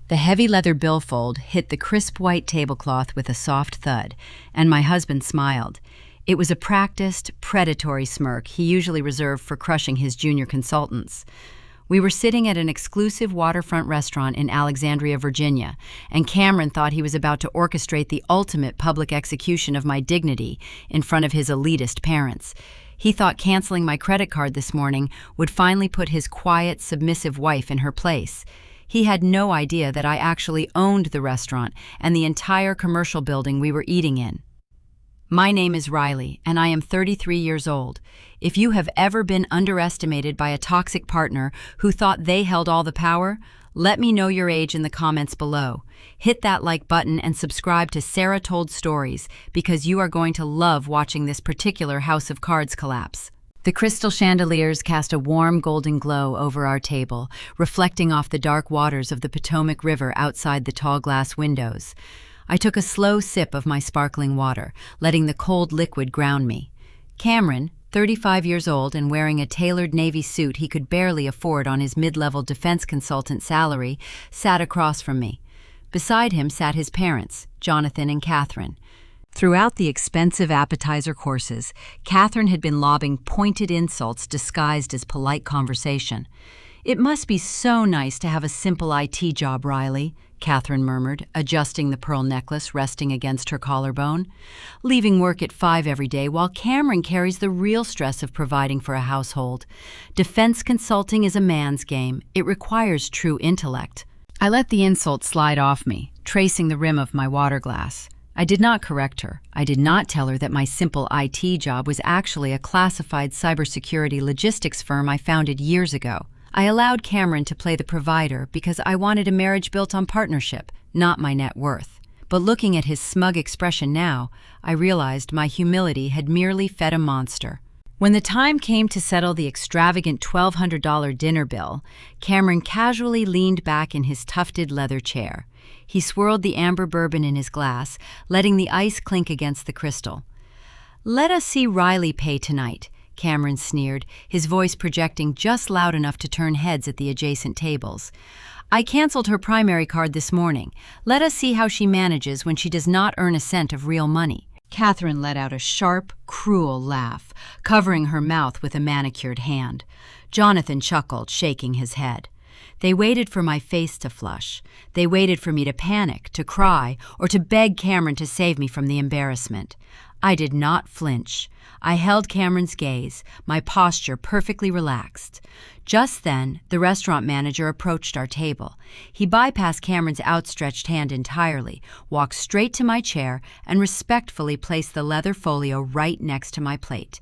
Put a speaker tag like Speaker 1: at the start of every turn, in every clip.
Speaker 1: The heavy leather billfold hit the crisp white tablecloth with a soft thud, and my husband smiled. It was a practiced, predatory smirk he usually reserved for crushing his junior consultants. We were sitting at an exclusive waterfront restaurant in Alexandria, Virginia, and Cameron thought he was about to orchestrate the ultimate public execution of my dignity in front of his elitist parents. He thought canceling my credit card this morning would finally put his quiet, submissive wife in her place. He had no idea that I actually owned the restaurant and the entire commercial building we were eating in. My name is Riley, and I am 33 years old. If you have ever been underestimated by a toxic partner who thought they held all the power, let me know your age in the comments below. Hit that like button and subscribe to Sarah Told Stories because you are going to love watching this particular House of Cards collapse. The crystal chandeliers cast a warm golden glow over our table, reflecting off the dark waters of the Potomac River outside the tall glass windows. I took a slow sip of my sparkling water, letting the cold liquid ground me. Cameron, 35 years old and wearing a tailored Navy suit he could barely afford on his mid-level defense consultant salary, sat across from me. Beside him sat his parents, Jonathan and Catherine. Throughout the expensive appetizer courses, Catherine had been lobbing pointed insults disguised as polite conversation. "It must be so nice to have a simple IT job, Riley," Catherine murmured, adjusting the pearl necklace resting against her collarbone. "Leaving work at 5 every day while Cameron carries the real stress of providing for a household. Defense consulting is a man's game. It requires true intellect." I let the insult slide off me, tracing the rim of my water glass. I did not correct her. I did not tell her that my simple IT job was actually a classified cybersecurity logistics firm I founded years ago. I allowed Cameron to play the provider because I wanted a marriage built on partnership, not my net worth. But looking at his smug expression now, I realized my humility had merely fed a monster. When the time came to settle the extravagant $1,200 dinner bill, Cameron casually leaned back in his tufted leather chair. He swirled the amber bourbon in his glass, letting the ice clink against the crystal. "Let us see Riley pay tonight," Cameron sneered, his voice projecting just loud enough to turn heads at the adjacent tables. "I canceled her primary card this morning. Let us see how she manages when she does not earn a cent of real money." Catherine let out a sharp, cruel laugh, covering her mouth with a manicured hand. Jonathan chuckled, shaking his head. They waited for my face to flush. They waited for me to panic, to cry, or to beg Cameron to save me from the embarrassment. I did not flinch. I held Cameron's gaze, my posture perfectly relaxed. Just then, the restaurant manager approached our table. He bypassed Cameron's outstretched hand entirely, walked straight to my chair, and respectfully placed the leather folio right next to my plate.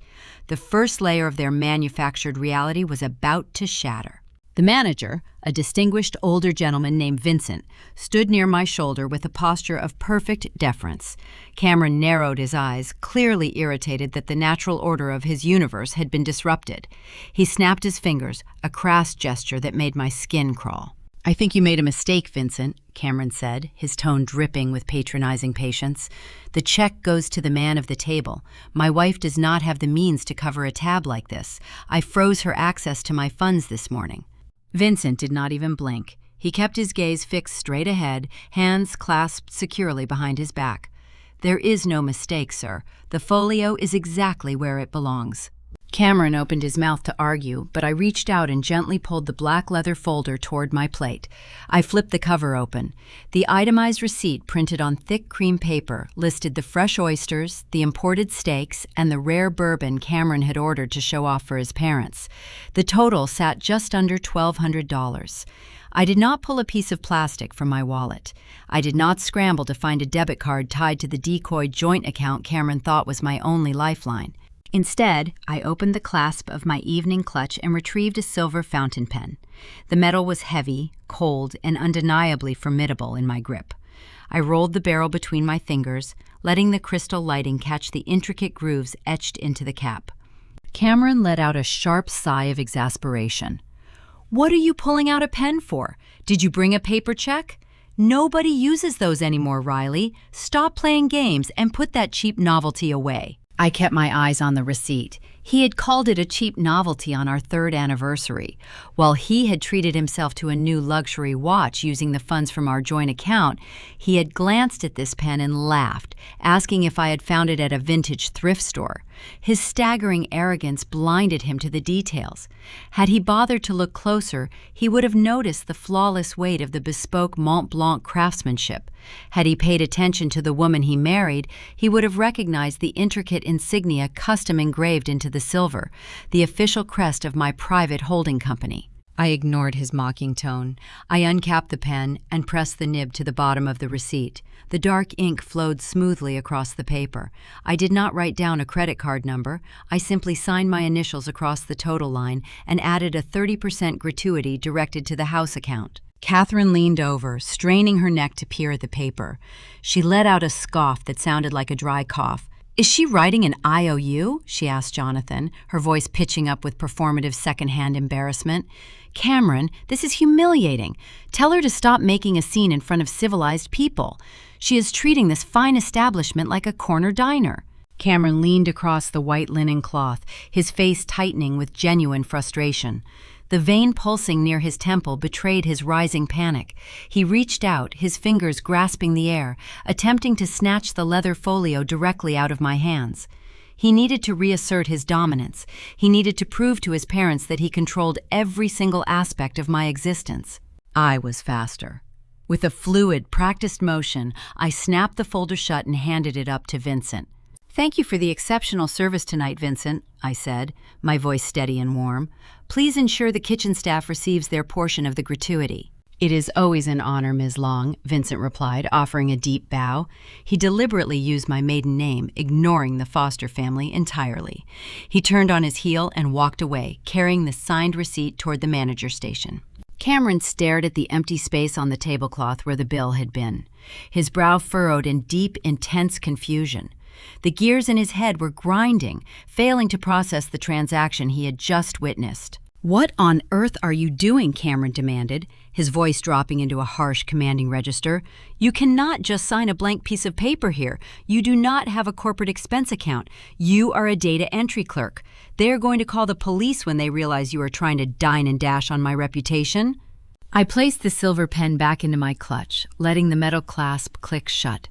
Speaker 1: The first layer of their manufactured reality was about to shatter. The manager, a distinguished older gentleman named Vincent, stood near my shoulder with a posture of perfect deference. Cameron narrowed his eyes, clearly irritated that the natural order of his universe had been disrupted. He snapped his fingers, a crass gesture that made my skin crawl. "I think you made a mistake, Vincent," Cameron said, his tone dripping with patronizing patience. "The check goes to the man of the table. My wife does not have the means to cover a tab like this. I froze her access to my funds this morning." Vincent did not even blink. He kept his gaze fixed straight ahead, hands clasped securely behind his back. "There is no mistake, sir. The folio is exactly where it belongs." Cameron opened his mouth to argue, but I reached out and gently pulled the black leather folder toward my plate. I flipped the cover open. The itemized receipt printed on thick cream paper listed the fresh oysters, the imported steaks, and the rare bourbon Cameron had ordered to show off for his parents. The total sat just under $1,200. I did not pull a piece of plastic from my wallet. I did not scramble to find a debit card tied to the decoy joint account Cameron thought was my only lifeline. Instead, I opened the clasp of my evening clutch and retrieved a silver fountain pen. The metal was heavy, cold, and undeniably formidable in my grip. I rolled the barrel between my fingers, letting the crystal lighting catch the intricate grooves etched into the cap. Cameron let out a sharp sigh of exasperation. "What are you pulling out a pen for? Did you bring a paper check? Nobody uses those anymore, Riley. Stop playing games and put that cheap novelty away." I kept my eyes on the receipt. He had called it a cheap novelty on our third anniversary, while he had treated himself to a new luxury watch using the funds from our joint account. He had glanced at this pen and laughed, asking if I had found it at a vintage thrift store. His staggering arrogance blinded him to the details. Had he bothered to look closer, he would have noticed the flawless weight of the bespoke Mont Blanc craftsmanship. Had he paid attention to the woman he married, he would have recognized the intricate insignia custom engraved into the silver, the official crest of my private holding company. I ignored his mocking tone. I uncapped the pen and pressed the nib to the bottom of the receipt. The dark ink flowed smoothly across the paper. I did not write down a credit card number. I simply signed my initials across the total line and added a 30% gratuity directed to the house account. Catherine leaned over, straining her neck to peer at the paper. She let out a scoff that sounded like a dry cough. "Is she writing an IOU?" she asked Jonathan, her voice pitching up with performative secondhand embarrassment. "Cameron, this is humiliating. Tell her to stop making a scene in front of civilized people. She is treating this fine establishment like a corner diner." Cameron leaned across the white linen cloth, his face tightening with genuine frustration. The vein pulsing near his temple betrayed his rising panic. He reached out, his fingers grasping the air, attempting to snatch the leather folio directly out of my hands. He needed to reassert his dominance. He needed to prove to his parents that he controlled every single aspect of my existence. I was faster. With a fluid, practiced motion, I snapped the folder shut and handed it up to Vincent. "Thank you for the exceptional service tonight, Vincent," I said, my voice steady and warm. "Please ensure the kitchen staff receives their portion of the gratuity." "It is always an honor, Ms. Long," Vincent replied, offering a deep bow. He deliberately used my maiden name, ignoring the Foster family entirely. He turned on his heel and walked away, carrying the signed receipt toward the manager station. Cameron stared at the empty space on the tablecloth where the bill had been, his brow furrowed in deep, intense confusion. The gears in his head were grinding, failing to process the transaction he had just witnessed. "What on earth are you doing?" Cameron demanded, his voice dropping into a harsh, commanding register. "You cannot just sign a blank piece of paper here. You do not have a corporate expense account. You are a data entry clerk. They are going to call the police when they realize you are trying to dine and dash on my reputation." I placed the silver pen back into my clutch, letting the metal clasp click shut.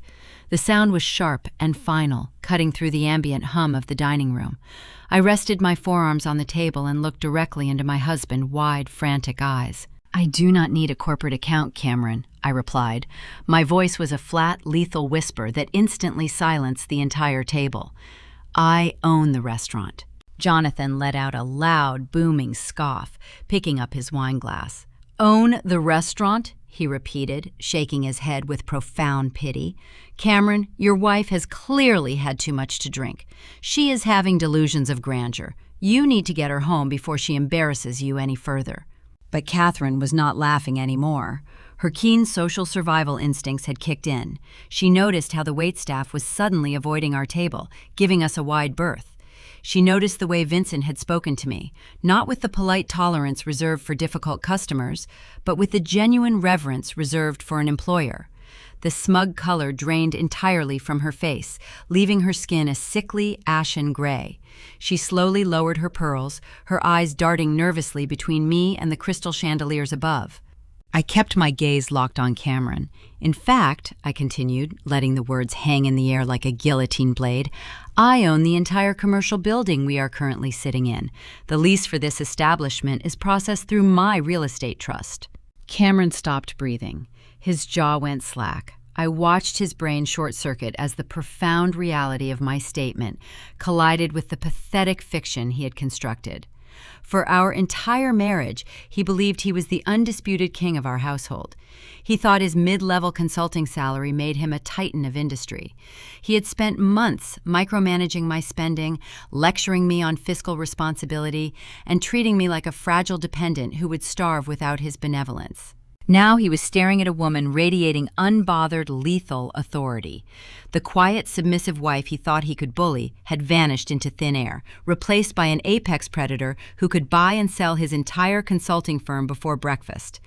Speaker 1: The sound was sharp and final, cutting through the ambient hum of the dining room. I rested my forearms on the table and looked directly into my husband's wide, frantic eyes. "I do not need a corporate account, Cameron," I replied. My voice was a flat, lethal whisper that instantly silenced the entire table. "I own the restaurant." Jonathan let out a loud, booming scoff, picking up his wineglass. "Own the restaurant?" he repeated, shaking his head with profound pity. "Cameron, your wife has clearly had too much to drink. She is having delusions of grandeur. You need to get her home before she embarrasses you any further." But Catherine was not laughing anymore. Her keen social survival instincts had kicked in. She noticed how the waitstaff was suddenly avoiding our table, giving us a wide berth. She noticed the way Vincent had spoken to me, not with the polite tolerance reserved for difficult customers, but with the genuine reverence reserved for an employer. The smug color drained entirely from her face, leaving her skin a sickly, ashen gray. She slowly lowered her pearls, her eyes darting nervously between me and the crystal chandeliers above. I kept my gaze locked on Cameron. "In fact," I continued, letting the words hang in the air like a guillotine blade, "I own the entire commercial building we are currently sitting in. The lease for this establishment is processed through my real estate trust." Cameron stopped breathing. His jaw went slack. I watched his brain short-circuit as the profound reality of my statement collided with the pathetic fiction he had constructed. For our entire marriage, he believed he was the undisputed king of our household. He thought his mid-level consulting salary made him a titan of industry. He had spent months micromanaging my spending, lecturing me on fiscal responsibility, and treating me like a fragile dependent who would starve without his benevolence. Now he was staring at a woman radiating unbothered, lethal authority. The quiet, submissive wife he thought he could bully had vanished into thin air, replaced by an apex predator who could buy and sell his entire consulting firm before breakfast.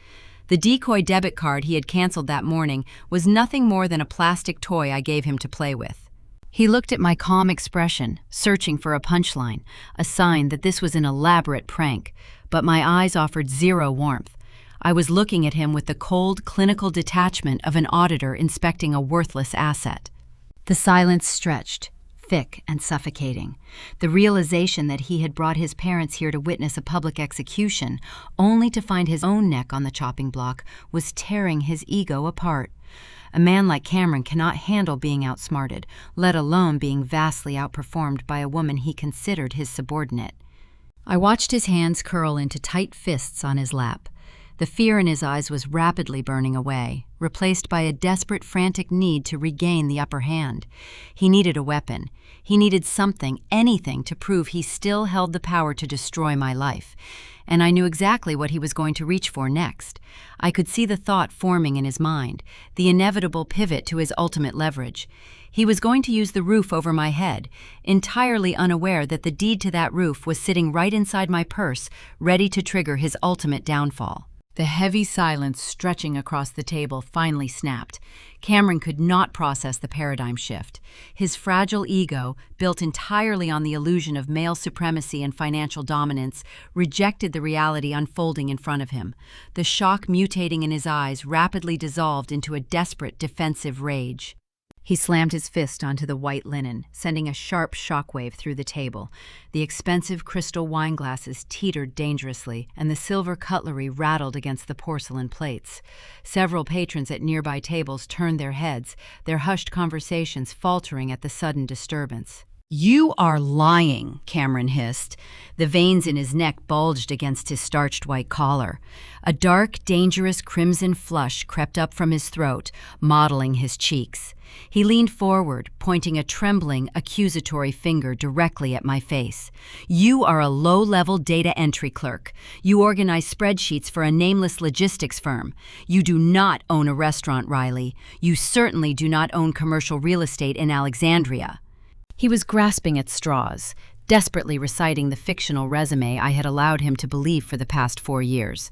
Speaker 1: The decoy debit card he had canceled that morning was nothing more than a plastic toy I gave him to play with. He looked at my calm expression, searching for a punchline, a sign that this was an elaborate prank, but my eyes offered zero warmth. I was looking at him with the cold, clinical detachment of an auditor inspecting a worthless asset. The silence stretched, thick and suffocating. The realization that he had brought his parents here to witness a public execution, only to find his own neck on the chopping block, was tearing his ego apart. A man like Cameron cannot handle being outsmarted, let alone being vastly outperformed by a woman he considered his subordinate. I watched his hands curl into tight fists on his lap. The fear in his eyes was rapidly burning away, replaced by a desperate, frantic need to regain the upper hand. He needed a weapon. He needed something, anything, to prove he still held the power to destroy my life. And I knew exactly what he was going to reach for next. I could see the thought forming in his mind, the inevitable pivot to his ultimate leverage. He was going to use the roof over my head, entirely unaware that the deed to that roof was sitting right inside my purse, ready to trigger his ultimate downfall. The heavy silence stretching across the table finally snapped. Cameron could not process the paradigm shift. His fragile ego, built entirely on the illusion of male supremacy and financial dominance, rejected the reality unfolding in front of him. The shock mutating in his eyes rapidly dissolved into a desperate defensive rage. He slammed his fist onto the white linen, sending a sharp shockwave through the table. The expensive crystal wine glasses teetered dangerously, and the silver cutlery rattled against the porcelain plates. Several patrons at nearby tables turned their heads, their hushed conversations faltering at the sudden disturbance. "You are lying," Cameron hissed. The veins in his neck bulged against his starched white collar. A dark, dangerous crimson flush crept up from his throat, mottling his cheeks. He leaned forward, pointing a trembling, accusatory finger directly at my face. "You are a low-level data entry clerk. You organize spreadsheets for a nameless logistics firm. You do not own a restaurant, Riley. You certainly do not own commercial real estate in Alexandria." He was grasping at straws, desperately reciting the fictional resume I had allowed him to believe for the past 4 years.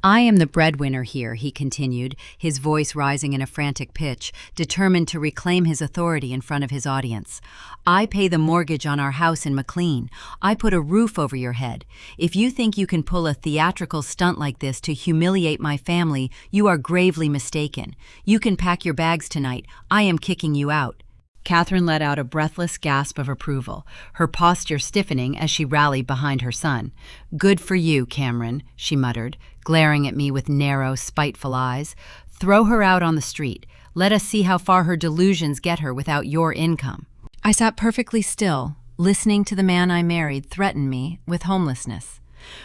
Speaker 1: "I am the breadwinner here," he continued, his voice rising in a frantic pitch, determined to reclaim his authority in front of his audience. "I pay the mortgage on our house in McLean. I put a roof over your head. If you think you can pull a theatrical stunt like this to humiliate my family, you are gravely mistaken. You can pack your bags tonight. I am kicking you out." Catherine let out a breathless gasp of approval, her posture stiffening as she rallied behind her son. "Good for you, Cameron," she muttered, glaring at me with narrow, spiteful eyes. "Throw her out on the street. Let us see how far her delusions get her without your income." I sat perfectly still, listening to the man I married threaten me with homelessness.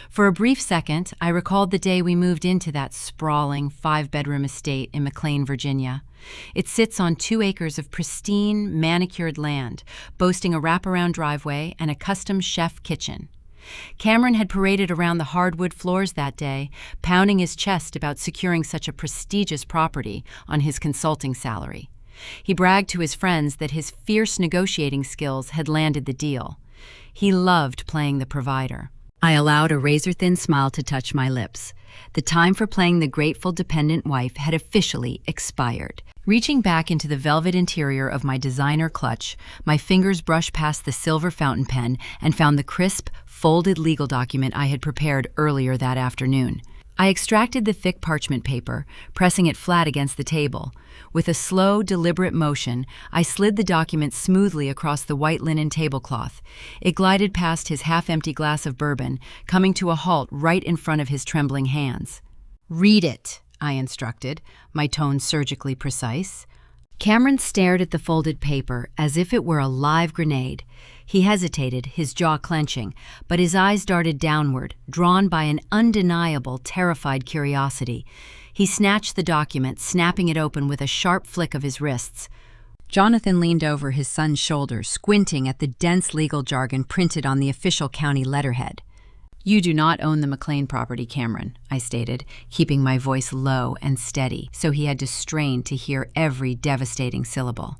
Speaker 1: For a brief second, I recalled the day we moved into that sprawling 5-bedroom estate in McLean, Virginia. It sits on 2 acres of pristine, manicured land, boasting a wraparound driveway and a custom chef kitchen. Cameron had paraded around the hardwood floors that day, pounding his chest about securing such a prestigious property on his consulting salary. He bragged to his friends that his fierce negotiating skills had landed the deal. He loved playing the provider. I allowed a razor-thin smile to touch my lips. The time for playing the grateful dependent wife had officially expired. Reaching back into the velvet interior of my designer clutch, my fingers brushed past the silver fountain pen and found the crisp, folded legal document I had prepared earlier that afternoon. I extracted the thick parchment paper, pressing it flat against the table. With a slow, deliberate motion, I slid the document smoothly across the white linen tablecloth. It glided past his half-empty glass of bourbon, coming to a halt right in front of his trembling hands. "Read it," I instructed, my tone surgically precise. Cameron stared at the folded paper as if it were a live grenade. He hesitated, his jaw clenching, but his eyes darted downward, drawn by an undeniable, terrified curiosity. He snatched the document, snapping it open with a sharp flick of his wrists. Jonathan leaned over his son's shoulder, squinting at the dense legal jargon printed on the official county letterhead. "You do not own the McLean property, Cameron," I stated, keeping my voice low and steady, so he had to strain to hear every devastating syllable.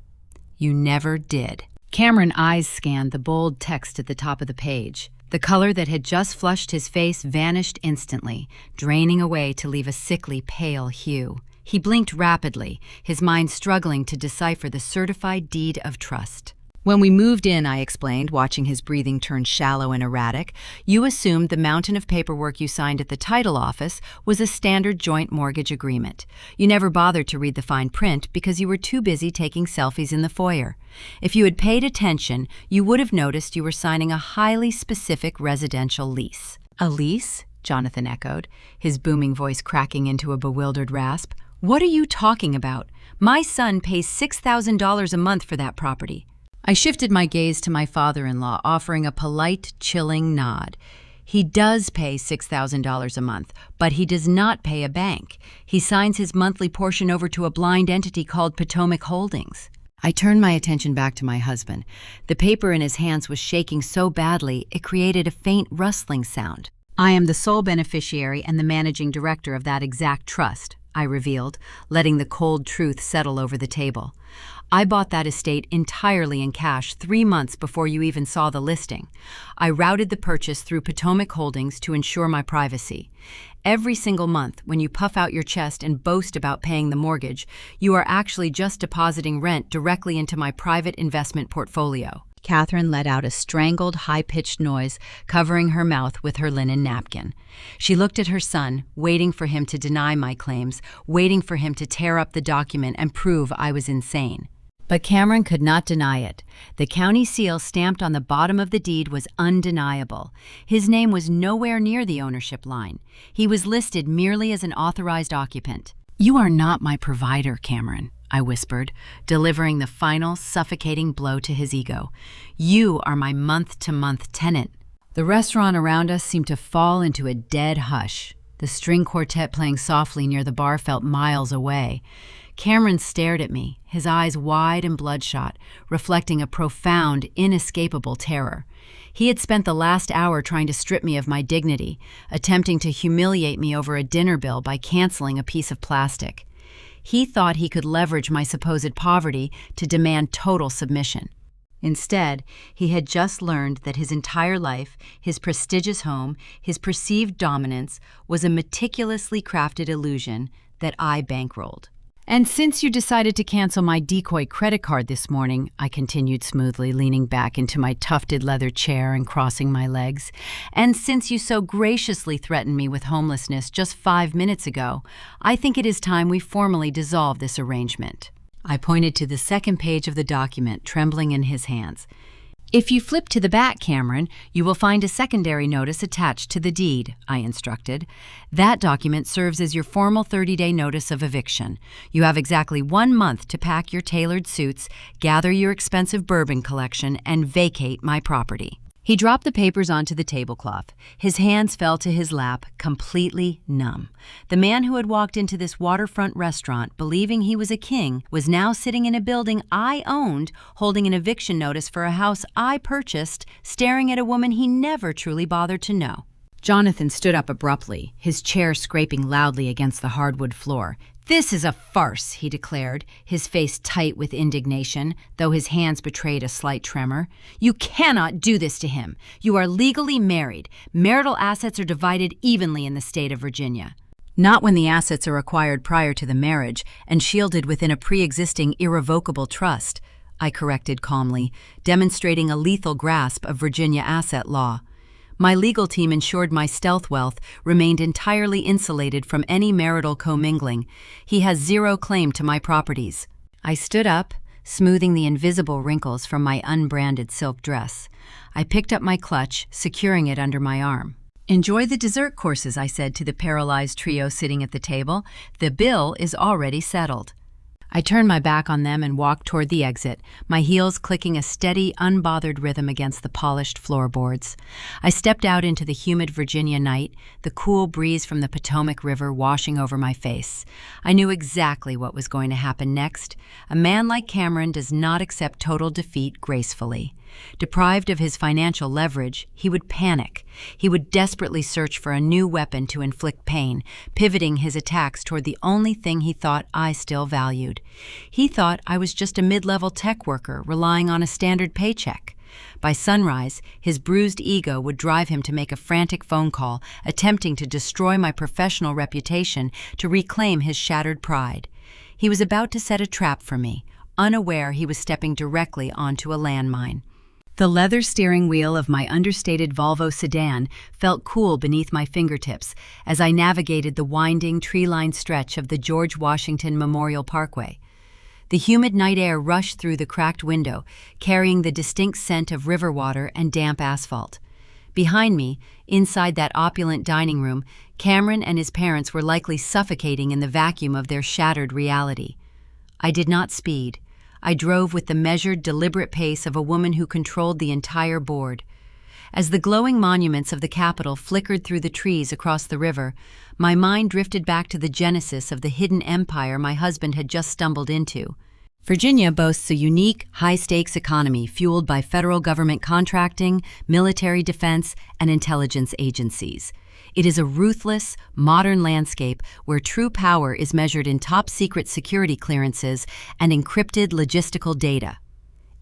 Speaker 1: "You never did." Cameron's eyes scanned the bold text at the top of the page. The color that had just flushed his face vanished instantly, draining away to leave a sickly pale hue. He blinked rapidly, his mind struggling to decipher the certified deed of trust. When we moved in, I explained, watching his breathing turn shallow and erratic, you assumed the mountain of paperwork you signed at the title office was a standard joint mortgage agreement. You never bothered to read the fine print because you were too busy taking selfies in the foyer. If you had paid attention, you would have noticed you were signing a highly specific residential lease. A lease? Jonathan echoed, his booming voice cracking into a bewildered rasp. What are you talking about? My son pays $6,000 a month for that property. I shifted my gaze to my father-in-law, offering a polite, chilling nod. He does pay $6,000 a month, but he does not pay a bank. He signs his monthly portion over to a blind entity called Potomac Holdings. I turned my attention back to my husband. The paper in his hands was shaking so badly it created a faint rustling sound. I am the sole beneficiary and the managing director of that exact trust, I revealed, letting the cold truth settle over the table. I bought that estate entirely in cash 3 months before you even saw the listing. I routed the purchase through Potomac Holdings to ensure my privacy. Every single month, when you puff out your chest and boast about paying the mortgage, you are actually just depositing rent directly into my private investment portfolio. Catherine let out a strangled, high-pitched noise, covering her mouth with her linen napkin. She looked at her son, waiting for him to deny my claims, waiting for him to tear up the document and prove I was insane. But Cameron could not deny it. The county seal stamped on the bottom of the deed was undeniable. His name was nowhere near the ownership line. He was listed merely as an authorized occupant. "You are not my provider, Cameron," I whispered, delivering the final, suffocating blow to his ego. "You are my month-to-month tenant." The restaurant around us seemed to fall into a dead hush. The string quartet playing softly near the bar felt miles away. Cameron stared at me, his eyes wide and bloodshot, reflecting a profound, inescapable terror. He had spent the last hour trying to strip me of my dignity, attempting to humiliate me over a dinner bill by canceling a piece of plastic. He thought he could leverage my supposed poverty to demand total submission. Instead, he had just learned that his entire life, his prestigious home, his perceived dominance, was a meticulously crafted illusion that I bankrolled. "And since you decided to cancel my decoy credit card this morning," I continued smoothly, leaning back into my tufted leather chair and crossing my legs, "and since you so graciously threatened me with homelessness just 5 minutes ago, I think it is time we formally dissolve this arrangement." I pointed to the second page of the document, trembling in his hands. "If you flip to the back, Cameron, you will find a secondary notice attached to the deed," I instructed. "That document serves as your formal 30-day notice of eviction. You have exactly 1 month to pack your tailored suits, gather your expensive bourbon collection, and vacate my property." He dropped the papers onto the tablecloth. His hands fell to his lap, completely numb. The man who had walked into this waterfront restaurant believing he was a king was now sitting in a building I owned, holding an eviction notice for a house I purchased, staring at a woman he never truly bothered to know. Jonathan stood up abruptly, his chair scraping loudly against the hardwood floor. "This is a farce," he declared, his face tight with indignation, though his hands betrayed a slight tremor. "You cannot do this to him. You are legally married. Marital assets are divided evenly in the state of Virginia." "Not when the assets are acquired prior to the marriage and shielded within a pre-existing irrevocable trust," I corrected calmly, demonstrating a lethal grasp of Virginia asset law. My legal team ensured my stealth wealth remained entirely insulated from any marital commingling. He has zero claim to my properties. I stood up, smoothing the invisible wrinkles from my unbranded silk dress. I picked up my clutch, securing it under my arm. "Enjoy the dessert courses," I said to the paralyzed trio sitting at the table. "The bill is already settled." I turned my back on them and walked toward the exit, my heels clicking a steady, unbothered rhythm against the polished floorboards. I stepped out into the humid Virginia night, the cool breeze from the Potomac River washing over my face. I knew exactly what was going to happen next. A man like Cameron does not accept total defeat gracefully. Deprived of his financial leverage, he would panic. He would desperately search for a new weapon to inflict pain, pivoting his attacks toward the only thing he thought I still valued. He thought I was just a mid-level tech worker relying on a standard paycheck. By sunrise, his bruised ego would drive him to make a frantic phone call, attempting to destroy my professional reputation to reclaim his shattered pride. He was about to set a trap for me, unaware he was stepping directly onto a landmine. The leather steering wheel of my understated Volvo sedan felt cool beneath my fingertips as I navigated the winding, tree-lined stretch of the George Washington Memorial Parkway. The humid night air rushed through the cracked window, carrying the distinct scent of river water and damp asphalt. Behind me, inside that opulent dining room, Cameron and his parents were likely suffocating in the vacuum of their shattered reality. I did not speed. I drove with the measured, deliberate pace of a woman who controlled the entire board. As the glowing monuments of the Capitol flickered through the trees across the river, my mind drifted back to the genesis of the hidden empire my husband had just stumbled into. Virginia boasts a unique, high-stakes economy fueled by federal government contracting, military defense, and intelligence agencies. It is a ruthless, modern landscape where true power is measured in top-secret security clearances and encrypted logistical data.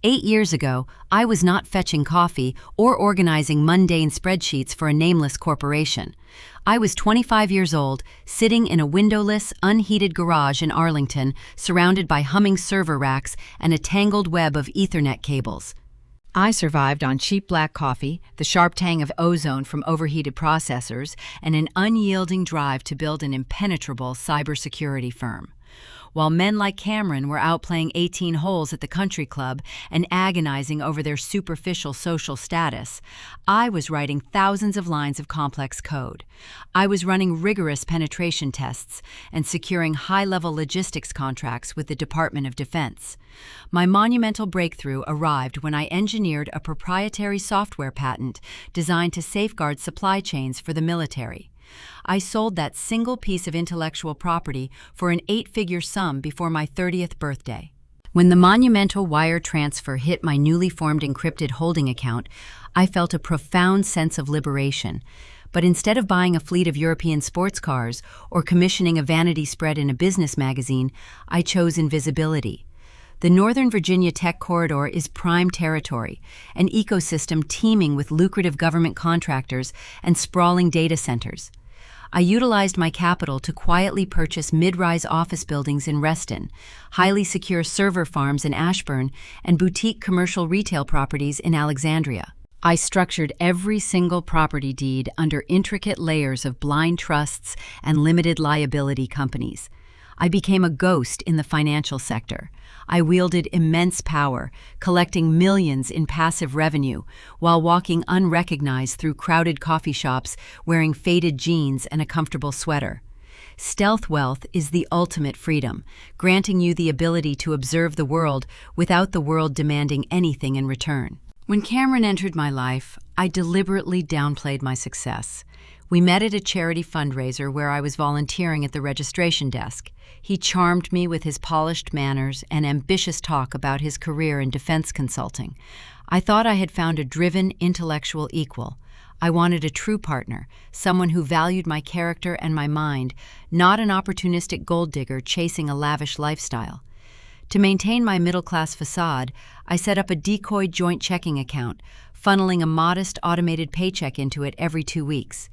Speaker 1: 8 years ago, I was not fetching coffee or organizing mundane spreadsheets for a nameless corporation. I was 25 years old, sitting in a windowless, unheated garage in Arlington, surrounded by humming server racks and a tangled web of Ethernet cables. I survived on cheap black coffee, the sharp tang of ozone from overheated processors, and an unyielding drive to build an impenetrable cybersecurity firm. While men like Cameron were out playing 18 holes at the country club and agonizing over their superficial social status, I was writing thousands of lines of complex code. I was running rigorous penetration tests and securing high-level logistics contracts with the Department of Defense. My monumental breakthrough arrived when I engineered a proprietary software patent designed to safeguard supply chains for the military. I sold that single piece of intellectual property for an 8-figure sum before my 30th birthday. When the monumental wire transfer hit my newly formed encrypted holding account, I felt a profound sense of liberation. But instead of buying a fleet of European sports cars or commissioning a vanity spread in a business magazine, I chose invisibility. The Northern Virginia Tech Corridor is prime territory, an ecosystem teeming with lucrative government contractors and sprawling data centers. I utilized my capital to quietly purchase mid-rise office buildings in Reston, highly secure server farms in Ashburn, and boutique commercial retail properties in Alexandria. I structured every single property deed under intricate layers of blind trusts and limited liability companies. I became a ghost in the financial sector. I wielded immense power, collecting millions in passive revenue, while walking unrecognized through crowded coffee shops, wearing faded jeans and a comfortable sweater. Stealth wealth is the ultimate freedom, granting you the ability to observe the world without the world demanding anything in return. When Cameron entered my life, I deliberately downplayed my success. We met at a charity fundraiser where I was volunteering at the registration desk. He charmed me with his polished manners and ambitious talk about his career in defense consulting. I thought I had found a driven, intellectual equal. I wanted a true partner, someone who valued my character and my mind, not an opportunistic gold digger chasing a lavish lifestyle. To maintain my middle-class facade, I set up a decoy joint checking account, funneling a modest automated paycheck into it every 2 weeks.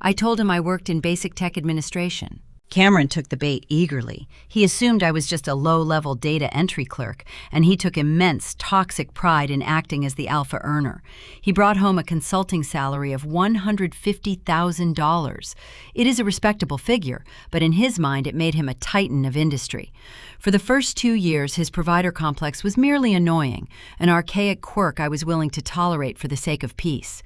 Speaker 1: I told him I worked in basic tech administration. Cameron took the bait eagerly. He assumed I was just a low-level data entry clerk, and he took immense, toxic pride in acting as the alpha earner. He brought home a consulting salary of $150,000. It is a respectable figure, but in his mind it made him a titan of industry. For the first 2 years, his provider complex was merely annoying, an archaic quirk I was willing to tolerate for the sake of peace.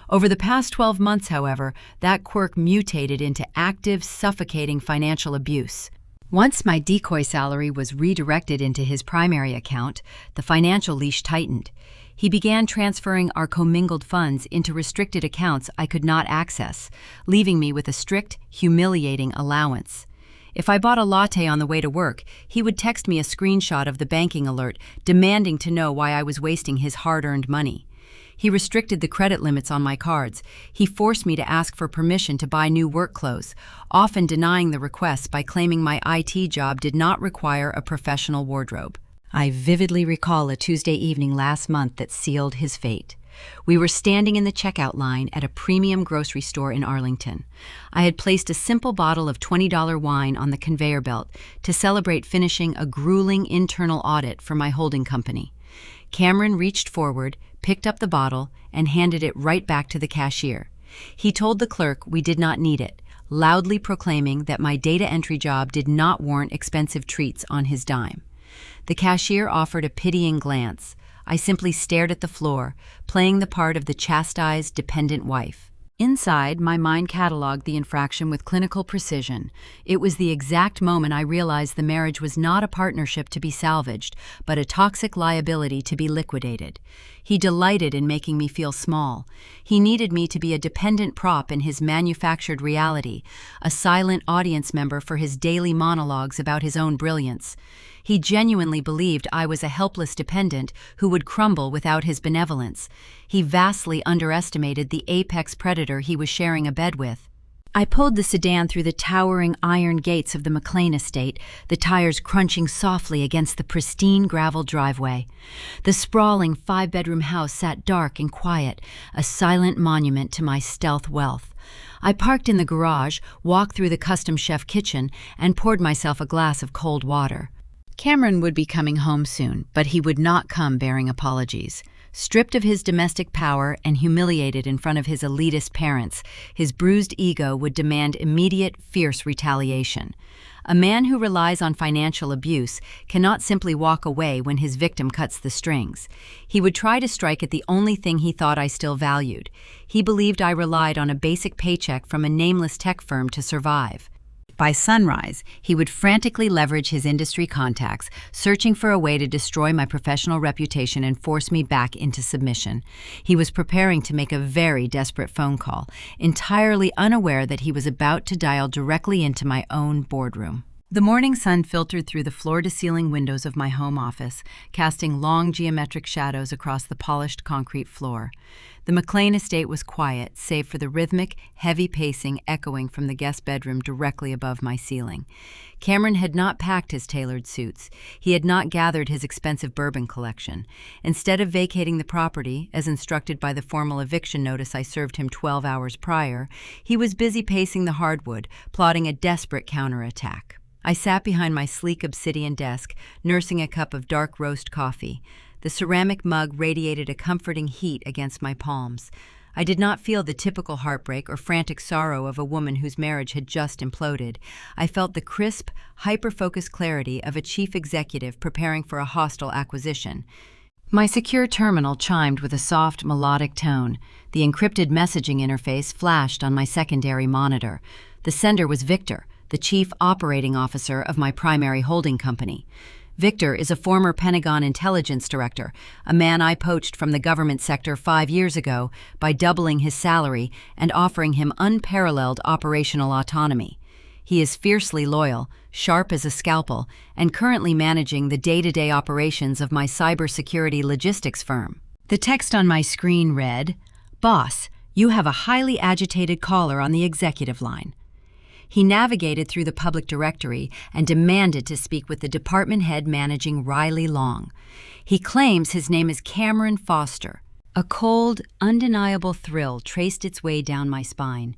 Speaker 1: Over the past 12 months, however, that quirk mutated into active, suffocating financial abuse. Once my decoy salary was redirected into his primary account, the financial leash tightened. He began transferring our commingled funds into restricted accounts I could not access, leaving me with a strict, humiliating allowance. If I bought a latte on the way to work, he would text me a screenshot of the banking alert, demanding to know why I was wasting his hard-earned money. He restricted the credit limits on my cards. He forced me to ask for permission to buy new work clothes, often denying the requests by claiming my IT job did not require a professional wardrobe. I vividly recall a Tuesday evening last month that sealed his fate. We were standing in the checkout line at a premium grocery store in Arlington. I had placed a simple bottle of $20 wine on the conveyor belt to celebrate finishing a grueling internal audit for my holding company. Cameron reached forward, picked up the bottle, and handed it right back to the cashier. He told the clerk we did not need it, loudly proclaiming that my data entry job did not warrant expensive treats on his dime. The cashier offered a pitying glance. I simply stared at the floor, playing the part of the chastised, dependent wife. Inside, my mind cataloged the infraction with clinical precision. It was the exact moment I realized the marriage was not a partnership to be salvaged, but a toxic liability to be liquidated. He delighted in making me feel small. He needed me to be a dependent prop in his manufactured reality, a silent audience member for his daily monologues about his own brilliance. He genuinely believed I was a helpless dependent who would crumble without his benevolence. He vastly underestimated the apex predator he was sharing a bed with. I pulled the sedan through the towering iron gates of the McLean estate, the tires crunching softly against the pristine gravel driveway. The sprawling 5-bedroom house sat dark and quiet, a silent monument to my stealth wealth. I parked in the garage, walked through the custom chef kitchen, and poured myself a glass of cold water. Cameron would be coming home soon, but he would not come bearing apologies. Stripped of his domestic power and humiliated in front of his elitist parents, his bruised ego would demand immediate, fierce retaliation. A man who relies on financial abuse cannot simply walk away when his victim cuts the strings. He would try to strike at the only thing he thought I still valued. He believed I relied on a basic paycheck from a nameless tech firm to survive. By sunrise, he would frantically leverage his industry contacts, searching for a way to destroy my professional reputation and force me back into submission. He was preparing to make a very desperate phone call, entirely unaware that he was about to dial directly into my own boardroom. The morning sun filtered through the floor-to-ceiling windows of my home office, casting long geometric shadows across the polished concrete floor. The McLean estate was quiet, save for the rhythmic, heavy pacing echoing from the guest bedroom directly above my ceiling. Cameron had not packed his tailored suits. He had not gathered his expensive bourbon collection. Instead of vacating the property, as instructed by the formal eviction notice I served him 12 hours prior, he was busy pacing the hardwood, plotting a desperate counterattack. I sat behind my sleek obsidian desk, nursing a cup of dark roast coffee. The ceramic mug radiated a comforting heat against my palms. I did not feel the typical heartbreak or frantic sorrow of a woman whose marriage had just imploded. I felt the crisp, hyper-focused clarity of a chief executive preparing for a hostile acquisition. My secure terminal chimed with a soft, melodic tone. The encrypted messaging interface flashed on my secondary monitor. The sender was Victor, the chief operating officer of my primary holding company. Victor is a former Pentagon intelligence director, a man I poached from the government sector 5 years ago by doubling his salary and offering him unparalleled operational autonomy. He is fiercely loyal, sharp as a scalpel, and currently managing the day-to-day operations of my cybersecurity logistics firm. The text on my screen read, "Boss, you have a highly agitated caller on the executive line." He navigated through the public directory and demanded to speak with the department head managing Riley Long. He claims his name is Cameron Foster. A cold, undeniable thrill traced its way down my spine.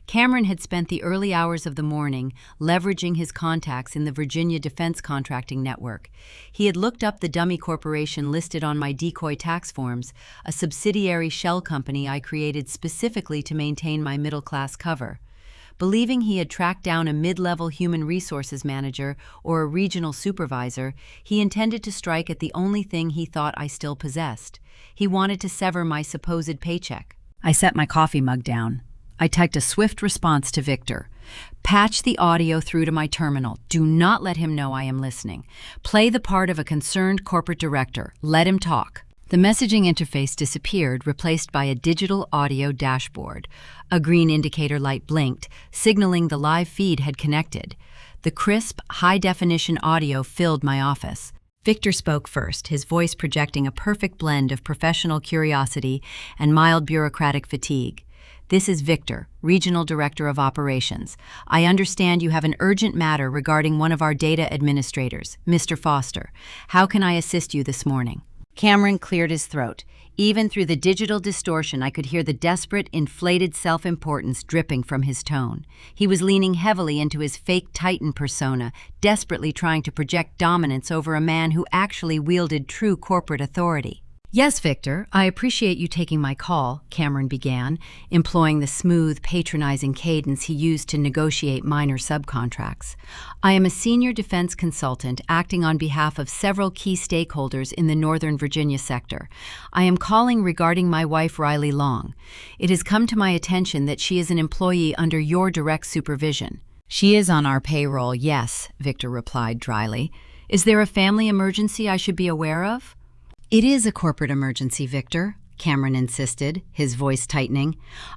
Speaker 1: Cameron had spent the early hours of the morning leveraging his contacts in the Virginia Defense Contracting Network. He had looked up the dummy corporation listed on my decoy tax forms, a subsidiary shell company I created specifically to maintain my middle-class cover. Believing he had tracked down a mid-level human resources manager or a regional supervisor, he intended to strike at the only thing he thought I still possessed. He wanted to sever my supposed paycheck. I set my coffee mug down. I typed a swift response to Victor. Patch the audio through to my terminal. Do not let him know I am listening. Play the part of a concerned corporate director. Let him talk. The messaging interface disappeared, replaced by a digital audio dashboard. A green indicator light blinked, signaling the live feed had connected. The crisp, high-definition audio filled my office. Victor spoke first, his voice projecting a perfect blend of professional curiosity and mild bureaucratic fatigue. "This is Victor, Regional Director of Operations. I understand you have an urgent matter regarding one of our data administrators, Mr. Foster. How can I assist you this morning?" Cameron cleared his throat. Even through the digital distortion, I could hear the desperate, inflated self-importance dripping from his tone. He was leaning heavily into his fake Titan persona, desperately trying to project dominance over a man who actually wielded true corporate authority. "Yes, Victor, I appreciate you taking my call," Cameron began, employing the smooth, patronizing cadence he used to negotiate minor subcontracts. "I am a senior defense consultant acting on behalf of several key stakeholders in the Northern Virginia sector. I am calling regarding my wife, Riley Long. It has come to my attention that she is an employee under your direct supervision." "She is on our payroll, yes," Victor replied dryly. "Is there a family emergency I should be aware of?" "It is a corporate emergency, Victor," Cameron insisted, his voice tightening.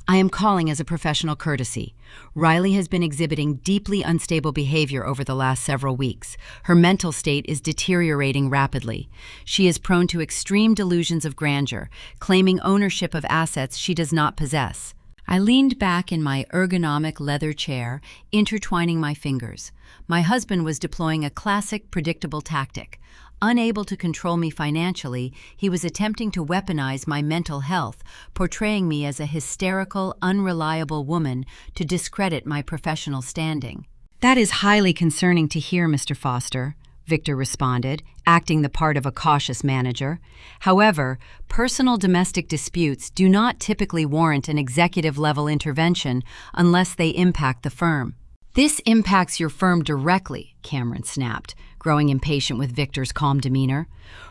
Speaker 1: "I am calling as a professional courtesy. Riley has been exhibiting deeply unstable behavior over the last several weeks. Her mental state is deteriorating rapidly. She is prone to extreme delusions of grandeur, claiming ownership of assets she does not possess." I leaned back in my ergonomic leather chair, intertwining my fingers. My husband was deploying a classic, predictable tactic. Unable to control me financially, he was attempting to weaponize my mental health, portraying me as a hysterical, unreliable woman to discredit my professional standing. "That is highly concerning to hear, Mr. Foster," Victor responded, acting the part of a cautious manager. "However, personal domestic disputes do not typically warrant an executive-level intervention unless they impact the firm." "This impacts your firm directly," Cameron snapped, growing impatient with Victor's calm demeanor.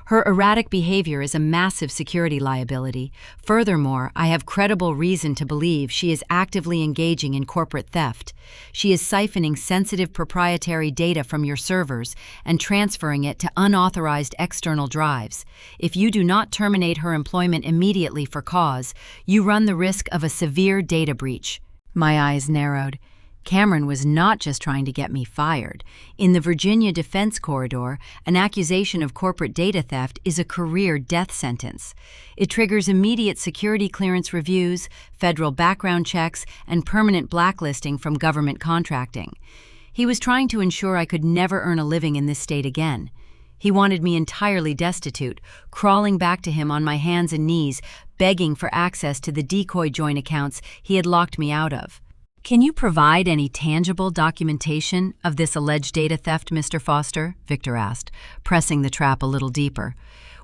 Speaker 1: "Her erratic behavior is a massive security liability. Furthermore, I have credible reason to believe she is actively engaging in corporate theft. She is siphoning sensitive proprietary data from your servers and transferring it to unauthorized external drives. If you do not terminate her employment immediately for cause, you run the risk of a severe data breach." My eyes narrowed. Cameron was not just trying to get me fired. In the Virginia Defense Corridor, an accusation of corporate data theft is a career death sentence. It triggers immediate security clearance reviews, federal background checks, and permanent blacklisting from government contracting. He was trying to ensure I could never earn a living in this state again. He wanted me entirely destitute, crawling back to him on my hands and knees, begging for access to the decoy joint accounts he had locked me out of. "Can you provide any tangible documentation of this alleged data theft, Mr. Foster?" Victor asked, pressing the trap a little deeper.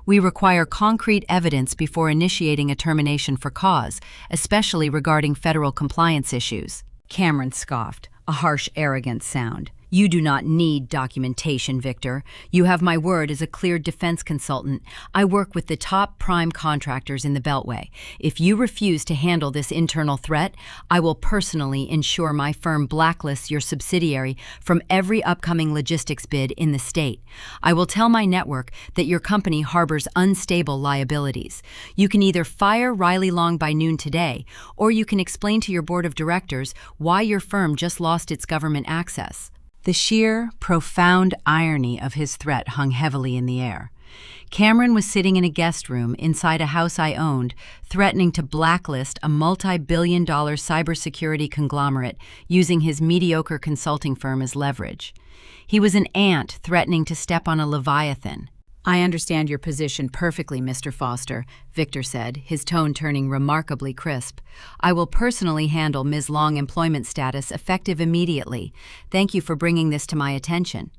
Speaker 1: "We require concrete evidence before initiating a termination for cause, especially regarding federal compliance issues." Cameron scoffed, a harsh, arrogant sound. "You do not need documentation, Victor. You have my word as a cleared defense consultant. I work with the top prime contractors in the Beltway. If you refuse to handle this internal threat, I will personally ensure my firm blacklists your subsidiary from every upcoming logistics bid in the state. I will tell my network that your company harbors unstable liabilities. You can either fire Riley Long by noon today, or you can explain to your board of directors why your firm just lost its government access." The sheer, profound irony of his threat hung heavily in the air. Cameron was sitting in a guest room inside a house I owned, threatening to blacklist a multi-billion-dollar cybersecurity conglomerate using his mediocre consulting firm as leverage. He was an ant threatening to step on a leviathan. "I understand your position perfectly, Mr. Foster," Victor said, his tone turning remarkably crisp. "I will personally handle Ms. Long employment status effective immediately. Thank you for bringing this to my attention."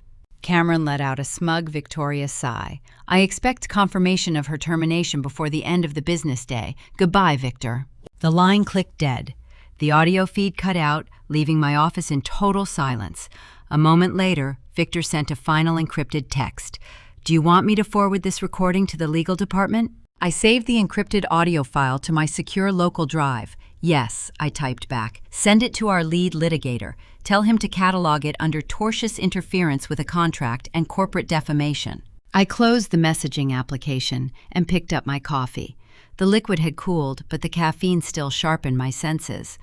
Speaker 1: Cameron let out a smug, victorious sigh. "I expect confirmation of her termination before the end of the business day. Goodbye, Victor." The line clicked dead. The audio feed cut out, leaving my office in total silence. A moment later, Victor sent a final encrypted text. "Do you want me to forward this recording to the legal department?" I saved the encrypted audio file to my secure local drive. "Yes," I typed back. "Send it to our lead litigator. Tell him to catalog it under tortious interference with a contract and corporate defamation." I closed the messaging application and picked up my coffee. The liquid had cooled, but the caffeine still sharpened my senses.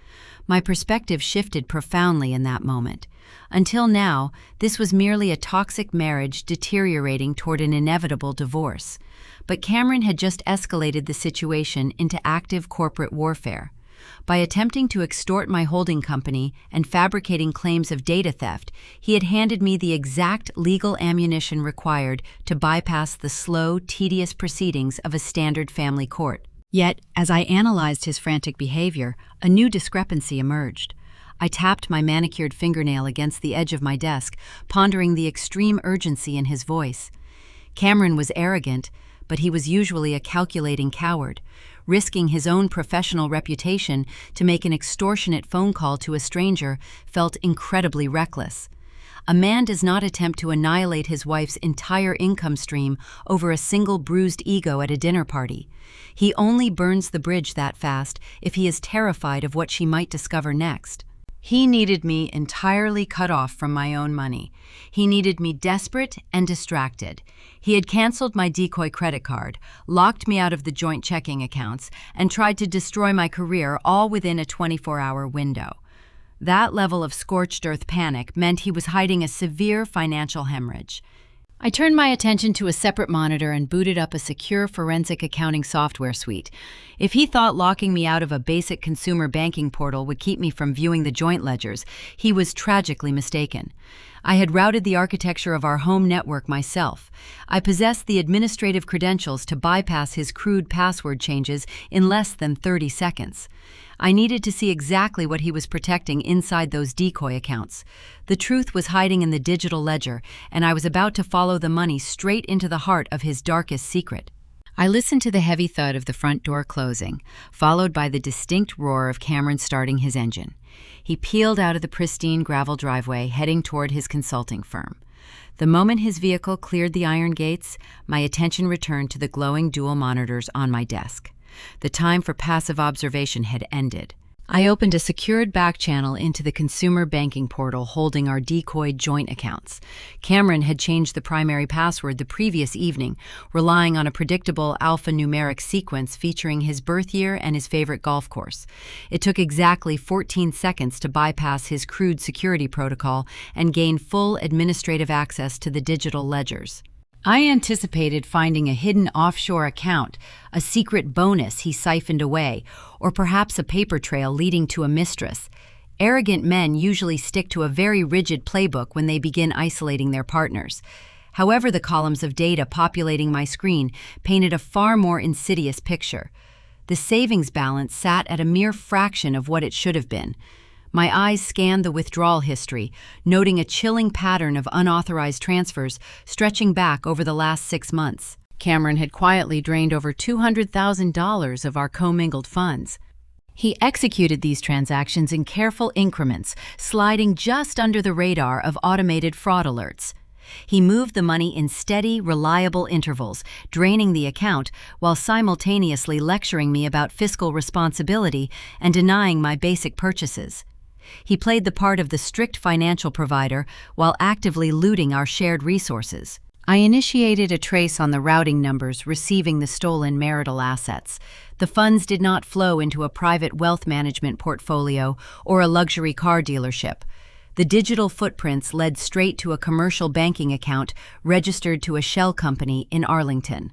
Speaker 1: My perspective shifted profoundly in that moment. Until now, this was merely a toxic marriage deteriorating toward an inevitable divorce. But Cameron had just escalated the situation into active corporate warfare. By attempting to extort my holding company and fabricating claims of data theft, he had handed me the exact legal ammunition required to bypass the slow, tedious proceedings of a standard family court. Yet, as I analyzed his frantic behavior, a new discrepancy emerged. I tapped my manicured fingernail against the edge of my desk, pondering the extreme urgency in his voice. Cameron was arrogant, but he was usually a calculating coward, risking his own professional reputation to make an extortionate phone call to a stranger felt incredibly reckless. A man does not attempt to annihilate his wife's entire income stream over a single bruised ego at a dinner party. He only burns the bridge that fast if he is terrified of what she might discover next. He needed me entirely cut off from my own money. He needed me desperate and distracted. He had canceled my decoy credit card, locked me out of the joint checking accounts, and tried to destroy my career all within a 24-hour window. That level of scorched earth panic meant he was hiding a severe financial hemorrhage. I turned my attention to a separate monitor and booted up a secure forensic accounting software suite. If he thought locking me out of a basic consumer banking portal would keep me from viewing the joint ledgers, he was tragically mistaken. I had routed the architecture of our home network myself. I possessed the administrative credentials to bypass his crude password changes in less than 30 seconds. I needed to see exactly what he was protecting inside those decoy accounts. The truth was hiding in the digital ledger, and I was about to follow the money straight into the heart of his darkest secret. I listened to the heavy thud of the front door closing, followed by the distinct roar of Cameron starting his engine. He peeled out of the pristine gravel driveway, heading toward his consulting firm. The moment his vehicle cleared the iron gates, my attention returned to the glowing dual monitors on my desk. The time for passive observation had ended. I opened a secured back channel into the consumer banking portal holding our decoyed joint accounts. Cameron had changed the primary password the previous evening, relying on a predictable alphanumeric sequence featuring his birth year and his favorite golf course. It took exactly 14 seconds to bypass his crude security protocol and gain full administrative access to the digital ledgers. I anticipated finding a hidden offshore account, a secret bonus he siphoned away, or perhaps a paper trail leading to a mistress. Arrogant men usually stick to a very rigid playbook when they begin isolating their partners. However, the columns of data populating my screen painted a far more insidious picture. The savings balance sat at a mere fraction of what it should have been. My eyes scanned the withdrawal history, noting a chilling pattern of unauthorized transfers stretching back over the last 6 months. Cameron had quietly drained over $200,000 of our commingled funds. He executed these transactions in careful increments, sliding just under the radar of automated fraud alerts. He moved the money in steady, reliable intervals, draining the account while simultaneously lecturing me about fiscal responsibility and denying my basic purchases. He played the part of the strict financial provider while actively looting our shared resources. I initiated a trace on the routing numbers receiving the stolen marital assets. The funds did not flow into a private wealth management portfolio or a luxury car dealership. The digital footprints led straight to a commercial banking account registered to a shell company in Arlington.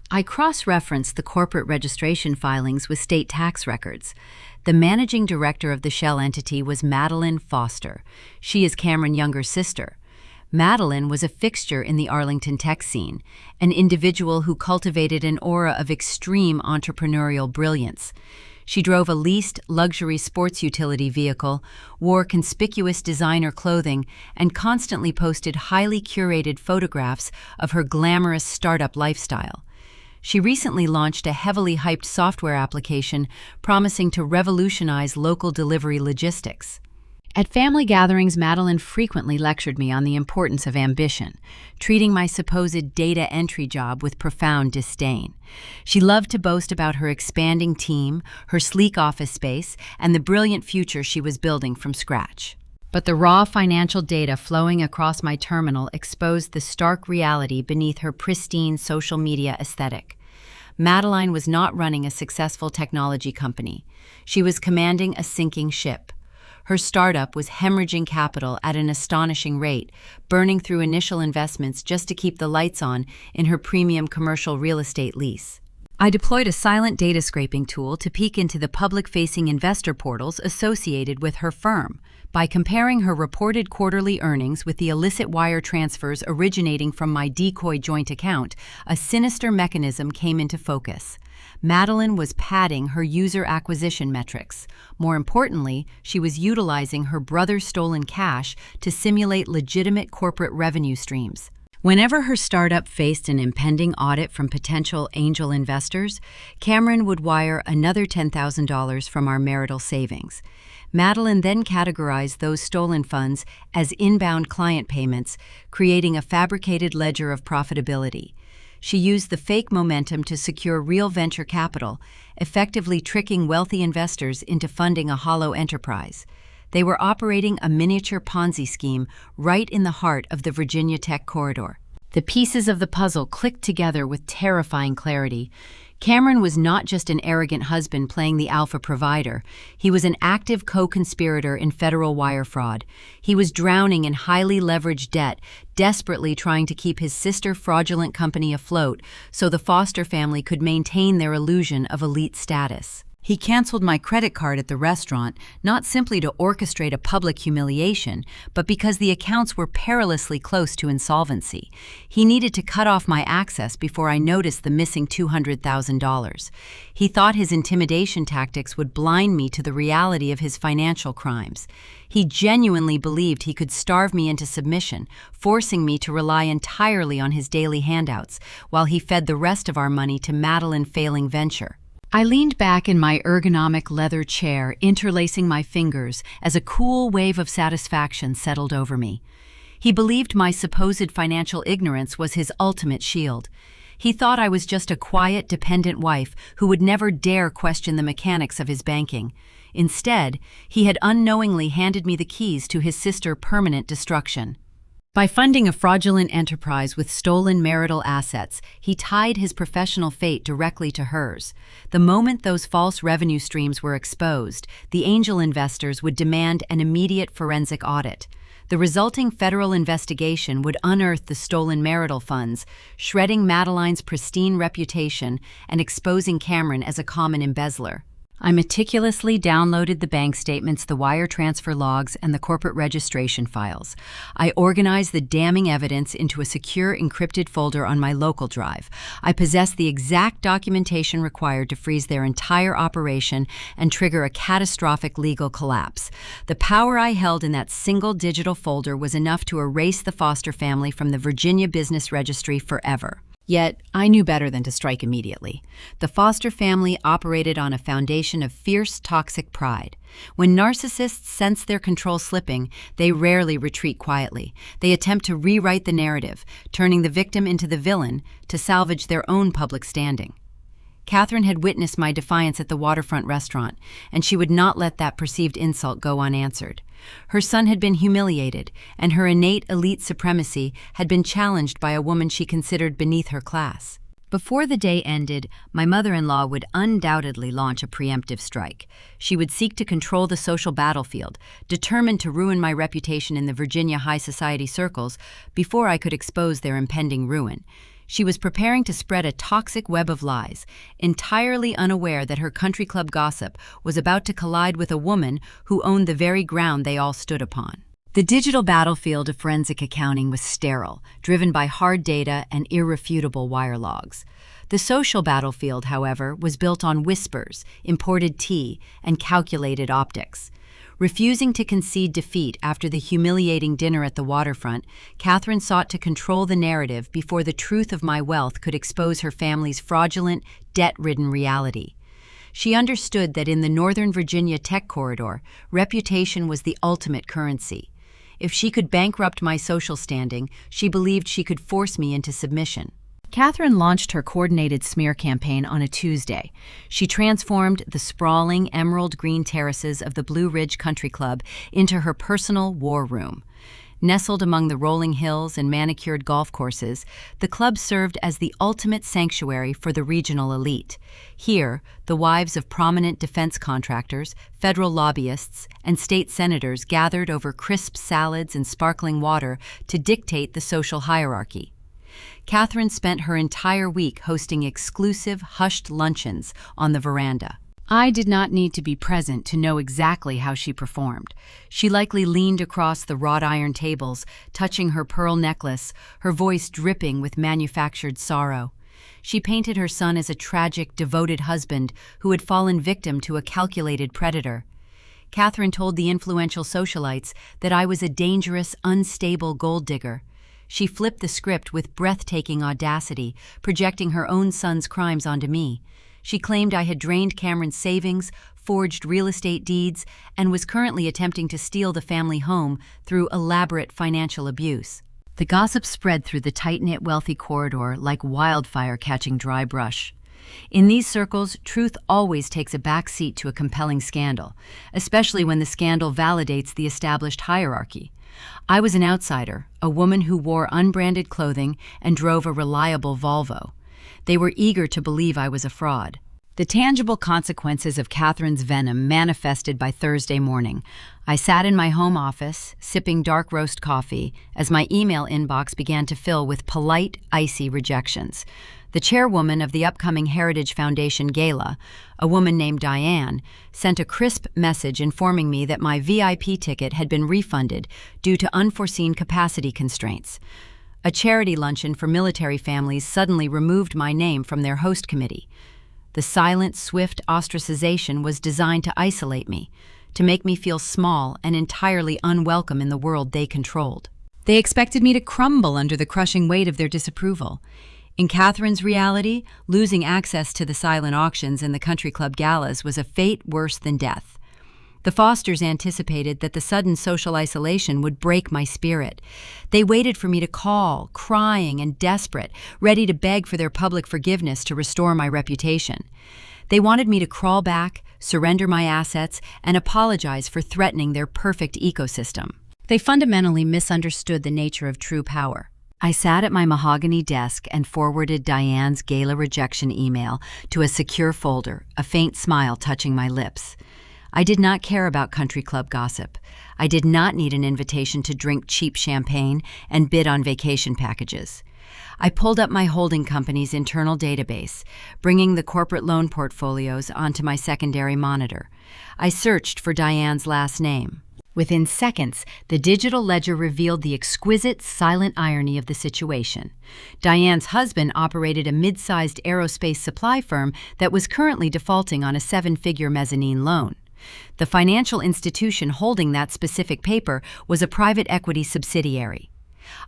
Speaker 1: I cross-referenced the corporate registration filings with state tax records. The managing director of the shell entity was Madeline Foster. She is Cameron's younger sister. Madeline was a fixture in the Arlington tech scene, an individual who cultivated an aura of extreme entrepreneurial brilliance. She drove a leased luxury sports utility vehicle, wore conspicuous designer clothing, and constantly posted highly curated photographs of her glamorous startup lifestyle. She recently launched a heavily hyped software application promising to revolutionize local delivery logistics. At family gatherings, Madeline frequently lectured me on the importance of ambition, treating my supposed data entry job with profound disdain. She loved to boast about her expanding team, her sleek office space, and the brilliant future she was building from scratch. But the raw financial data flowing across my terminal exposed the stark reality beneath her pristine social media aesthetic. Madeline was not running a successful technology company. She was commanding a sinking ship. Her startup was hemorrhaging capital at an astonishing rate, burning through initial investments just to keep the lights on in her premium commercial real estate lease. I deployed a silent data scraping tool to peek into the public-facing investor portals associated with her firm. By comparing her reported quarterly earnings with the illicit wire transfers originating from my decoy joint account, a sinister mechanism came into focus. Madeline was padding her user acquisition metrics. More importantly, she was utilizing her brother's stolen cash to simulate legitimate corporate revenue streams. Whenever her startup faced an impending audit from potential angel investors, Cameron would wire another $10,000 from our marital savings. Madeline then categorized those stolen funds as inbound client payments, creating a fabricated ledger of profitability. She used the fake momentum to secure real venture capital, effectively tricking wealthy investors into funding a hollow enterprise. They were operating a miniature Ponzi scheme right in the heart of the Virginia Tech corridor. The pieces of the puzzle clicked together with terrifying clarity. Cameron was not just an arrogant husband playing the alpha provider. He was an active co-conspirator in federal wire fraud. He was drowning in highly leveraged debt, desperately trying to keep his sister fraudulent company afloat so the Foster family could maintain their illusion of elite status. He canceled my credit card at the restaurant, not simply to orchestrate a public humiliation, but because the accounts were perilously close to insolvency. He needed to cut off my access before I noticed the missing $200,000. He thought his intimidation tactics would blind me to the reality of his financial crimes. He genuinely believed he could starve me into submission, forcing me to rely entirely on his daily handouts, while he fed the rest of our money to Madeline's failing venture. I leaned back in my ergonomic leather chair, interlacing my fingers as a cool wave of satisfaction settled over me. He believed my supposed financial ignorance was his ultimate shield. He thought I was just a quiet, dependent wife who would never dare question the mechanics of his banking. Instead, he had unknowingly handed me the keys to his sister's permanent destruction. By funding a fraudulent enterprise with stolen marital assets, he tied his professional fate directly to hers. The moment those false revenue streams were exposed, the angel investors would demand an immediate forensic audit. The resulting federal investigation would unearth the stolen marital funds, shredding Madeline's pristine reputation and exposing Cameron as a common embezzler. I meticulously downloaded the bank statements, the wire transfer logs, and the corporate registration files. I organized the damning evidence into a secure encrypted folder on my local drive. I possessed the exact documentation required to freeze their entire operation and trigger a catastrophic legal collapse. The power I held in that single digital folder was enough to erase the Foster family from the Virginia Business Registry forever. Yet, I knew better than to strike immediately. The Foster family operated on a foundation of fierce, toxic pride. When narcissists sense their control slipping, they rarely retreat quietly. They attempt to rewrite the narrative, turning the victim into the villain to salvage their own public standing. Catherine had witnessed my defiance at the waterfront restaurant, and she would not let that perceived insult go unanswered. Her son had been humiliated, and her innate elite supremacy had been challenged by a woman she considered beneath her class. Before the day ended, my mother-in-law would undoubtedly launch a preemptive strike. She would seek to control the social battlefield, determined to ruin my reputation in the Virginia high society circles before I could expose their impending ruin. She was preparing to spread a toxic web of lies, entirely unaware that her country club gossip was about to collide with a woman who owned the very ground they all stood upon. The digital battlefield of forensic accounting was sterile, driven by hard data and irrefutable wire logs. The social battlefield, however, was built on whispers, imported tea, and calculated optics. Refusing to concede defeat after the humiliating dinner at the waterfront, Catherine sought to control the narrative before the truth of my wealth could expose her family's fraudulent, debt-ridden reality. She understood that in the Northern Virginia Tech corridor, reputation was the ultimate currency. If she could bankrupt my social standing, she believed she could force me into submission. Catherine launched her coordinated smear campaign on a Tuesday. She transformed the sprawling emerald green terraces of the Blue Ridge Country Club into her personal war room. Nestled among the rolling hills and manicured golf courses, the club served as the ultimate sanctuary for the regional elite. Here, the wives of prominent defense contractors, federal lobbyists, and state senators gathered over crisp salads and sparkling water to dictate the social hierarchy. Catherine spent her entire week hosting exclusive, hushed luncheons on the veranda. I did not need to be present to know exactly how she performed. She likely leaned across the wrought iron tables, touching her pearl necklace, her voice dripping with manufactured sorrow. She painted her son as a tragic, devoted husband who had fallen victim to a calculated predator. Catherine told the influential socialites that I was a dangerous, unstable gold digger. She flipped the script with breathtaking audacity, projecting her own son's crimes onto me. She claimed I had drained Cameron's savings, forged real estate deeds, and was currently attempting to steal the family home through elaborate financial abuse. The gossip spread through the tight-knit wealthy corridor like wildfire catching dry brush. In these circles, truth always takes a back seat to a compelling scandal, especially when the scandal validates the established hierarchy. I was an outsider, a woman who wore unbranded clothing and drove a reliable Volvo. They were eager to believe I was a fraud. The tangible consequences of Catherine's venom manifested by Thursday morning. I sat in my home office, sipping dark roast coffee, as my email inbox began to fill with polite, icy rejections. The chairwoman of the upcoming Heritage Foundation Gala, a woman named Diane, sent a crisp message informing me that my VIP ticket had been refunded due to unforeseen capacity constraints. A charity luncheon for military families suddenly removed my name from their host committee. The silent, swift ostracization was designed to isolate me, to make me feel small and entirely unwelcome in the world they controlled. They expected me to crumble under the crushing weight of their disapproval. In Catherine's reality, losing access to the silent auctions and the country club galas was a fate worse than death. The Fosters anticipated that the sudden social isolation would break my spirit. They waited for me to call, crying and desperate, ready to beg for their public forgiveness to restore my reputation. They wanted me to crawl back, surrender my assets, and apologize for threatening their perfect ecosystem. They fundamentally misunderstood the nature of true power. I sat at my mahogany desk and forwarded Diane's gala rejection email to a secure folder, a faint smile touching my lips. I did not care about country club gossip. I did not need an invitation to drink cheap champagne and bid on vacation packages. I pulled up my holding company's internal database, bringing the corporate loan portfolios onto my secondary monitor. I searched for Diane's last name. Within seconds, the digital ledger revealed the exquisite, silent irony of the situation. Diane's husband operated a mid-sized aerospace supply firm that was currently defaulting on a seven-figure mezzanine loan. The financial institution holding that specific paper was a private equity subsidiary.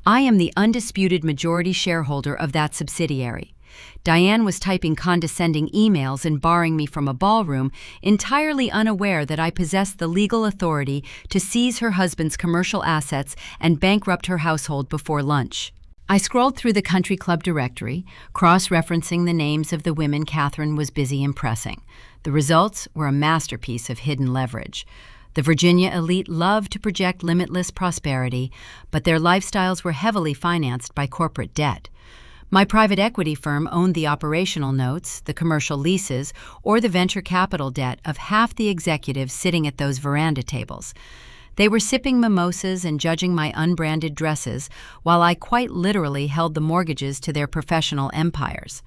Speaker 1: I am the undisputed majority shareholder of that subsidiary. Diane was typing condescending emails and barring me from a ballroom, entirely unaware that I possessed the legal authority to seize her husband's commercial assets and bankrupt her household before lunch. I scrolled through the country club directory, cross-referencing the names of the women Catherine was busy impressing. The results were a masterpiece of hidden leverage. The Virginia elite loved to project limitless prosperity, but their lifestyles were heavily financed by corporate debt. My private equity firm owned the operational notes, the commercial leases, or the venture capital debt of half the executives sitting at those veranda tables. They were sipping mimosas and judging my unbranded dresses, while I quite literally held the mortgages to their professional empires.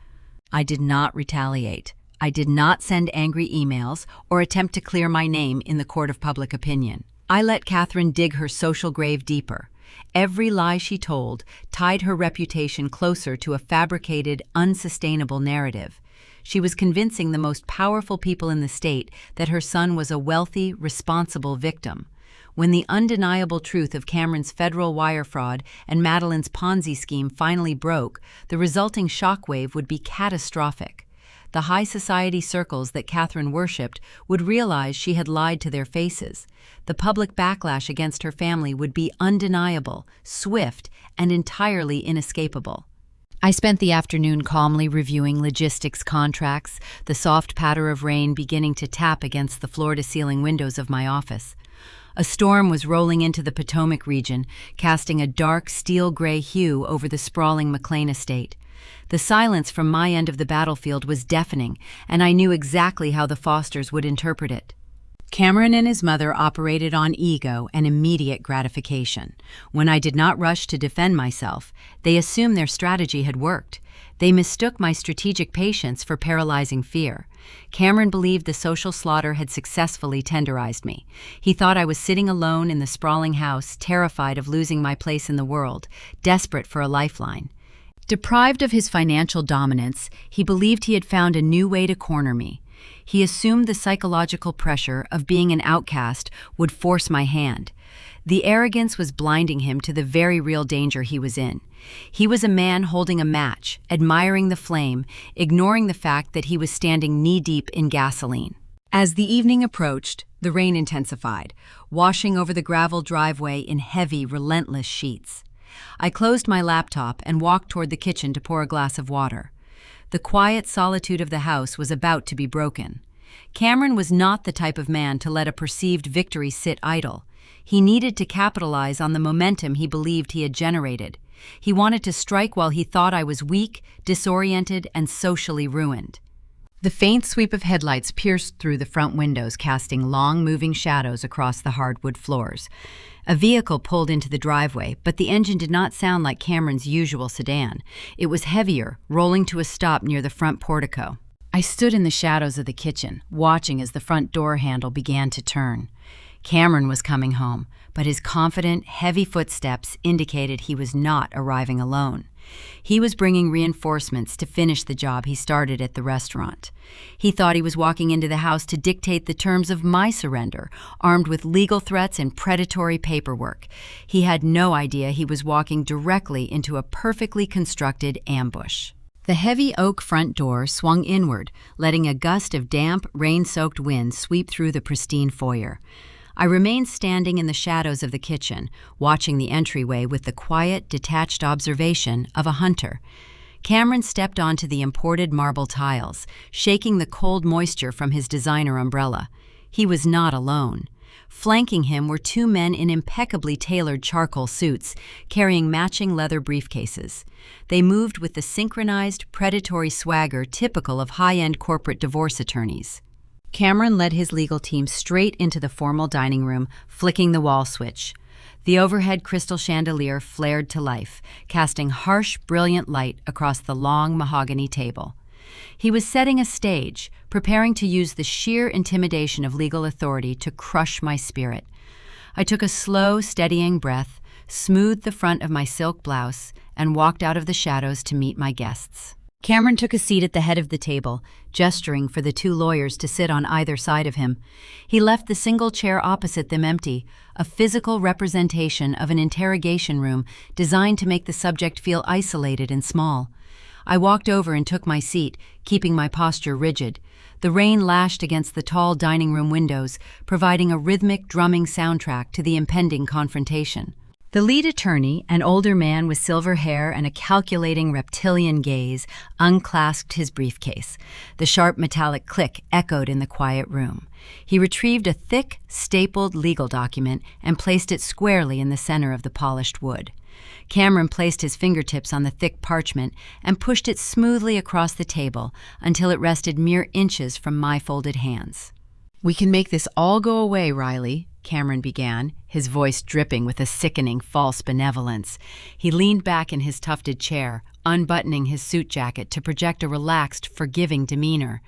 Speaker 1: I did not retaliate. I did not send angry emails or attempt to clear my name in the court of public opinion. I let Catherine dig her social grave deeper. Every lie she told tied her reputation closer to a fabricated, unsustainable narrative. She was convincing the most powerful people in the state that her son was a wealthy, responsible victim. When the undeniable truth of Cameron's federal wire fraud and Madeline's Ponzi scheme finally broke, the resulting shockwave would be catastrophic. The high society circles that Catherine worshipped would realize she had lied to their faces. The public backlash against her family would be undeniable, swift, and entirely inescapable. I spent the afternoon calmly reviewing logistics contracts, the soft patter of rain beginning to tap against the floor-to-ceiling windows of my office. A storm was rolling into the Potomac region, casting a dark steel-gray hue over the sprawling McLean estate. The silence from my end of the battlefield was deafening, and I knew exactly how the Fosters would interpret it. Cameron and his mother operated on ego and immediate gratification. When I did not rush to defend myself, they assumed their strategy had worked. They mistook my strategic patience for paralyzing fear. Cameron believed the social slaughter had successfully tenderized me. He thought I was sitting alone in the sprawling house, terrified of losing my place in the world, desperate for a lifeline. Deprived of his financial dominance, he believed he had found a new way to corner me. He assumed the psychological pressure of being an outcast would force my hand. The arrogance was blinding him to the very real danger he was in. He was a man holding a match, admiring the flame, ignoring the fact that he was standing knee-deep in gasoline. As the evening approached, the rain intensified, washing over the gravel driveway in heavy, relentless sheets. I closed my laptop and walked toward the kitchen to pour a glass of water. The quiet solitude of the house was about to be broken. Cameron was not the type of man to let a perceived victory sit idle. He needed to capitalize on the momentum he believed he had generated. He wanted to strike while he thought I was weak, disoriented, and socially ruined. The faint sweep of headlights pierced through the front windows, casting long, moving shadows across the hardwood floors. A vehicle pulled into the driveway, but the engine did not sound like Cameron's usual sedan. It was heavier, rolling to a stop near the front portico. I stood in the shadows of the kitchen, watching as the front door handle began to turn. Cameron was coming home, but his confident, heavy footsteps indicated he was not arriving alone. He was bringing reinforcements to finish the job he started at the restaurant. He thought he was walking into the house to dictate the terms of my surrender, armed with legal threats and predatory paperwork. He had no idea he was walking directly into a perfectly constructed ambush. The heavy oak front door swung inward, letting a gust of damp, rain-soaked wind sweep through the pristine foyer. I remained standing in the shadows of the kitchen, watching the entryway with the quiet, detached observation of a hunter. Cameron stepped onto the imported marble tiles, shaking the cold moisture from his designer umbrella. He was not alone. Flanking him were two men in impeccably tailored charcoal suits, carrying matching leather briefcases. They moved with the synchronized, predatory swagger typical of high-end corporate divorce attorneys. Cameron led his legal team straight into the formal dining room, flicking the wall switch. The overhead crystal chandelier flared to life, casting harsh, brilliant light across the long mahogany table. He was setting a stage, preparing to use the sheer intimidation of legal authority to crush my spirit. I took a slow, steadying breath, smoothed the front of my silk blouse, and walked out of the shadows to meet my guests. Cameron took a seat at the head of the table, gesturing for the two lawyers to sit on either side of him. He left the single chair opposite them empty, a physical representation of an interrogation room designed to make the subject feel isolated and small. I walked over and took my seat, keeping my posture rigid. The rain lashed against the tall dining room windows, providing a rhythmic, drumming soundtrack to the impending confrontation. The lead attorney, an older man with silver hair and a calculating reptilian gaze, unclasped his briefcase. The sharp metallic click echoed in the quiet room. He retrieved a thick, stapled legal document and placed it squarely in the center of the polished wood. Cameron placed his fingertips on the thick parchment and pushed it smoothly across the table until it rested mere inches from my folded hands. "We can make this all go away, Riley," Cameron began, his voice dripping with a sickening false benevolence. He leaned back in his tufted chair, unbuttoning his suit jacket to project a relaxed, forgiving demeanor.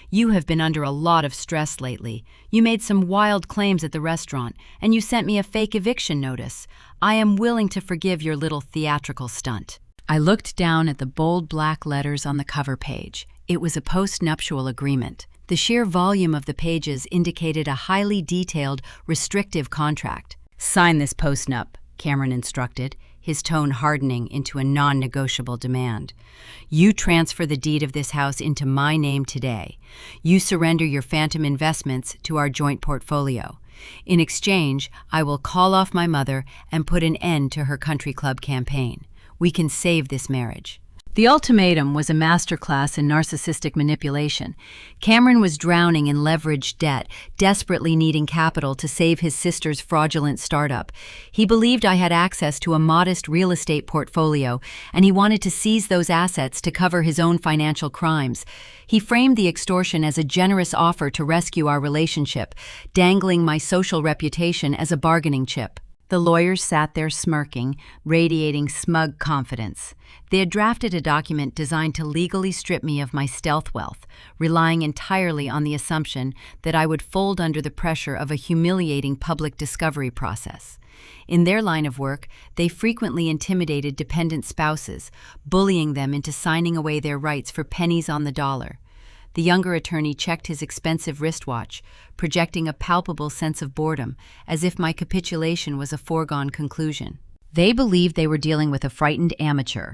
Speaker 1: "You have been under a lot of stress lately. You made some wild claims at the restaurant, and you sent me a fake eviction notice. I am willing to forgive your little theatrical stunt." I looked down at the bold black letters on the cover page. It was a post-nuptial agreement. The sheer volume of the pages indicated a highly detailed, restrictive contract. "Sign this post-nup," Cameron instructed, his tone hardening into a non-negotiable demand. "You transfer the deed of this house into my name today. You surrender your phantom investments to our joint portfolio. In exchange, I will call off my mother and put an end to her country club campaign. We can save this marriage." The ultimatum was a masterclass in narcissistic manipulation. Cameron was drowning in leveraged debt, desperately needing capital to save his sister's fraudulent startup. He believed I had access to a modest real estate portfolio, and he wanted to seize those assets to cover his own financial crimes. He framed the extortion as a generous offer to rescue our relationship, dangling my social reputation as a bargaining chip. The lawyers sat there smirking, radiating smug confidence. They had drafted a document designed to legally strip me of my stealth wealth, relying entirely on the assumption that I would fold under the pressure of a humiliating public discovery process. In their line of work, they frequently intimidated dependent spouses, bullying them into signing away their rights for pennies on the dollar. The younger attorney checked his expensive wristwatch, projecting a palpable sense of boredom, as if my capitulation was a foregone conclusion. They believed they were dealing with a frightened amateur.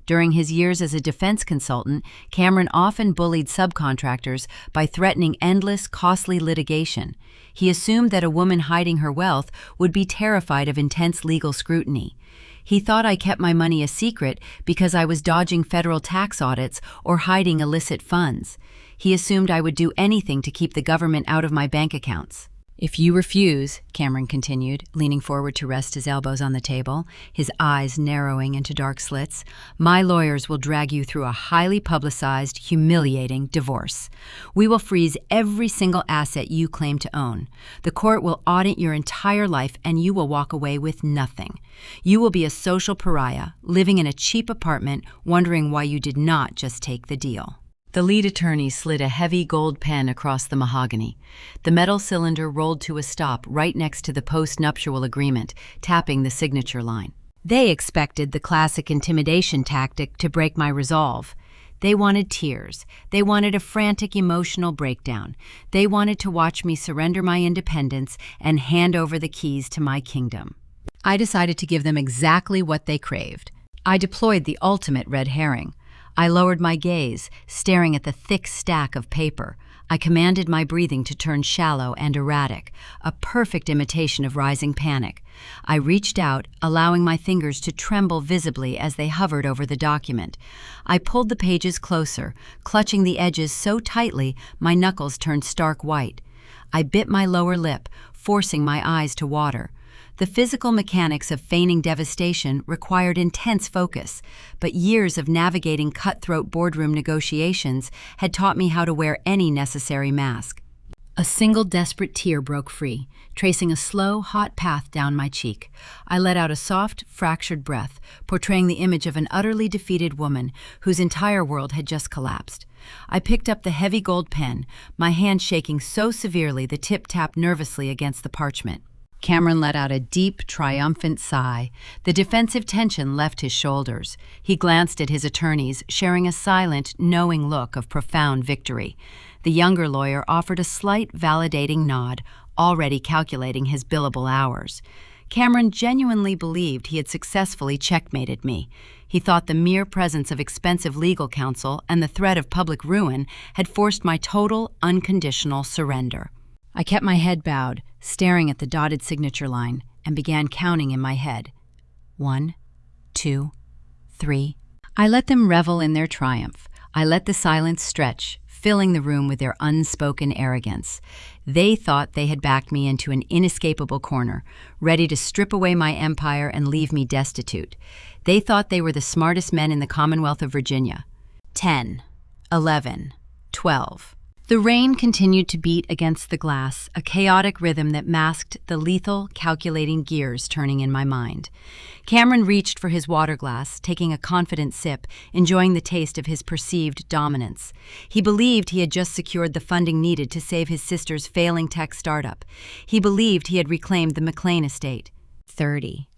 Speaker 1: During his years as a defense consultant, Cameron often bullied subcontractors by threatening endless, costly litigation. He assumed that a woman hiding her wealth would be terrified of intense legal scrutiny. He thought I kept my money a secret because I was dodging federal tax audits or hiding illicit funds. He assumed I would do anything to keep the government out of my bank accounts. "If you refuse," Cameron continued, leaning forward to rest his elbows on the table, his eyes narrowing into dark slits, "my lawyers will drag you through a highly publicized, humiliating divorce. We will freeze every single asset you claim to own. The court will audit your entire life and you will walk away with nothing. You will be a social pariah, living in a cheap apartment, wondering why you did not just take the deal." The lead attorney slid a heavy gold pen across the mahogany. The metal cylinder rolled to a stop right next to the post-nuptial agreement, tapping the signature line. They expected the classic intimidation tactic to break my resolve. They wanted tears. They wanted a frantic emotional breakdown. They wanted to watch me surrender my independence and hand over the keys to my kingdom. I decided to give them exactly what they craved. I deployed the ultimate red herring. I lowered my gaze, staring at the thick stack of paper. I commanded my breathing to turn shallow and erratic, a perfect imitation of rising panic. I reached out, allowing my fingers to tremble visibly as they hovered over the document. I pulled the pages closer, clutching the edges so tightly my knuckles turned stark white. I bit my lower lip, forcing my eyes to water. The physical mechanics of feigning devastation required intense focus, but years of navigating cutthroat boardroom negotiations had taught me how to wear any necessary mask. A single desperate tear broke free, tracing a slow, hot path down my cheek. I let out a soft, fractured breath, portraying the image of an utterly defeated woman whose entire world had just collapsed. I picked up the heavy gold pen, my hand shaking so severely the tip tapped nervously against the parchment. Cameron let out a deep, triumphant sigh. The defensive tension left his shoulders. He glanced at his attorneys, sharing a silent, knowing look of profound victory. The younger lawyer offered a slight, validating nod, already calculating his billable hours. Cameron genuinely believed he had successfully checkmated me. He thought the mere presence of expensive legal counsel and the threat of public ruin had forced my total, unconditional surrender. I kept my head bowed, staring at the dotted signature line, and began counting in my head. 1, 2, 3. I let them revel in their triumph. I let the silence stretch, filling the room with their unspoken arrogance. They thought they had backed me into an inescapable corner, ready to strip away my empire and leave me destitute. They thought they were the smartest men in the Commonwealth of Virginia. 10, 11, 12. The rain continued to beat against the glass, a chaotic rhythm that masked the lethal, calculating gears turning in my mind. Cameron reached for his water glass, taking a confident sip, enjoying the taste of his perceived dominance. He believed he had just secured the funding needed to save his sister's failing tech startup. He believed he had reclaimed the McLean estate. 30,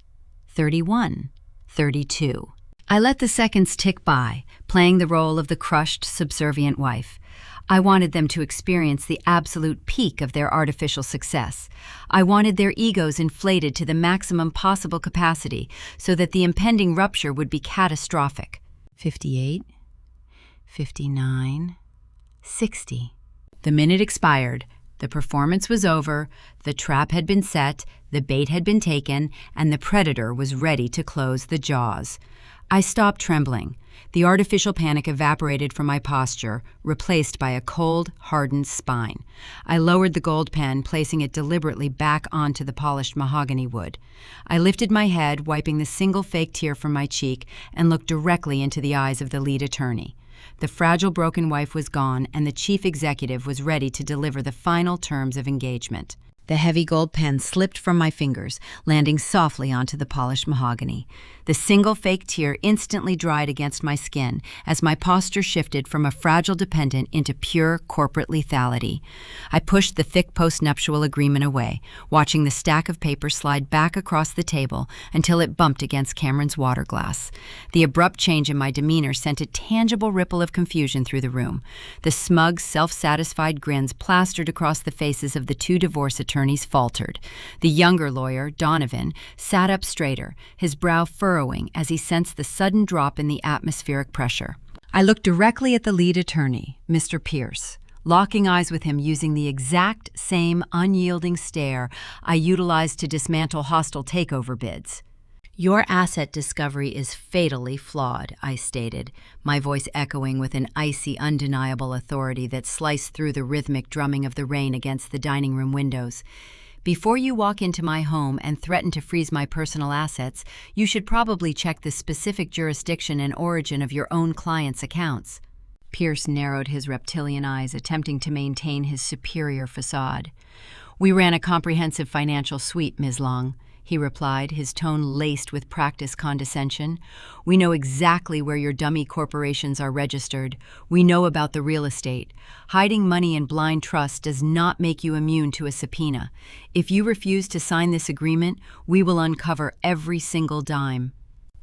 Speaker 1: 31, 32. I let the seconds tick by, playing the role of the crushed, subservient wife. I wanted them to experience the absolute peak of their artificial success. I wanted their egos inflated to the maximum possible capacity so that the impending rupture would be catastrophic. 58, 59, 60. The minute expired. The performance was over, the trap had been set, the bait had been taken, and the predator was ready to close the jaws. I stopped trembling. The artificial panic evaporated from my posture, replaced by a cold, hardened spine. I lowered the gold pen, placing it deliberately back onto the polished mahogany wood. I lifted my head, wiping the single fake tear from my cheek, and looked directly into the eyes of the lead attorney. The fragile broken wife was gone, and the chief executive was ready to deliver the final terms of engagement. The heavy gold pen slipped from my fingers, landing softly onto the polished mahogany. The single fake tear instantly dried against my skin as my posture shifted from a fragile dependent into pure corporate lethality. I pushed the thick post-nuptial agreement away, watching the stack of paper slide back across the table until it bumped against Cameron's water glass. The abrupt change in my demeanor sent a tangible ripple of confusion through the room. The smug, self-satisfied grins plastered across the faces of the two divorce attorneys faltered. The younger lawyer, Donovan, sat up straighter, his brow furrowing as he sensed the sudden drop in the atmospheric pressure. I looked directly at the lead attorney, Mr. Pierce, locking eyes with him using the exact same unyielding stare I utilized to dismantle hostile takeover bids. "Your asset discovery is fatally flawed," I stated, my voice echoing with an icy, undeniable authority that sliced through the rhythmic drumming of the rain against the dining room windows. "Before you walk into my home and threaten to freeze my personal assets, you should probably check the specific jurisdiction and origin of your own client's accounts." Pierce narrowed his reptilian eyes, attempting to maintain his superior facade. "We ran a comprehensive financial sweep, Ms. Long," he replied, his tone laced with practiced condescension. "We know exactly where your dummy corporations are registered. We know about the real estate. Hiding money in blind trust does not make you immune to a subpoena. If you refuse to sign this agreement, we will uncover every single dime."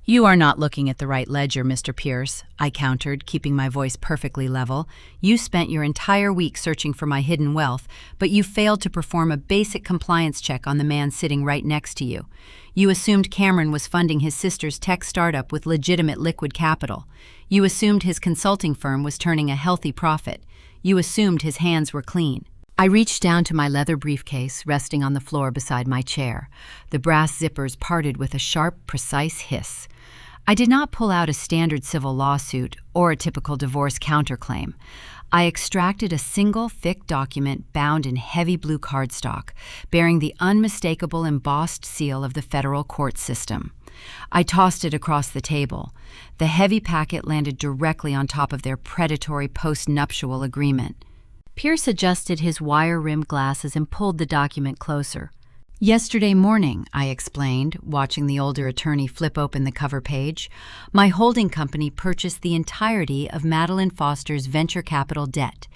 Speaker 1: "You are not looking at the right ledger, Mr. Pierce," I countered, keeping my voice perfectly level. "You spent your entire week searching for my hidden wealth, but you failed to perform a basic compliance check on the man sitting right next to you. You assumed Cameron was funding his sister's tech startup with legitimate liquid capital. You assumed his consulting firm was turning a healthy profit. You assumed his hands were clean." I reached down to my leather briefcase resting on the floor beside my chair. The brass zippers parted with a sharp, precise hiss. I did not pull out a standard civil lawsuit or a typical divorce counterclaim. I extracted a single thick document bound in heavy blue cardstock, bearing the unmistakable embossed seal of the federal court system. I tossed it across the table. The heavy packet landed directly on top of their predatory post-nuptial agreement. Pierce adjusted his wire-rimmed glasses and pulled the document closer. "Yesterday morning," I explained, watching the older attorney flip open the cover page, "my holding company purchased the entirety of Madeline Foster's venture capital debt.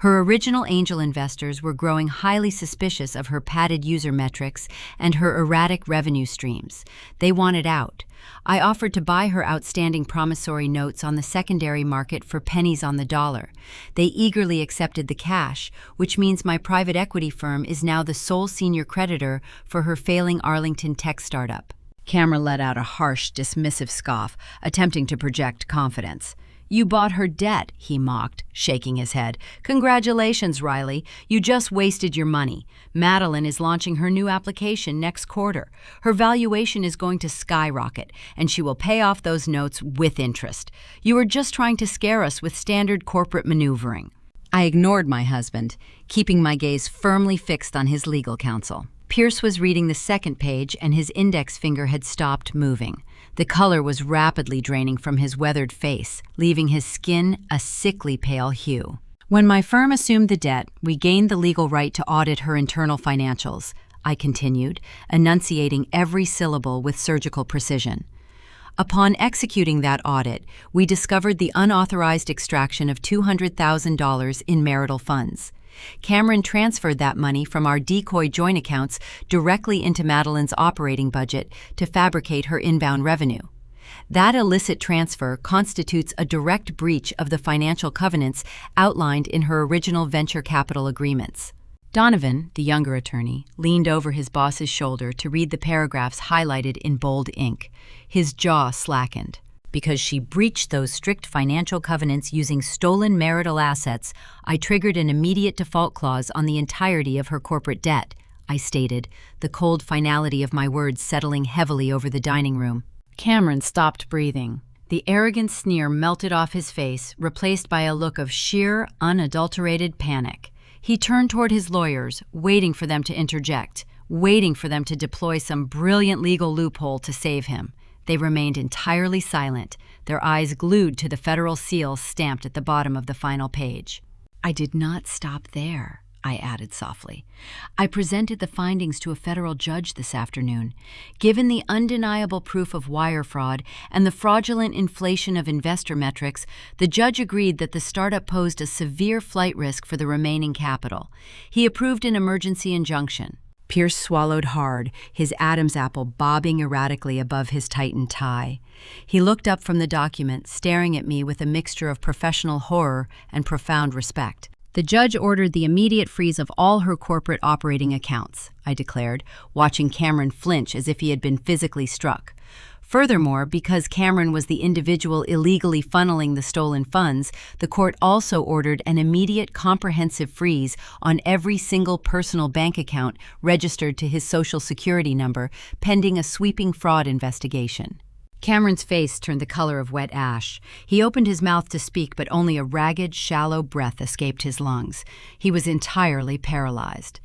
Speaker 1: Her original angel investors were growing highly suspicious of her padded user metrics and her erratic revenue streams. They wanted out. I offered to buy her outstanding promissory notes on the secondary market for pennies on the dollar. They eagerly accepted the cash, which means my private equity firm is now the sole senior creditor for her failing Arlington tech startup." Cameron let out a harsh, dismissive scoff, attempting to project confidence. "You bought her debt," he mocked, shaking his head. "Congratulations, Riley. You just wasted your money. Madeline is launching her new application next quarter. Her valuation is going to skyrocket, and she will pay off those notes with interest. You were just trying to scare us with standard corporate maneuvering." I ignored my husband, keeping my gaze firmly fixed on his legal counsel. Pierce was reading the second page, and his index finger had stopped moving. The color was rapidly draining from his weathered face, leaving his skin a sickly pale hue. "When my firm assumed the debt, we gained the legal right to audit her internal financials," I continued, enunciating every syllable with surgical precision. "Upon executing that audit, we discovered the unauthorized extraction of $200,000 in marital funds. Cameron transferred that money from our decoy joint accounts directly into Madeline's operating budget to fabricate her inbound revenue. That illicit transfer constitutes a direct breach of the financial covenants outlined in her original venture capital agreements." Donovan, the younger attorney, leaned over his boss's shoulder to read the paragraphs highlighted in bold ink. His jaw slackened. "Because she breached those strict financial covenants using stolen marital assets, I triggered an immediate default clause on the entirety of her corporate debt," I stated, the cold finality of my words settling heavily over the dining room. Cameron stopped breathing. The arrogant sneer melted off his face, replaced by a look of sheer, unadulterated panic. He turned toward his lawyers, waiting for them to interject, waiting for them to deploy some brilliant legal loophole to save him. They remained entirely silent, their eyes glued to the federal seal stamped at the bottom of the final page. "I did not stop there," I added softly. "I presented the findings to a federal judge this afternoon. Given the undeniable proof of wire fraud and the fraudulent inflation of investor metrics, the judge agreed that the startup posed a severe flight risk for the remaining capital. He approved an emergency injunction." Pierce swallowed hard, his Adam's apple bobbing erratically above his tightened tie. He looked up from the document, staring at me with a mixture of professional horror and profound respect. "The judge ordered the immediate freeze of all her corporate operating accounts," I declared, watching Cameron flinch as if he had been physically struck. Furthermore, because Cameron was the individual illegally funneling the stolen funds, the court also ordered an immediate comprehensive freeze on every single personal bank account registered to his Social Security number, pending a sweeping fraud investigation. Cameron's face turned the color of wet ash. He opened his mouth to speak, but only a ragged, shallow breath escaped his lungs. He was entirely paralyzed.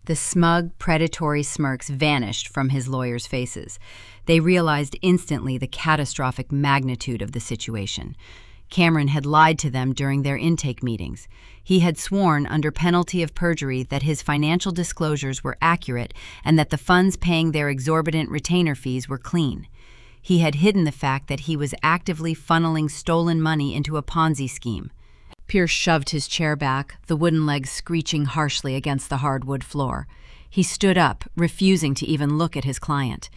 Speaker 1: The smug, predatory smirks vanished from his lawyers' faces. They realized instantly the catastrophic magnitude of the situation. Cameron had lied to them during their intake meetings. He had sworn under penalty of perjury that his financial disclosures were accurate and that the funds paying their exorbitant retainer fees were clean. He had hidden the fact that he was actively funneling stolen money into a Ponzi scheme. Pierce shoved his chair back, the wooden legs screeching harshly against the hardwood floor. He stood up, refusing to even look at his client.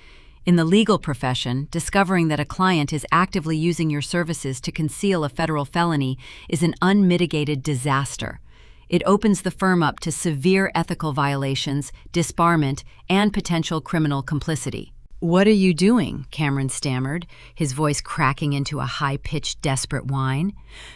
Speaker 1: In the legal profession, discovering that a client is actively using your services to conceal a federal felony is an unmitigated disaster. It opens the firm up to severe ethical violations, disbarment, and potential criminal complicity. "What are you doing?" Cameron stammered, his voice cracking into a high-pitched, desperate whine.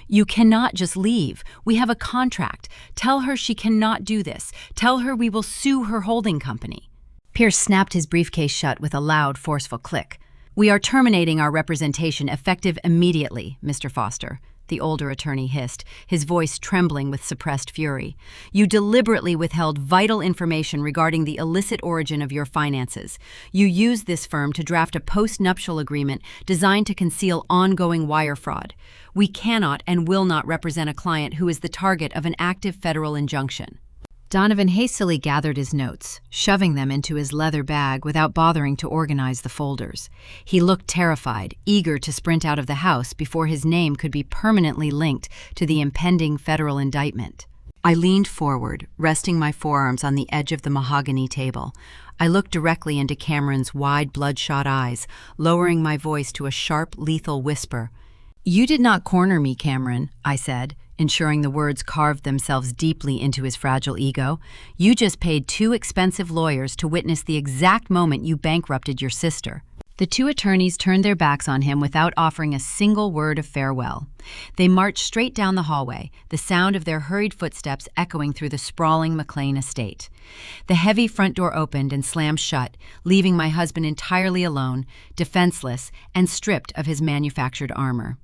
Speaker 1: "You cannot just leave. We have a contract. Tell her she cannot do this. Tell her we will sue her holding company." Pierce snapped his briefcase shut with a loud, forceful click. "We are terminating our representation effective immediately, Mr. Foster," the older attorney hissed, his voice trembling with suppressed fury. "You deliberately withheld vital information regarding the illicit origin of your finances. You used this firm to draft a post-nuptial agreement designed to conceal ongoing wire fraud. We cannot and will not represent a client who is the target of an active federal injunction." Donovan hastily gathered his notes, shoving them into his leather bag without bothering to organize the folders. He looked terrified, eager to sprint out of the house before his name could be permanently linked to the impending federal indictment. I leaned forward, resting my forearms on the edge of the mahogany table. I looked directly into Cameron's wide, bloodshot eyes, lowering my voice to a sharp, lethal whisper. "You did not corner me, Cameron," I said, ensuring the words carved themselves deeply into his fragile ego. "You just paid 2 expensive lawyers to witness the exact moment you bankrupted your sister." The 2 attorneys turned their backs on him without offering a single word of farewell. They marched straight down the hallway, the sound of their hurried footsteps echoing through the sprawling McLean estate. The heavy front door opened and slammed shut, leaving my husband entirely alone, defenseless, and stripped of his manufactured armor.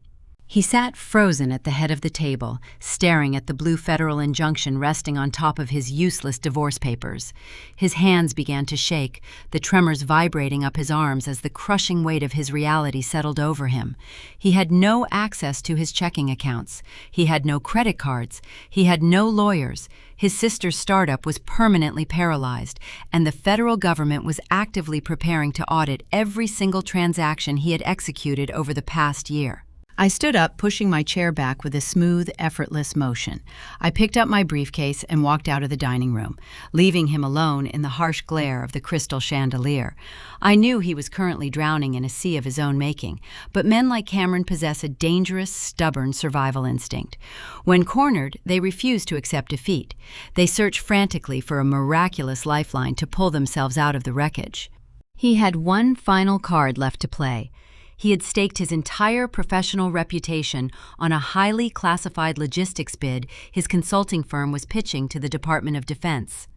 Speaker 1: He sat frozen at the head of the table, staring at the blue federal injunction resting on top of his useless divorce papers. His hands began to shake, the tremors vibrating up his arms as the crushing weight of his reality settled over him. He had no access to his checking accounts. He had no credit cards. He had no lawyers. His sister's startup was permanently paralyzed, and the federal government was actively preparing to audit every single transaction he had executed over the past year. I stood up, pushing my chair back with a smooth, effortless motion. I picked up my briefcase and walked out of the dining room, leaving him alone in the harsh glare of the crystal chandelier. I knew he was currently drowning in a sea of his own making, but men like Cameron possess a dangerous, stubborn survival instinct. When cornered, they refuse to accept defeat. They search frantically for a miraculous lifeline to pull themselves out of the wreckage. He had one final card left to play. He had staked his entire professional reputation on a highly classified logistics bid his consulting firm was pitching to the Department of Defense.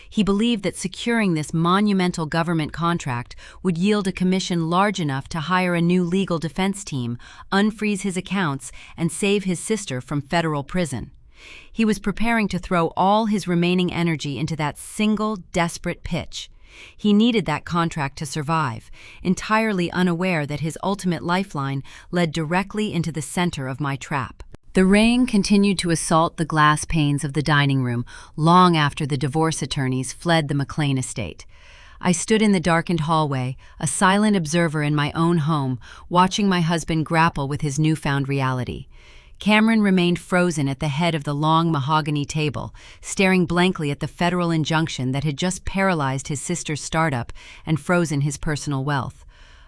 Speaker 1: He believed that securing this monumental government contract would yield a commission large enough to hire a new legal defense team, unfreeze his accounts, and save his sister from federal prison. He was preparing to throw all his remaining energy into that single, desperate pitch. He needed that contract to survive, entirely unaware that his ultimate lifeline led directly into the center of my trap. The rain continued to assault the glass panes of the dining room long after the divorce attorneys fled the McLean estate. I stood in the darkened hallway, a silent observer in my own home, watching my husband grapple with his newfound reality. Cameron remained frozen at the head of the long mahogany table, staring blankly at the federal injunction that had just paralyzed his sister's startup and frozen his personal wealth.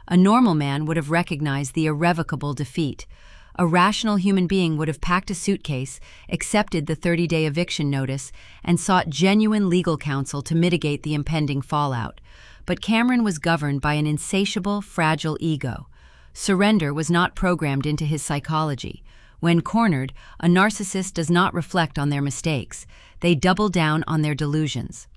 Speaker 1: A normal man would have recognized the irrevocable defeat. A rational human being would have packed a suitcase, accepted the 30-day eviction notice, and sought genuine legal counsel to mitigate the impending fallout. But Cameron was governed by an insatiable, fragile ego. Surrender was not programmed into his psychology. When cornered, a narcissist does not reflect on their mistakes. They double down on their delusions.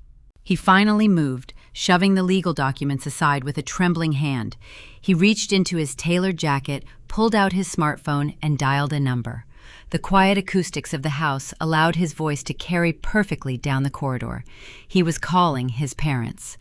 Speaker 1: He finally moved, shoving the legal documents aside with a trembling hand. He reached into his tailored jacket, pulled out his smartphone, and dialed a number. The quiet acoustics of the house allowed his voice to carry perfectly down the corridor. He was calling his parents.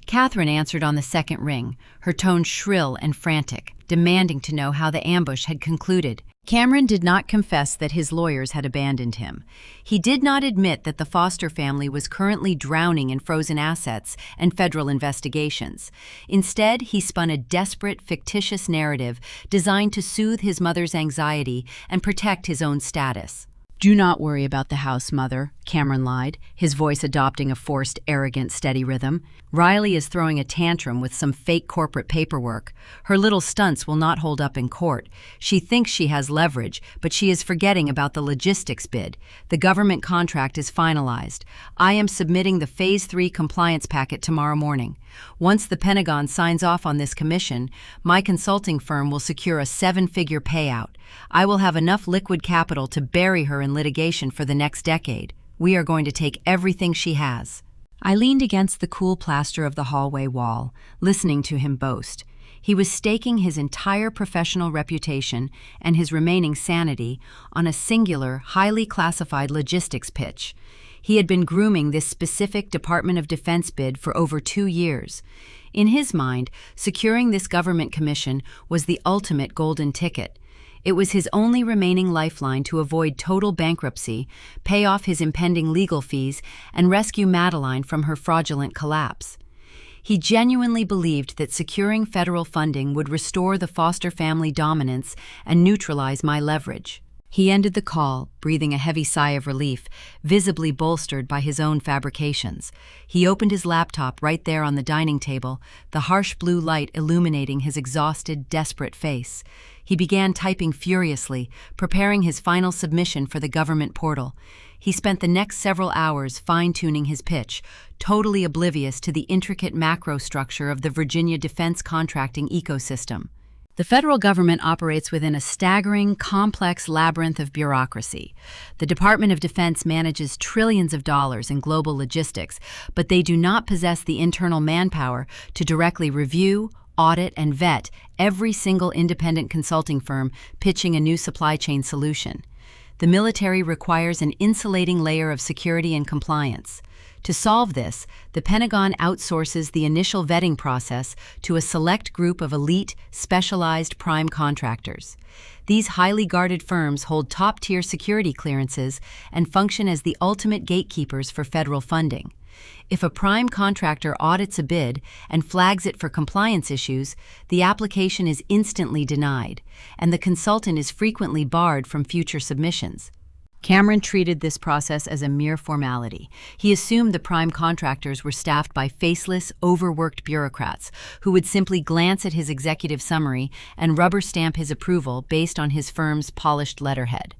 Speaker 1: Catherine answered on the second ring, her tone shrill and frantic, demanding to know how the ambush had concluded. Cameron did not confess that his lawyers had abandoned him. He did not admit that the Foster family was currently drowning in frozen assets and federal investigations. Instead, he spun a desperate, fictitious narrative designed to soothe his mother's anxiety and protect his own status. "Do not worry about the house, Mother," Cameron lied, his voice adopting a forced, arrogant, steady rhythm. "Riley is throwing a tantrum with some fake corporate paperwork. Her little stunts will not hold up in court. She thinks she has leverage, but she is forgetting about the logistics bid. The government contract is finalized. I am submitting the Phase 3 compliance packet tomorrow morning. Once the Pentagon signs off on this commission, my consulting firm will secure a 7-figure payout. I will have enough liquid capital to bury her in litigation for the next decade. We are going to take everything she has." I leaned against the cool plaster of the hallway wall, listening to him boast. He was staking his entire professional reputation and his remaining sanity on a singular, highly classified logistics pitch. He had been grooming this specific Department of Defense bid for over 2 years. In his mind, securing this government commission was the ultimate golden ticket. It was his only remaining lifeline to avoid total bankruptcy, pay off his impending legal fees, and rescue Madeline from her fraudulent collapse. He genuinely believed that securing federal funding would restore the Foster family dominance and neutralize my leverage. He ended the call, breathing a heavy sigh of relief, visibly bolstered by his own fabrications. He opened his laptop right there on the dining table, the harsh blue light illuminating his exhausted, desperate face. He began typing furiously, preparing his final submission for the government portal. He spent the next several hours fine-tuning his pitch, totally oblivious to the intricate macro structure of the Virginia defense contracting ecosystem. The federal government operates within a staggering, complex labyrinth of bureaucracy. The Department of Defense manages trillions of dollars in global logistics, but they do not possess the internal manpower to directly review, audit, and vet every single independent consulting firm pitching a new supply chain solution. The military requires an insulating layer of security and compliance. To solve this, the Pentagon outsources the initial vetting process to a select group of elite, specialized prime contractors. These highly guarded firms hold top-tier security clearances and function as the ultimate gatekeepers for federal funding. If a prime contractor audits a bid and flags it for compliance issues, the application is instantly denied, and the consultant is frequently barred from future submissions. Cameron treated this process as a mere formality. He assumed the prime contractors were staffed by faceless, overworked bureaucrats who would simply glance at his executive summary and rubber stamp his approval based on his firm's polished letterhead.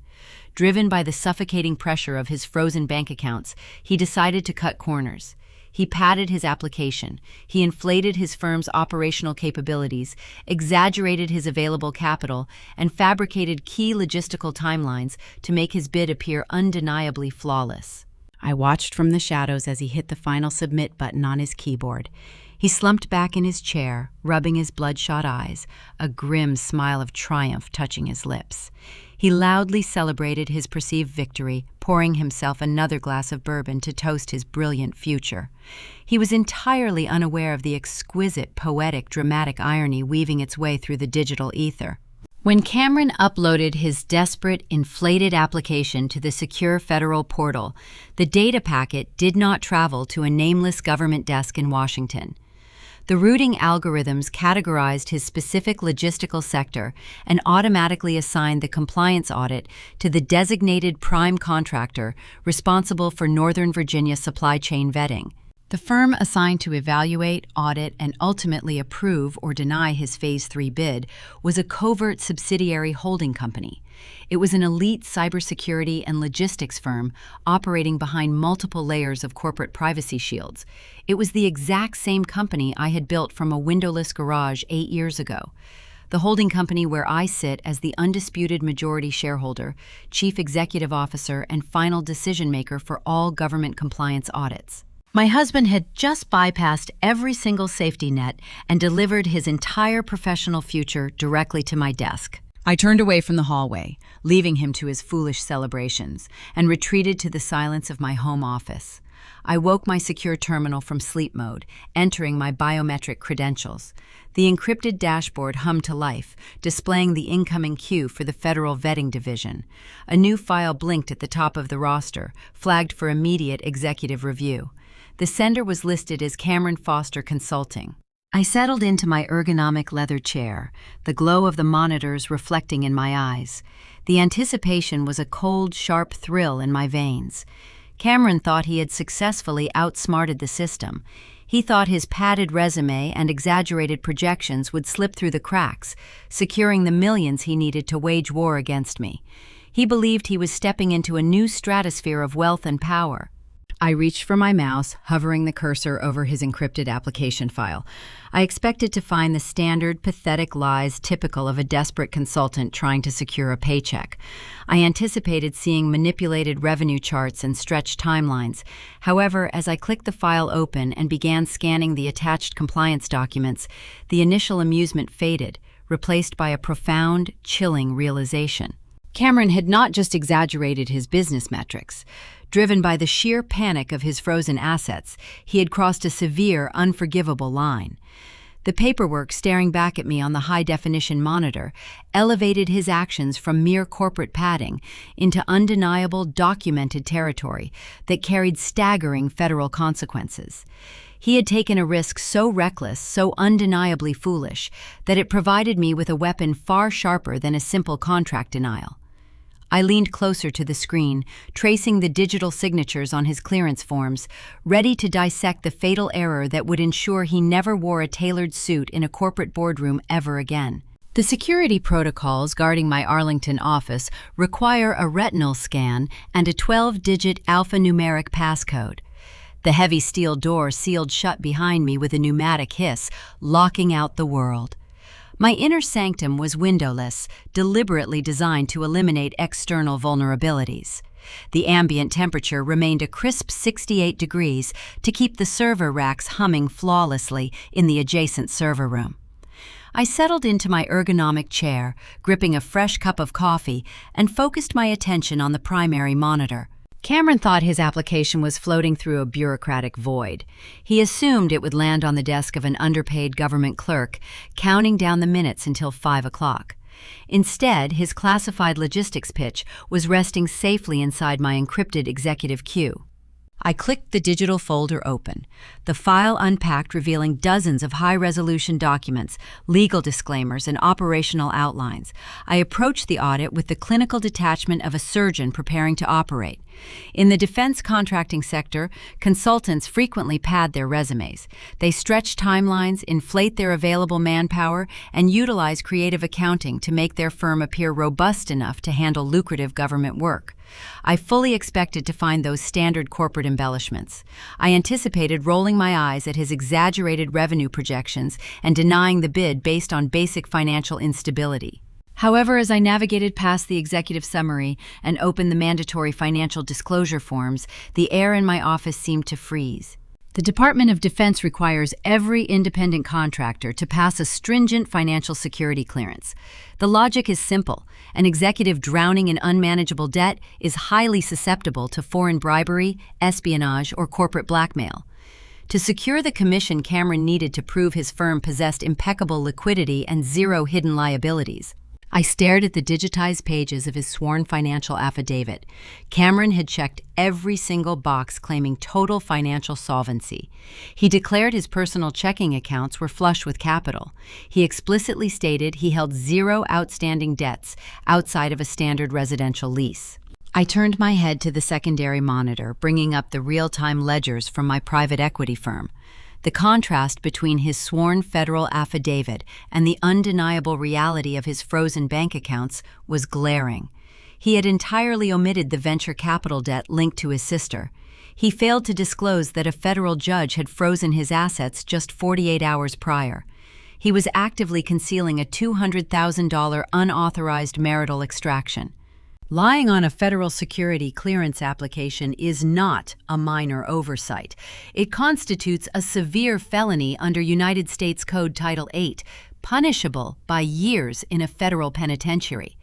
Speaker 1: Driven by the suffocating pressure of his frozen bank accounts, he decided to cut corners. He padded his application, he inflated his firm's operational capabilities, exaggerated his available capital, and fabricated key logistical timelines to make his bid appear undeniably flawless. I watched from the shadows as he hit the final submit button on his keyboard. He slumped back in his chair, rubbing his bloodshot eyes, a grim smile of triumph touching his lips. He loudly celebrated his perceived victory, pouring himself another glass of bourbon to toast his brilliant future. He was entirely unaware of the exquisite, poetic, dramatic irony weaving its way through the digital ether. When Cameron uploaded his desperate, inflated application to the secure federal portal, the data packet did not travel to a nameless government desk in Washington. The routing algorithms categorized his specific logistical sector and automatically assigned the compliance audit to the designated prime contractor responsible for Northern Virginia supply chain vetting. The firm assigned to evaluate, audit, and ultimately approve or deny his Phase 3 bid was a covert subsidiary holding company. It was an elite cybersecurity and logistics firm operating behind multiple layers of corporate privacy shields. It was the exact same company I had built from a windowless garage 8 years ago. The holding company where I sit as the undisputed majority shareholder, chief executive officer, and final decision maker for all government compliance audits. My husband had just bypassed every single safety net and delivered his entire professional future directly to my desk. I turned away from the hallway, leaving him to his foolish celebrations, and retreated to the silence of my home office. I woke my secure terminal from sleep mode, entering my biometric credentials. The encrypted dashboard hummed to life, displaying the incoming queue for the Federal Vetting Division. A new file blinked at the top of the roster, flagged for immediate executive review. The sender was listed as Cameron Foster Consulting. I settled into my ergonomic leather chair, the glow of the monitors reflecting in my eyes. The anticipation was a cold, sharp thrill in my veins. Cameron thought he had successfully outsmarted the system. He thought his padded resume and exaggerated projections would slip through the cracks, securing the millions he needed to wage war against me. He believed he was stepping into a new stratosphere of wealth and power. I reached for my mouse, hovering the cursor over his encrypted application file. I expected to find the standard, pathetic lies typical of a desperate consultant trying to secure a paycheck. I anticipated seeing manipulated revenue charts and stretched timelines. However, as I clicked the file open and began scanning the attached compliance documents, the initial amusement faded, replaced by a profound, chilling realization. Cameron had not just exaggerated his business metrics. Driven by the sheer panic of his frozen assets, he had crossed a severe, unforgivable line. The paperwork staring back at me on the high-definition monitor elevated his actions from mere corporate padding into undeniable, documented territory that carried staggering federal consequences. He had taken a risk so reckless, so undeniably foolish, that it provided me with a weapon far sharper than a simple contract denial. I leaned closer to the screen, tracing the digital signatures on his clearance forms, ready to dissect the fatal error that would ensure he never wore a tailored suit in a corporate boardroom ever again. The security protocols guarding my Arlington office require a retinal scan and a 12-digit alphanumeric passcode. The heavy steel door sealed shut behind me with a pneumatic hiss, locking out the world. My inner sanctum was windowless, deliberately designed to eliminate external vulnerabilities. The ambient temperature remained a crisp 68 degrees to keep the server racks humming flawlessly in the adjacent server room. I settled into my ergonomic chair, gripping a fresh cup of coffee, and focused my attention on the primary monitor. Cameron thought his application was floating through a bureaucratic void. He assumed it would land on the desk of an underpaid government clerk, counting down the minutes until 5 o'clock. Instead, his classified logistics pitch was resting safely inside my encrypted executive queue. I clicked the digital folder open, the file unpacked, revealing dozens of high-resolution documents, legal disclaimers, and operational outlines. I approached the audit with the clinical detachment of a surgeon preparing to operate. In the defense contracting sector, consultants frequently pad their resumes. They stretch timelines, inflate their available manpower, and utilize creative accounting to make their firm appear robust enough to handle lucrative government work. I fully expected to find those standard corporate embellishments. I anticipated rolling my eyes at his exaggerated revenue projections and denying the bid based on basic financial instability. However, as I navigated past the executive summary and opened the mandatory financial disclosure forms, the air in my office seemed to freeze. The Department of Defense requires every independent contractor to pass a stringent financial security clearance. The logic is simple. An executive drowning in unmanageable debt is highly susceptible to foreign bribery, espionage, or corporate blackmail. To secure the commission, Cameron needed to prove his firm possessed impeccable liquidity and zero hidden liabilities. I stared at the digitized pages of his sworn financial affidavit. Cameron had checked every single box claiming total financial solvency. He declared his personal checking accounts were flush with capital. He explicitly stated he held zero outstanding debts outside of a standard residential lease. I turned my head to the secondary monitor, bringing up the real-time ledgers from my private equity firm. The contrast between his sworn federal affidavit and the undeniable reality of his frozen bank accounts was glaring. He had entirely omitted the venture capital debt linked to his sister. He failed to disclose that a federal judge had frozen his assets just 48 hours prior. He was actively concealing a $200,000 unauthorized marital extraction. Lying on a federal security clearance application is not a minor oversight. It constitutes a severe felony under United States Code Title VIII, punishable by years in a federal penitentiary.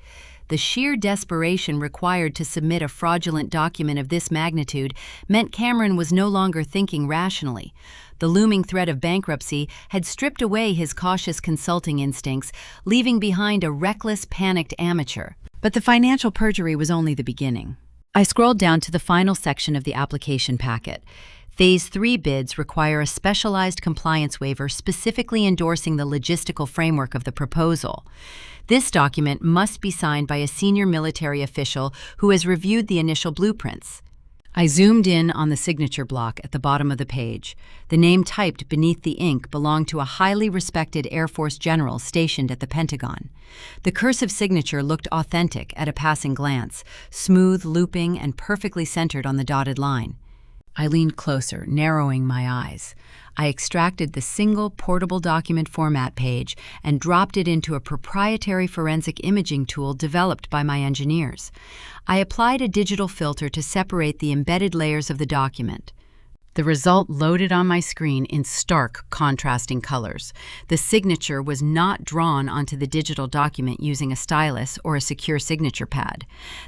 Speaker 1: The sheer desperation required to submit a fraudulent document of this magnitude meant Cameron was no longer thinking rationally. The looming threat of bankruptcy had stripped away his cautious consulting instincts, leaving behind a reckless, panicked amateur. But the financial perjury was only the beginning. I scrolled down to the final section of the application packet. Phase 3 bids require a specialized compliance waiver specifically endorsing the logistical framework of the proposal. This document must be signed by a senior military official who has reviewed the initial blueprints. I zoomed in on the signature block at the bottom of the page. The name typed beneath the ink belonged to a highly respected Air Force general stationed at the Pentagon. The cursive signature looked authentic at a passing glance, smooth, looping, and perfectly centered on the dotted line. I leaned closer, narrowing my eyes. I extracted the single portable document format page and dropped it into a proprietary forensic imaging tool developed by my engineers. I applied a digital filter to separate the embedded layers of the document. The result loaded on my screen in stark, contrasting colors. The signature was not drawn onto the digital document using a stylus or a secure signature pad.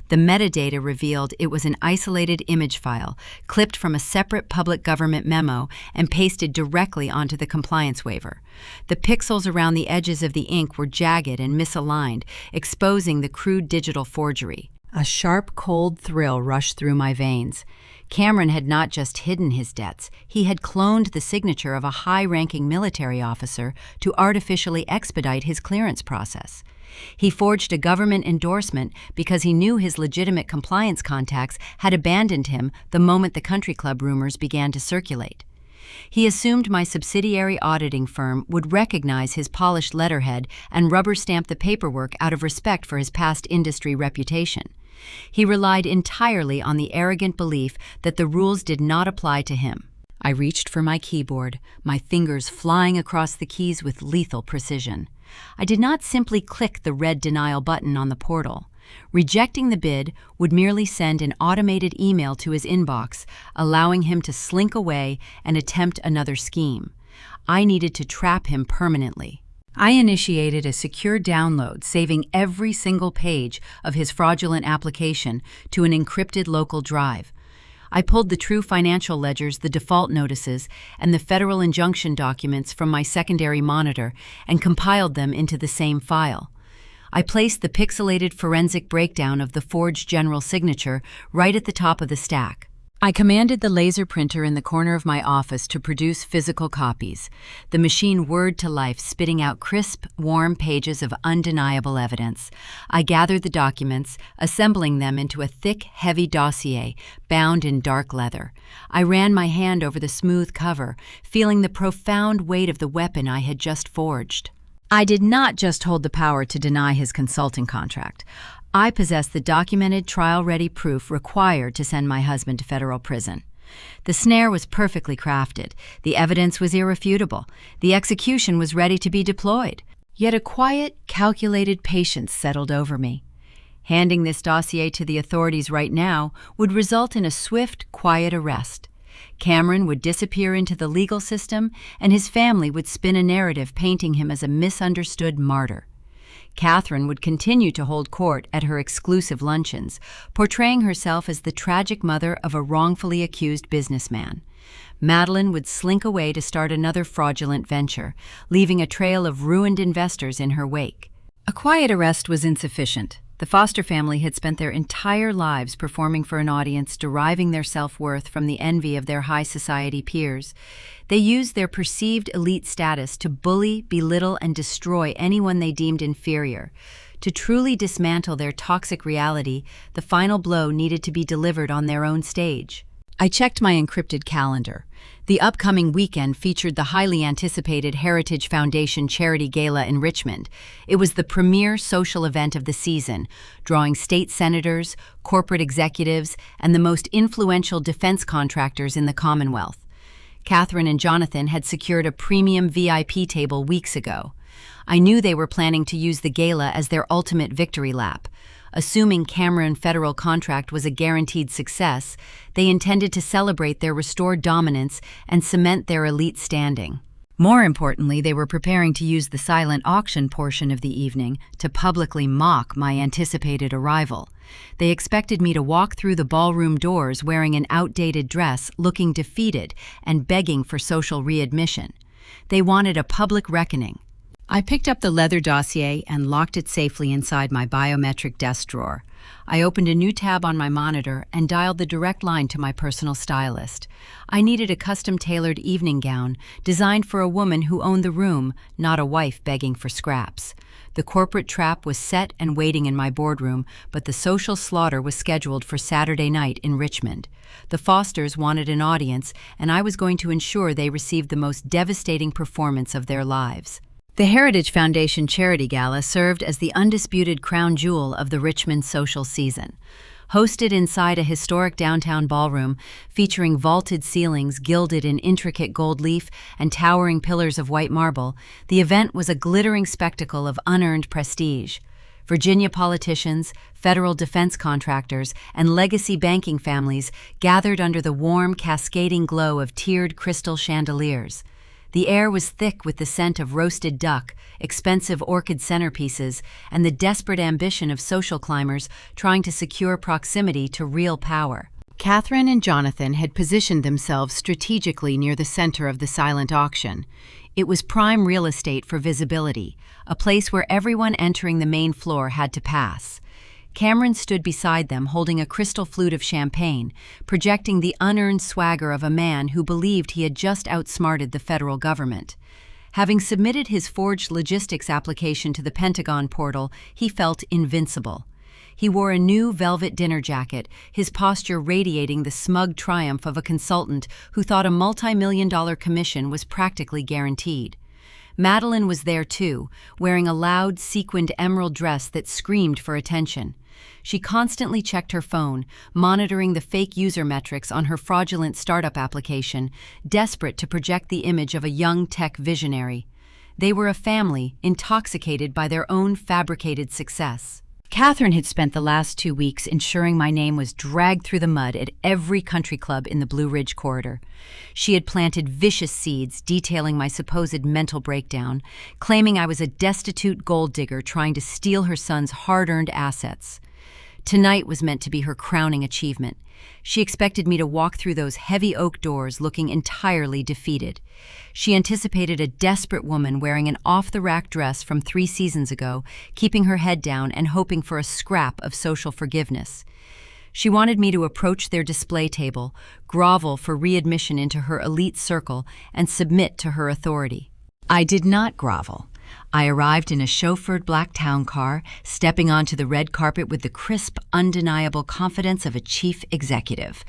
Speaker 1: The metadata revealed it was an isolated image file, clipped from a separate public government memo and pasted directly onto the compliance waiver. The pixels around the edges of the ink were jagged and misaligned, exposing the crude digital forgery. A sharp, cold thrill rushed through my veins. Cameron had not just hidden his debts, he had cloned the signature of a high-ranking military officer to artificially expedite his clearance process. He forged a government endorsement because he knew his legitimate compliance contacts had abandoned him the moment the country club rumors began to circulate. He assumed my subsidiary auditing firm would recognize his polished letterhead and rubber-stamp the paperwork out of respect for his past industry reputation. He relied entirely on the arrogant belief that the rules did not apply to him. I reached for my keyboard, my fingers flying across the keys with lethal precision. I did not simply click the red denial button on the portal. Rejecting the bid would merely send an automated email to his inbox, allowing him to slink away and attempt another scheme. I needed to trap him permanently. I initiated a secure download, saving every single page of his fraudulent application to an encrypted local drive. I pulled the true financial ledgers, the default notices, and the federal injunction documents from my secondary monitor and compiled them into the same file. I placed the pixelated forensic breakdown of the forged general signature right at the top of the stack. I commanded the laser printer in the corner of my office to produce physical copies. The machine whirred to life, spitting out crisp, warm pages of undeniable evidence. I gathered the documents, assembling them into a thick, heavy dossier bound in dark leather. I ran my hand over the smooth cover, feeling the profound weight of the weapon I had just forged. I did not just hold the power to deny his consulting contract. I possessed the documented, trial-ready proof required to send my husband to federal prison. The snare was perfectly crafted. The evidence was irrefutable. The execution was ready to be deployed. Yet a quiet, calculated patience settled over me. Handing this dossier to the authorities right now would result in a swift, quiet arrest. Cameron would disappear into the legal system, and his family would spin a narrative painting him as a misunderstood martyr. Catherine would continue to hold court at her exclusive luncheons, portraying herself as the tragic mother of a wrongfully accused businessman. Madeline would slink away to start another fraudulent venture, leaving a trail of ruined investors in her wake. A quiet arrest was insufficient. The Foster family had spent their entire lives performing for an audience, deriving their self-worth from the envy of their high society peers. They used their perceived elite status to bully, belittle, and destroy anyone they deemed inferior. To truly dismantle their toxic reality, the final blow needed to be delivered on their own stage. I checked my encrypted calendar. The upcoming weekend featured the highly anticipated Heritage Foundation Charity Gala in Richmond. It was the premier social event of the season, drawing state senators, corporate executives, and the most influential defense contractors in the Commonwealth. Catherine and Jonathan had secured a premium VIP table weeks ago. I knew they were planning to use the gala as their ultimate victory lap. Assuming Cameron Federal contract was a guaranteed success, they intended to celebrate their restored dominance and cement their elite standing. More importantly, they were preparing to use the silent auction portion of the evening to publicly mock my anticipated arrival. They expected me to walk through the ballroom doors wearing an outdated dress, looking defeated and begging for social readmission. They wanted a public reckoning. I picked up the leather dossier and locked it safely inside my biometric desk drawer. I opened a new tab on my monitor and dialed the direct line to my personal stylist. I needed a custom-tailored evening gown designed for a woman who owned the room, not a wife begging for scraps. The corporate trap was set and waiting in my boardroom, but the social slaughter was scheduled for Saturday night in Richmond. The Fosters wanted an audience, and I was going to ensure they received the most devastating performance of their lives. The Heritage Foundation Charity Gala served as the undisputed crown jewel of the Richmond social season. Hosted inside a historic downtown ballroom featuring vaulted ceilings gilded in intricate gold leaf and towering pillars of white marble, the event was a glittering spectacle of unearned prestige. Virginia politicians, federal defense contractors, and legacy banking families gathered under the warm, cascading glow of tiered crystal chandeliers. The air was thick with the scent of roasted duck, expensive orchid centerpieces, and the desperate ambition of social climbers trying to secure proximity to real power. Catherine and Jonathan had positioned themselves strategically near the center of the silent auction. It was prime real estate for visibility, a place where everyone entering the main floor had to pass. Cameron stood beside them holding a crystal flute of champagne, projecting the unearned swagger of a man who believed he had just outsmarted the federal government. Having submitted his forged logistics application to the Pentagon portal, he felt invincible. He wore a new velvet dinner jacket, his posture radiating the smug triumph of a consultant who thought a multi-million-dollar commission was practically guaranteed. Madeline was there too, wearing a loud, sequined emerald dress that screamed for attention. She constantly checked her phone, monitoring the fake user metrics on her fraudulent startup application, desperate to project the image of a young tech visionary. They were a family, intoxicated by their own fabricated success. Catherine had spent the last 2 weeks ensuring my name was dragged through the mud at every country club in the Blue Ridge corridor. She had planted vicious seeds detailing my supposed mental breakdown, claiming I was a destitute gold digger trying to steal her son's hard-earned assets. Tonight was meant to be her crowning achievement. She expected me to walk through those heavy oak doors looking entirely defeated. She anticipated a desperate woman wearing an off-the-rack dress from 3 seasons ago, keeping her head down and hoping for a scrap of social forgiveness. She wanted me to approach their display table, grovel for readmission into her elite circle, and submit to her authority. I did not grovel. I arrived in a chauffeured black town car, stepping onto the red carpet with the crisp, undeniable confidence of a chief executive.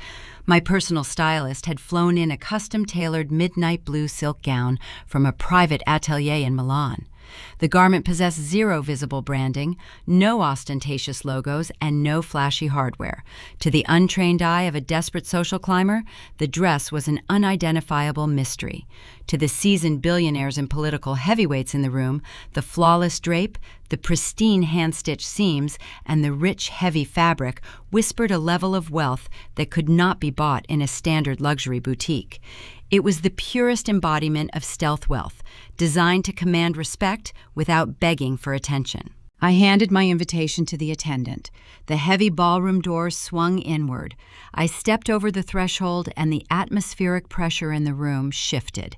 Speaker 1: My personal stylist had flown in a custom-tailored midnight blue silk gown from a private atelier in Milan. The garment possessed zero visible branding, no ostentatious logos, and no flashy hardware. To the untrained eye of a desperate social climber, the dress was an unidentifiable mystery. To the seasoned billionaires and political heavyweights in the room, the flawless drape, the pristine hand-stitched seams, and the rich, heavy fabric whispered a level of wealth that could not be bought in a standard luxury boutique. It was the purest embodiment of stealth wealth, designed to command respect without begging for attention. I handed my invitation to the attendant. The heavy ballroom doors swung inward. I stepped over the threshold, and the atmospheric pressure in the room shifted.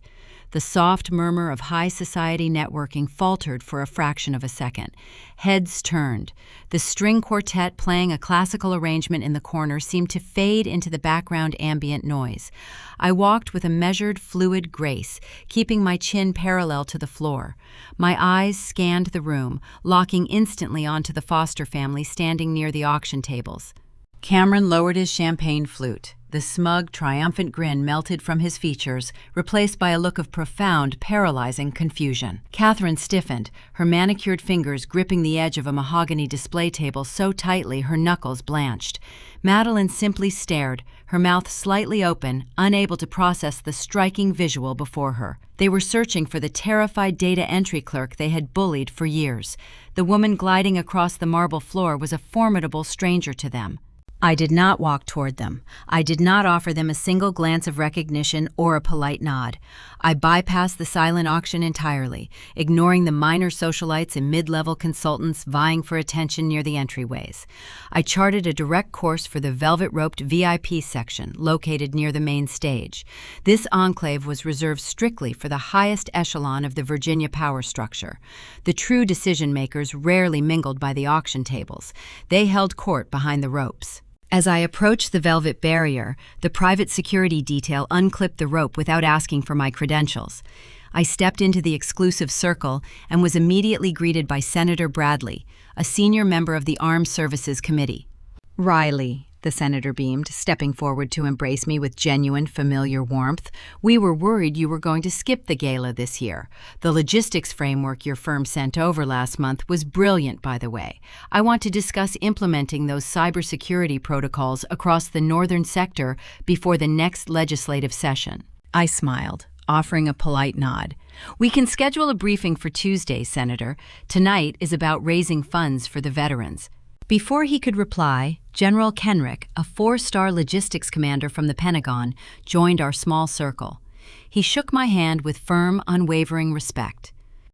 Speaker 1: The soft murmur of high society networking faltered for a fraction of a second. Heads turned. The string quartet playing a classical arrangement in the corner seemed to fade into the background ambient noise. I walked with a measured, fluid grace, keeping my chin parallel to the floor. My eyes scanned the room, locking instantly onto the Foster family standing near the auction tables. Cameron lowered his champagne flute. The smug, triumphant grin melted from his features, replaced by a look of profound, paralyzing confusion. Catherine stiffened, her manicured fingers gripping the edge of a mahogany display table so tightly her knuckles blanched. Madeline simply stared, her mouth slightly open, unable to process the striking visual before her. They were searching for the terrified data entry clerk they had bullied for years. The woman gliding across the marble floor was a formidable stranger to them. I did not walk toward them. I did not offer them a single glance of recognition or a polite nod. I bypassed the silent auction entirely, ignoring the minor socialites and mid-level consultants vying for attention near the entryways. I charted a direct course for the velvet-roped VIP section, located near the main stage. This enclave was reserved strictly for the highest echelon of the Virginia power structure. The true decision-makers rarely mingled by the auction tables. They held court behind the ropes. As I approached the velvet barrier, the private security detail unclipped the rope without asking for my credentials. I stepped into the exclusive circle and was immediately greeted by Senator Bradley, a senior member of the Armed Services Committee. "Riley," the senator beamed, stepping forward to embrace me with genuine, familiar warmth. "We were worried you were going to skip the gala this year. The logistics framework your firm sent over last month was brilliant, by the way. I want to discuss implementing those cybersecurity protocols across the northern sector before the next legislative session." I smiled, offering a polite nod. "We can schedule a briefing for Tuesday, Senator. Tonight is about raising funds for the veterans." Before he could reply, General Kenrick, a 4-star logistics commander from the Pentagon, joined our small circle. He shook my hand with firm, unwavering respect.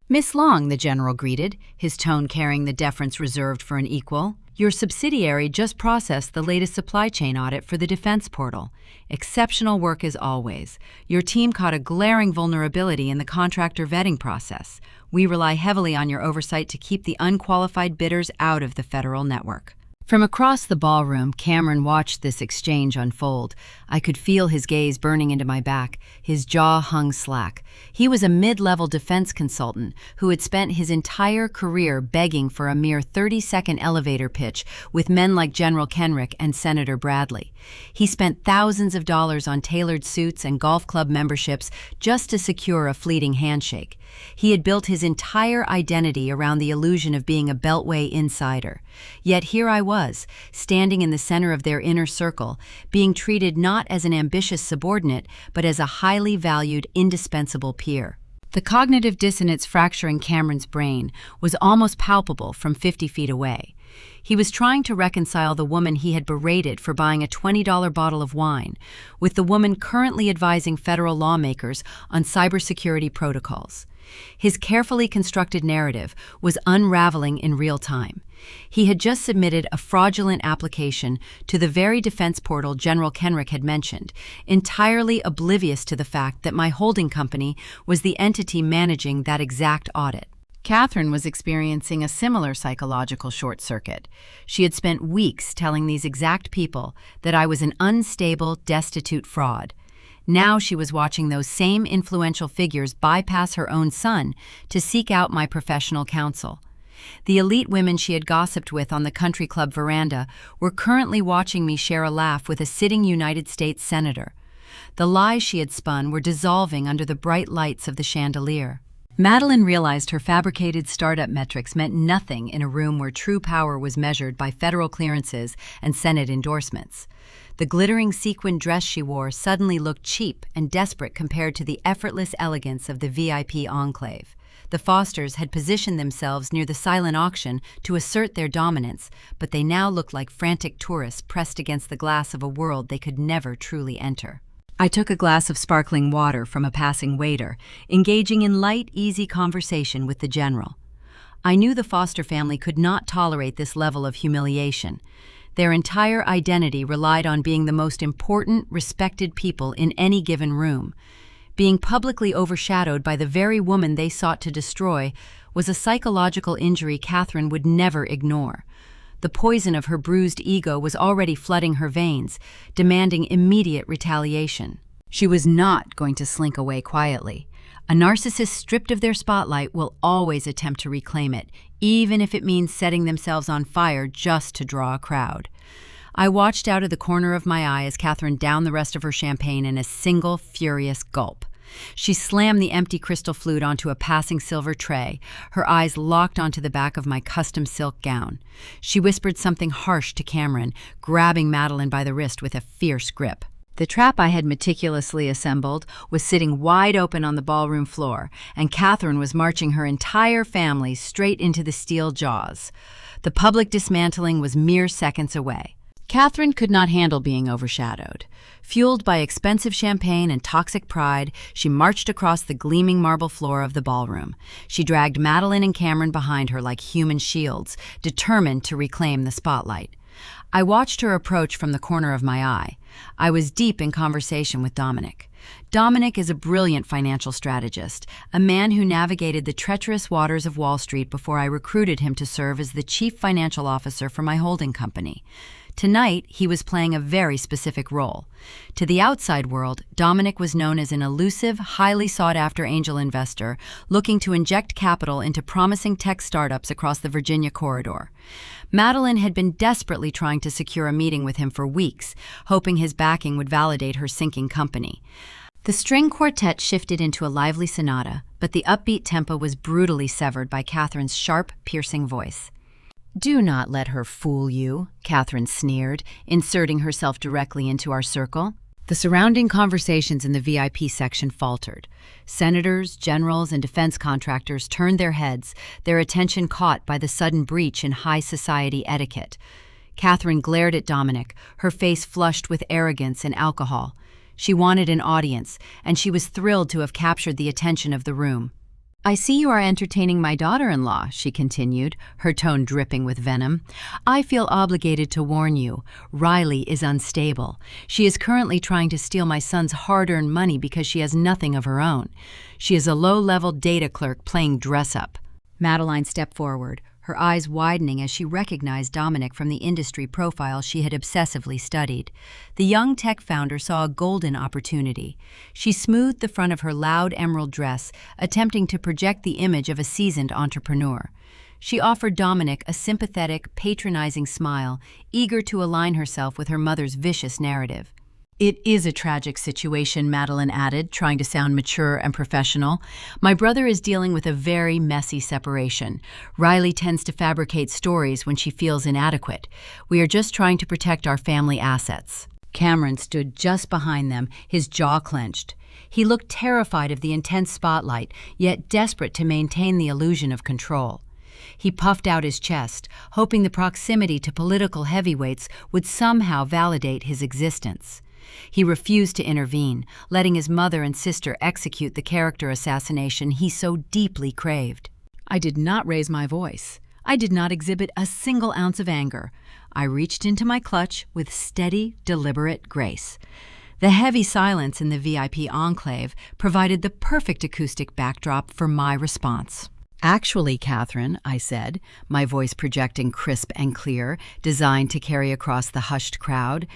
Speaker 1: "Miss Long," the general greeted, his tone carrying the deference reserved for an equal. "Your subsidiary just processed the latest supply chain audit for the defense portal. Exceptional work as always. Your team caught a glaring vulnerability in the contractor vetting process. We rely heavily on your oversight to keep the unqualified bidders out of the federal network." From across the ballroom, Cameron watched this exchange unfold. I could feel his gaze burning into my back. His jaw hung slack. He was a mid-level defense consultant who had spent his entire career begging for a mere 30-second elevator pitch with men like General Kenrick and Senator Bradley. He spent thousands of dollars on tailored suits and golf club memberships just to secure a fleeting handshake. He had built his entire identity around the illusion of being a Beltway insider. Yet here I was, standing in the center of their inner circle, being treated not as an ambitious subordinate, but as a highly valued, indispensable peer. The cognitive dissonance fracturing Cameron's brain was almost palpable from 50 feet away. He was trying to reconcile the woman he had berated for buying a $20 bottle of wine with the woman currently advising federal lawmakers on cybersecurity protocols. His carefully constructed narrative was unraveling in real time. He had just submitted a fraudulent application to the very defense portal General Kenrick had mentioned, entirely oblivious to the fact that my holding company was the entity managing that exact audit. Catherine was experiencing a similar psychological short circuit. She had spent weeks telling these exact people that I was an unstable, destitute fraud. Now she was watching those same influential figures bypass her own son to seek out my professional counsel. The elite women she had gossiped with on the country club veranda were currently watching me share a laugh with a sitting United States senator. The lies she had spun were dissolving under the bright lights of the chandelier. Madeline realized her fabricated startup metrics meant nothing in a room where true power was measured by federal clearances and Senate endorsements. The glittering sequin dress she wore suddenly looked cheap and desperate compared to the effortless elegance of the VIP enclave. The Fosters had positioned themselves near the silent auction to assert their dominance, but they now looked like frantic tourists pressed against the glass of a world they could never truly enter. I took a glass of sparkling water from a passing waiter, engaging in light, easy conversation with the general. I knew the Foster family could not tolerate this level of humiliation. Their entire identity relied on being the most important, respected people in any given room. Being publicly overshadowed by the very woman they sought to destroy was a psychological injury Catherine would never ignore. The poison of her bruised ego was already flooding her veins, demanding immediate retaliation. She was not going to slink away quietly. A narcissist stripped of their spotlight will always attempt to reclaim it, even if it means setting themselves on fire just to draw a crowd. I watched out of the corner of my eye as Catherine downed the rest of her champagne in a single furious gulp. She slammed the empty crystal flute onto a passing silver tray, her eyes locked onto the back of my custom silk gown. She whispered something harsh to Cameron, grabbing Madeline by the wrist with a fierce grip. The trap I had meticulously assembled was sitting wide open on the ballroom floor, and Catherine was marching her entire family straight into the steel jaws. The public dismantling was mere seconds away. Catherine could not handle being overshadowed. Fueled by expensive champagne and toxic pride, she marched across the gleaming marble floor of the ballroom. She dragged Madeline and Cameron behind her like human shields, determined to reclaim the spotlight. I watched her approach from the corner of my eye. I was deep in conversation with Dominic. Dominic is a brilliant financial strategist, a man who navigated the treacherous waters of Wall Street before I recruited him to serve as the chief financial officer for my holding company. Tonight, he was playing a very specific role. To the outside world, Dominic was known as an elusive, highly sought-after angel investor looking to inject capital into promising tech startups across the Virginia corridor. Madeline had been desperately trying to secure a meeting with him for weeks, hoping his backing would validate her sinking company. The string quartet shifted into a lively sonata, but the upbeat tempo was brutally severed by Catherine's sharp, piercing voice. "Do not let her fool you," Catherine sneered, inserting herself directly into our circle. The surrounding conversations in the VIP section faltered. Senators, generals, and defense contractors turned their heads, their attention caught by the sudden breach in high society etiquette. Catherine glared at Dominic, her face flushed with arrogance and alcohol. She wanted an audience, and she was thrilled to have captured the attention of the room. "I see you are entertaining my daughter-in-law," she continued, her tone dripping with venom. "I feel obligated to warn you. Riley is unstable. She is currently trying to steal my son's hard-earned money because she has nothing of her own. She is a low-level data clerk playing dress-up." Madeline stepped forward, her eyes widening as she recognized Dominic from the industry profile she had obsessively studied. The young tech founder saw a golden opportunity. She smoothed the front of her loud emerald dress, attempting to project the image of a seasoned entrepreneur. She offered Dominic a sympathetic, patronizing smile, eager to align herself with her mother's vicious narrative. "It is a tragic situation," Madeline added, trying to sound mature and professional. "My brother is dealing with a very messy separation. Riley tends to fabricate stories when she feels inadequate. We are just trying to protect our family assets." Cameron stood just behind them, his jaw clenched. He looked terrified of the intense spotlight, yet desperate to maintain the illusion of control. He puffed out his chest, hoping the proximity to political heavyweights would somehow validate his existence. He refused to intervene, letting his mother and sister execute the character assassination he so deeply craved. I did not raise my voice. I did not exhibit a single ounce of anger. I reached into my clutch with steady, deliberate grace. The heavy silence in the VIP enclave provided the perfect acoustic backdrop for my response. "Actually, Catherine," I said, my voice projecting crisp and clear, designed to carry across the hushed crowd,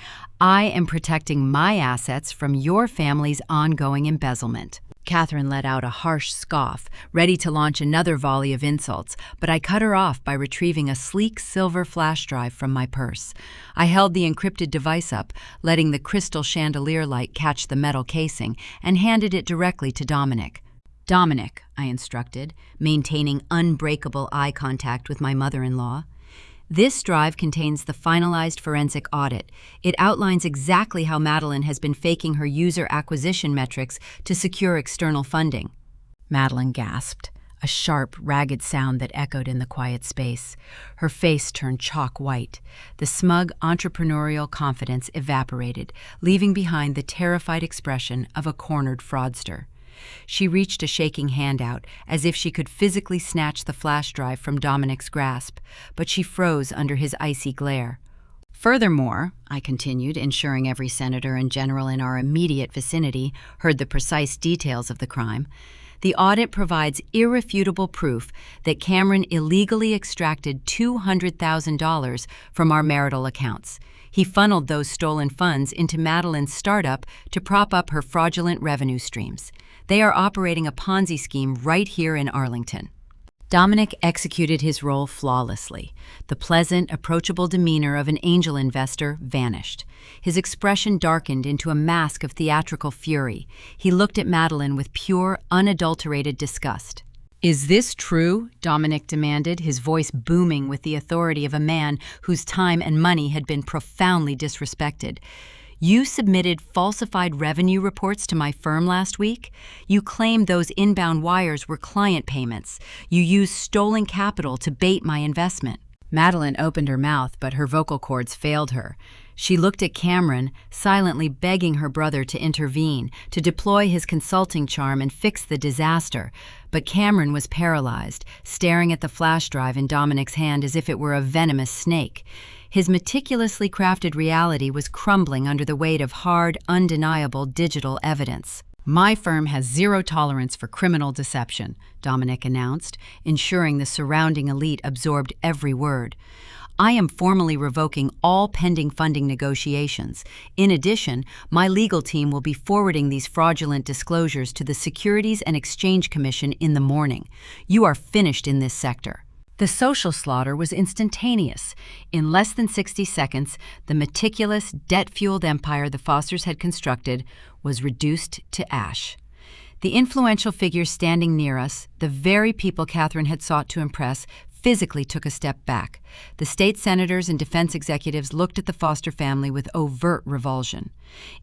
Speaker 1: "I am protecting my assets from your family's ongoing embezzlement." Catherine let out a harsh scoff, ready to launch another volley of insults, but I cut her off by retrieving a sleek silver flash drive from my purse. I held the encrypted device up, letting the crystal chandelier light catch the metal casing, and handed it directly to Dominic. "Dominic," I instructed, maintaining unbreakable eye contact with my mother-in-law. "This drive contains the finalized forensic audit. It outlines exactly how Madeline has been faking her user acquisition metrics to secure external funding." Madeline gasped, a sharp, ragged sound that echoed in the quiet space. Her face turned chalk white. The smug, entrepreneurial confidence evaporated, leaving behind the terrified expression of a cornered fraudster. She reached a shaking hand out, as if she could physically snatch the flash drive from Dominic's grasp, but she froze under his icy glare. "Furthermore," I continued, ensuring every senator and general in our immediate vicinity heard the precise details of the crime, "the audit provides irrefutable proof that Cameron illegally extracted $200,000 from our marital accounts. He funneled those stolen funds into Madeline's startup to prop up her fraudulent revenue streams. They are operating a Ponzi scheme right here in Arlington." Dominic executed his role flawlessly. The pleasant, approachable demeanor of an angel investor vanished. His expression darkened into a mask of theatrical fury. He looked at Madeline with pure, unadulterated disgust. "Is this true?" Dominic demanded, his voice booming with the authority of a man whose time and money had been profoundly disrespected. "You submitted falsified revenue reports to my firm last week. You claimed those inbound wires were client payments. You used stolen capital to bait my investment." Madeline opened her mouth, but her vocal cords failed her. She looked at Cameron, silently begging her brother to intervene, to deploy his consulting charm and fix the disaster. But Cameron was paralyzed, staring at the flash drive in Dominic's hand as if it were a venomous snake. His meticulously crafted reality was crumbling under the weight of hard, undeniable digital evidence. "My firm has zero tolerance for criminal deception," Dominic announced, ensuring the surrounding elite absorbed every word. "I am formally revoking all pending funding negotiations. In addition, my legal team will be forwarding these fraudulent disclosures to the Securities and Exchange Commission in the morning. You are finished in this sector." The social slaughter was instantaneous. In less than 60 seconds, the meticulous, debt-fueled empire the Fosters had constructed was reduced to ash. The influential figures standing near us, the very people Catherine had sought to impress, physically took a step back. The state senators and defense executives looked at the Foster family with overt revulsion.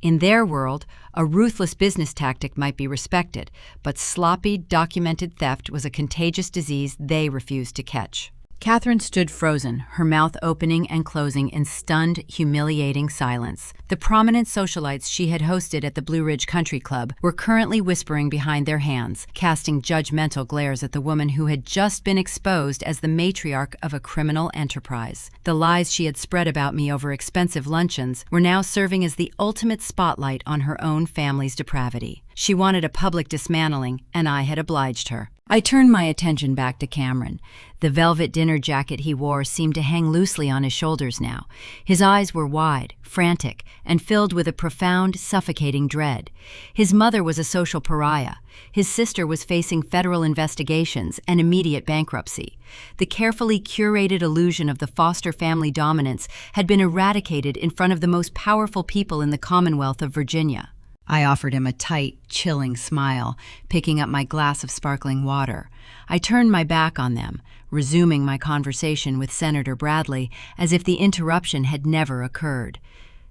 Speaker 1: In their world, a ruthless business tactic might be respected, but sloppy, documented theft was a contagious disease they refused to catch. Catherine stood frozen, her mouth opening and closing in stunned, humiliating silence. The prominent socialites she had hosted at the Blue Ridge Country Club were currently whispering behind their hands, casting judgmental glares at the woman who had just been exposed as the matriarch of a criminal enterprise. The lies she had spread about me over expensive luncheons were now serving as the ultimate spotlight on her own family's depravity. She wanted a public dismantling, and I had obliged her. I turned my attention back to Cameron. The velvet dinner jacket he wore seemed to hang loosely on his shoulders now. His eyes were wide, frantic, and filled with a profound, suffocating dread. His mother was a social pariah. His sister was facing federal investigations and immediate bankruptcy. The carefully curated illusion of the Foster family dominance had been eradicated in front of the most powerful people in the Commonwealth of Virginia. I offered him a tight, chilling smile, picking up my glass of sparkling water. I turned my back on them, resuming my conversation with Senator Bradley as if the interruption had never occurred.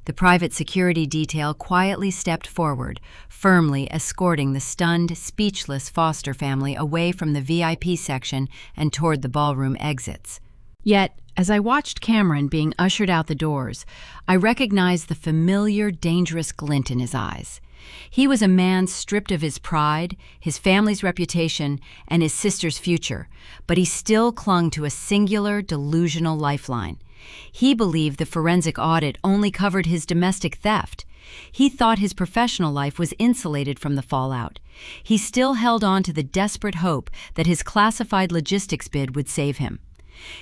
Speaker 1: The private security detail quietly stepped forward, firmly escorting the stunned, speechless Foster family away from the VIP section and toward the ballroom exits. Yet, as I watched Cameron being ushered out the doors, I recognized the familiar, dangerous glint in his eyes. He was a man stripped of his pride, his family's reputation, and his sister's future, but he still clung to a singular, delusional lifeline. He believed the forensic audit only covered his domestic theft. He thought his professional life was insulated from the fallout. He still held on to the desperate hope that his classified logistics bid would save him.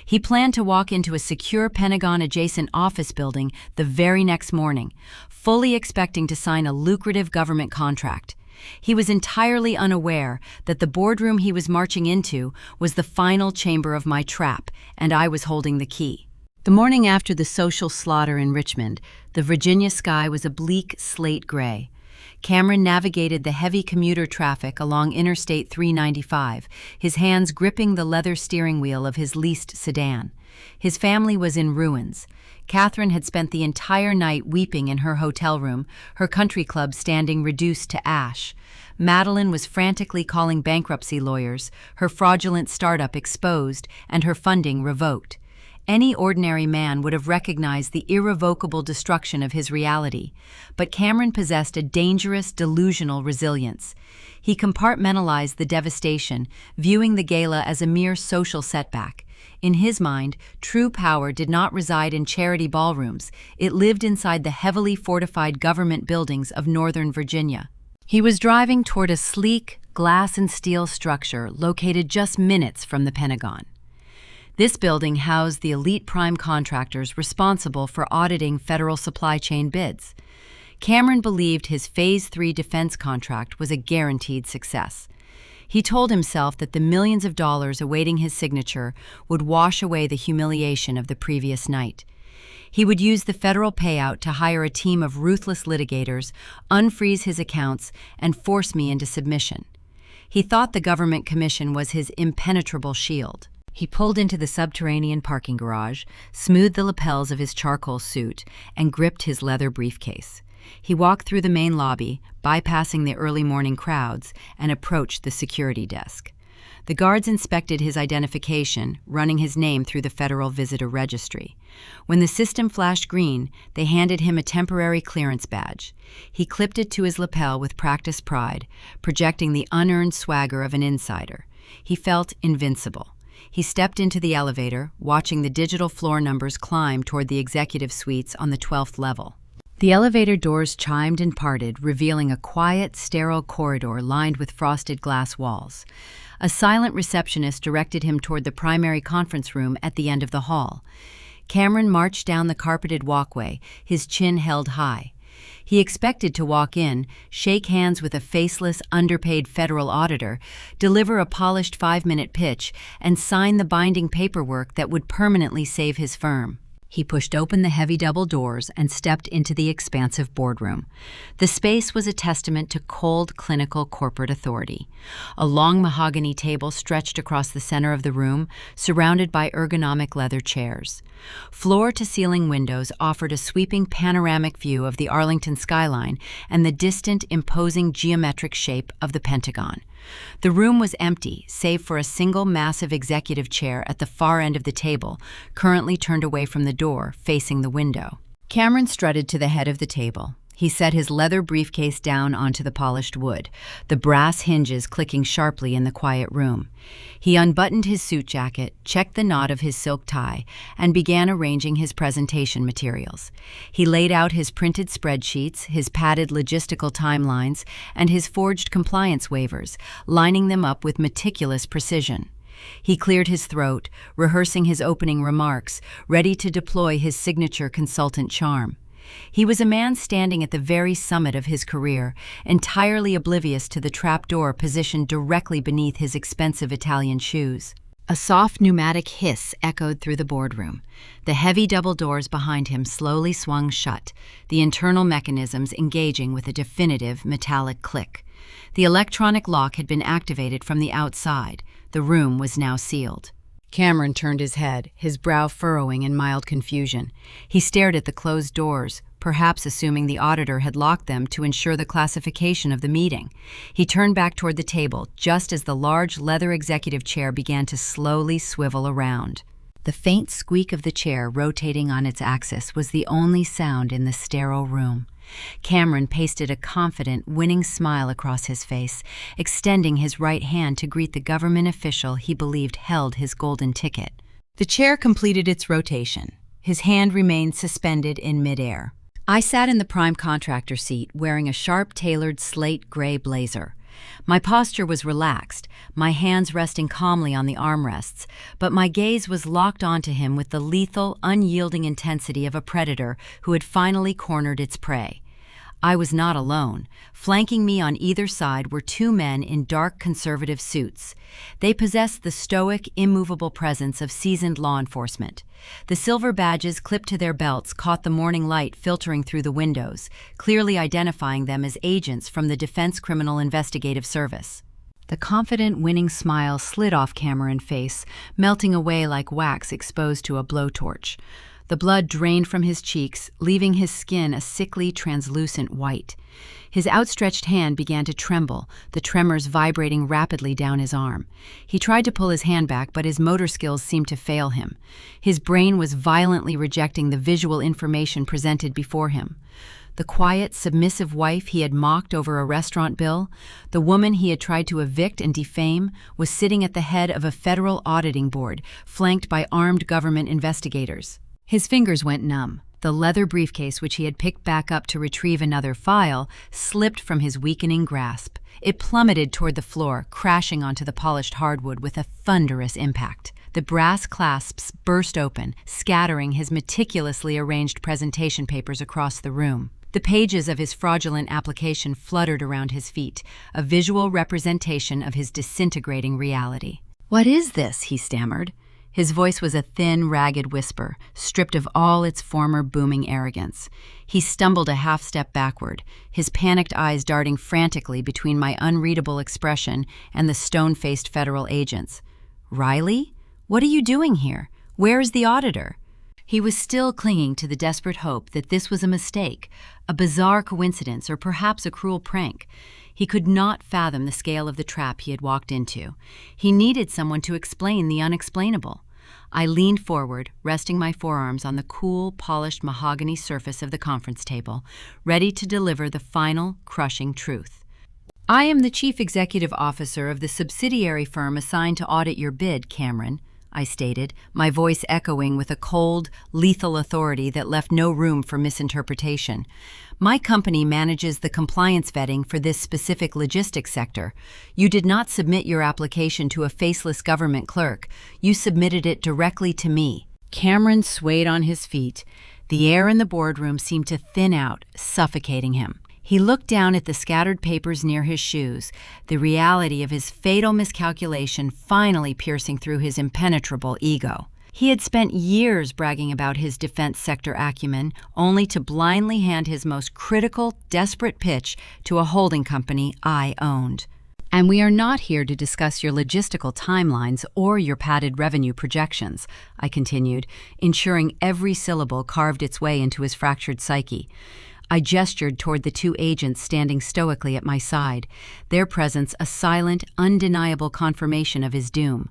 Speaker 1: He planned to walk into a secure Pentagon-adjacent office building the very next morning, fully expecting to sign a lucrative government contract. He was entirely unaware that the boardroom he was marching into was the final chamber of my trap, and I was holding the key. The morning after the social slaughter in Richmond, the Virginia sky was a bleak slate gray. Cameron navigated the heavy commuter traffic along Interstate 395, his hands gripping the leather steering wheel of his leased sedan. His family was in ruins. Catherine had spent the entire night weeping in her hotel room, her country club standing reduced to ash. Madeline was frantically calling bankruptcy lawyers, her fraudulent startup exposed, and her funding revoked. Any ordinary man would have recognized the irrevocable destruction of his reality, but Cameron possessed a dangerous, delusional resilience. He compartmentalized the devastation, viewing the gala as a mere social setback. In his mind, true power did not reside in charity ballrooms. It lived inside the heavily fortified government buildings of Northern Virginia. He was driving toward a sleek, glass and steel structure located just minutes from the Pentagon. This building housed the elite prime contractors responsible for auditing federal supply chain bids. Cameron believed his Phase 3 defense contract was a guaranteed success. He told himself that the millions of dollars awaiting his signature would wash away the humiliation of the previous night. He would use the federal payout to hire a team of ruthless litigators, unfreeze his accounts, and force me into submission. He thought the government commission was his impenetrable shield. He pulled into the subterranean parking garage, smoothed the lapels of his charcoal suit, and gripped his leather briefcase. He walked through the main lobby, bypassing the early morning crowds, and approached the security desk. The guards inspected his identification, running his name through the Federal Visitor Registry. When the system flashed green, they handed him a temporary clearance badge. He clipped it to his lapel with practiced pride, projecting the unearned swagger of an insider. He felt invincible. He stepped into the elevator, watching the digital floor numbers climb toward the executive suites on the 12th level. The elevator doors chimed and parted, revealing a quiet, sterile corridor lined with frosted glass walls. A silent receptionist directed him toward the primary conference room at the end of the hall. Cameron marched down the carpeted walkway, his chin held high. He expected to walk in, shake hands with a faceless, underpaid federal auditor, deliver a polished 5-minute pitch, and sign the binding paperwork that would permanently save his firm. He pushed open the heavy double doors and stepped into the expansive boardroom. The space was a testament to cold, clinical corporate authority. A long mahogany table stretched across the center of the room, surrounded by ergonomic leather chairs. Floor-to-ceiling windows offered a sweeping panoramic view of the Arlington skyline and the distant, imposing geometric shape of the Pentagon. The room was empty, save for a single massive executive chair at the far end of the table, currently turned away from the door, facing the window. Cameron strutted to the head of the table. He set his leather briefcase down onto the polished wood, the brass hinges clicking sharply in the quiet room. He unbuttoned his suit jacket, checked the knot of his silk tie, and began arranging his presentation materials. He laid out his printed spreadsheets, his padded logistical timelines, and his forged compliance waivers, lining them up with meticulous precision. He cleared his throat, rehearsing his opening remarks, ready to deploy his signature consultant charm. He was a man standing at the very summit of his career, entirely oblivious to the trapdoor positioned directly beneath his expensive Italian shoes. A soft pneumatic hiss echoed through the boardroom. The heavy double doors behind him slowly swung shut, the internal mechanisms engaging with a definitive metallic click. The electronic lock had been activated from the outside. The room was now sealed. Cameron turned his head, his brow furrowing in mild confusion. He stared at the closed doors, perhaps assuming the auditor had locked them to ensure the classification of the meeting. He turned back toward the table, just as the large leather executive chair began to slowly swivel around. The faint squeak of the chair rotating on its axis was the only sound in the sterile room. Cameron pasted a confident, winning smile across his face, extending his right hand to greet the government official he believed held his golden ticket. The chair completed its rotation. His hand remained suspended in midair. I sat in the prime contractor seat, wearing a sharp-tailored slate gray blazer. My posture was relaxed, my hands resting calmly on the armrests, but my gaze was locked onto him with the lethal, unyielding intensity of a predator who had finally cornered its prey. I was not alone. Flanking me on either side were two men in dark conservative suits. They possessed the stoic, immovable presence of seasoned law enforcement. The silver badges clipped to their belts caught the morning light filtering through the windows, clearly identifying them as agents from the Defense Criminal Investigative Service. The confident, winning smile slid off Cameron's face, melting away like wax exposed to a blowtorch. The blood drained from his cheeks, leaving his skin a sickly, translucent white. His outstretched hand began to tremble, the tremors vibrating rapidly down his arm. He tried to pull his hand back, but his motor skills seemed to fail him. His brain was violently rejecting the visual information presented before him. The quiet, submissive wife he had mocked over a restaurant bill, the woman he had tried to evict and defame, was sitting at the head of a federal auditing board, flanked by armed government investigators. His fingers went numb. The leather briefcase which he had picked back up to retrieve another file slipped from his weakening grasp. It plummeted toward the floor, crashing onto the polished hardwood with a thunderous impact. The brass clasps burst open, scattering his meticulously arranged presentation papers across the room. The pages of his fraudulent application fluttered around his feet, a visual representation of his disintegrating reality. "What is this?" he stammered. His voice was a thin, ragged whisper, stripped of all its former booming arrogance. He stumbled a half-step backward, his panicked eyes darting frantically between my unreadable expression and the stone-faced federal agents. "Riley? What are you doing here? Where is the auditor?" He was still clinging to the desperate hope that this was a mistake, a bizarre coincidence, or perhaps a cruel prank. He could not fathom the scale of the trap he had walked into. He needed someone to explain the unexplainable. I leaned forward, resting my forearms on the cool, polished mahogany surface of the conference table, ready to deliver the final, crushing truth. "I am the chief executive officer of the subsidiary firm assigned to audit your bid, Cameron," I stated, my voice echoing with a cold, lethal authority that left no room for misinterpretation. "My company manages the compliance vetting for this specific logistics sector. You did not submit your application to a faceless government clerk. You submitted it directly to me." Cameron swayed on his feet. The air in the boardroom seemed to thin out, suffocating him. He looked down at the scattered papers near his shoes, the reality of his fatal miscalculation finally piercing through his impenetrable ego. He had spent years bragging about his defense sector acumen, only to blindly hand his most critical, desperate pitch to a holding company I owned. "And we are not here to discuss your logistical timelines or your padded revenue projections," I continued, ensuring every syllable carved its way into his fractured psyche. I gestured toward the two agents standing stoically at my side, their presence a silent, undeniable confirmation of his doom.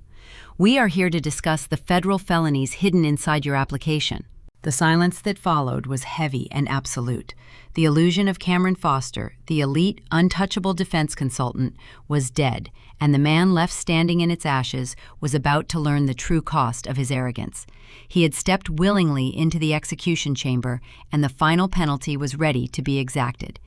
Speaker 1: "We are here to discuss the federal felonies hidden inside your application." The silence that followed was heavy and absolute. The illusion of Cameron Foster, the elite, untouchable defense consultant, was dead, and the man left standing in its ashes was about to learn the true cost of his arrogance. He had stepped willingly into the execution chamber, and the final penalty was ready to be exacted.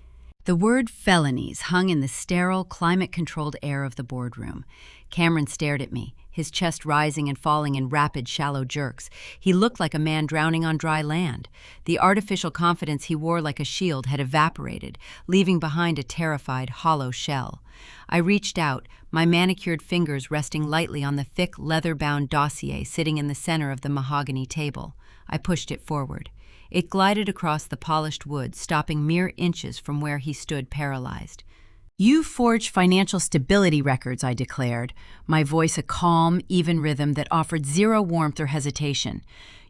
Speaker 1: The word felonies hung in the sterile, climate-controlled air of the boardroom. Cameron stared at me, his chest rising and falling in rapid, shallow jerks. He looked like a man drowning on dry land. The artificial confidence he wore like a shield had evaporated, leaving behind a terrified, hollow shell. I reached out, my manicured fingers resting lightly on the thick, leather-bound dossier sitting in the center of the mahogany table. I pushed it forward. It glided across the polished wood, stopping mere inches from where he stood paralyzed. "You forged financial stability records," I declared, my voice a calm, even rhythm that offered zero warmth or hesitation.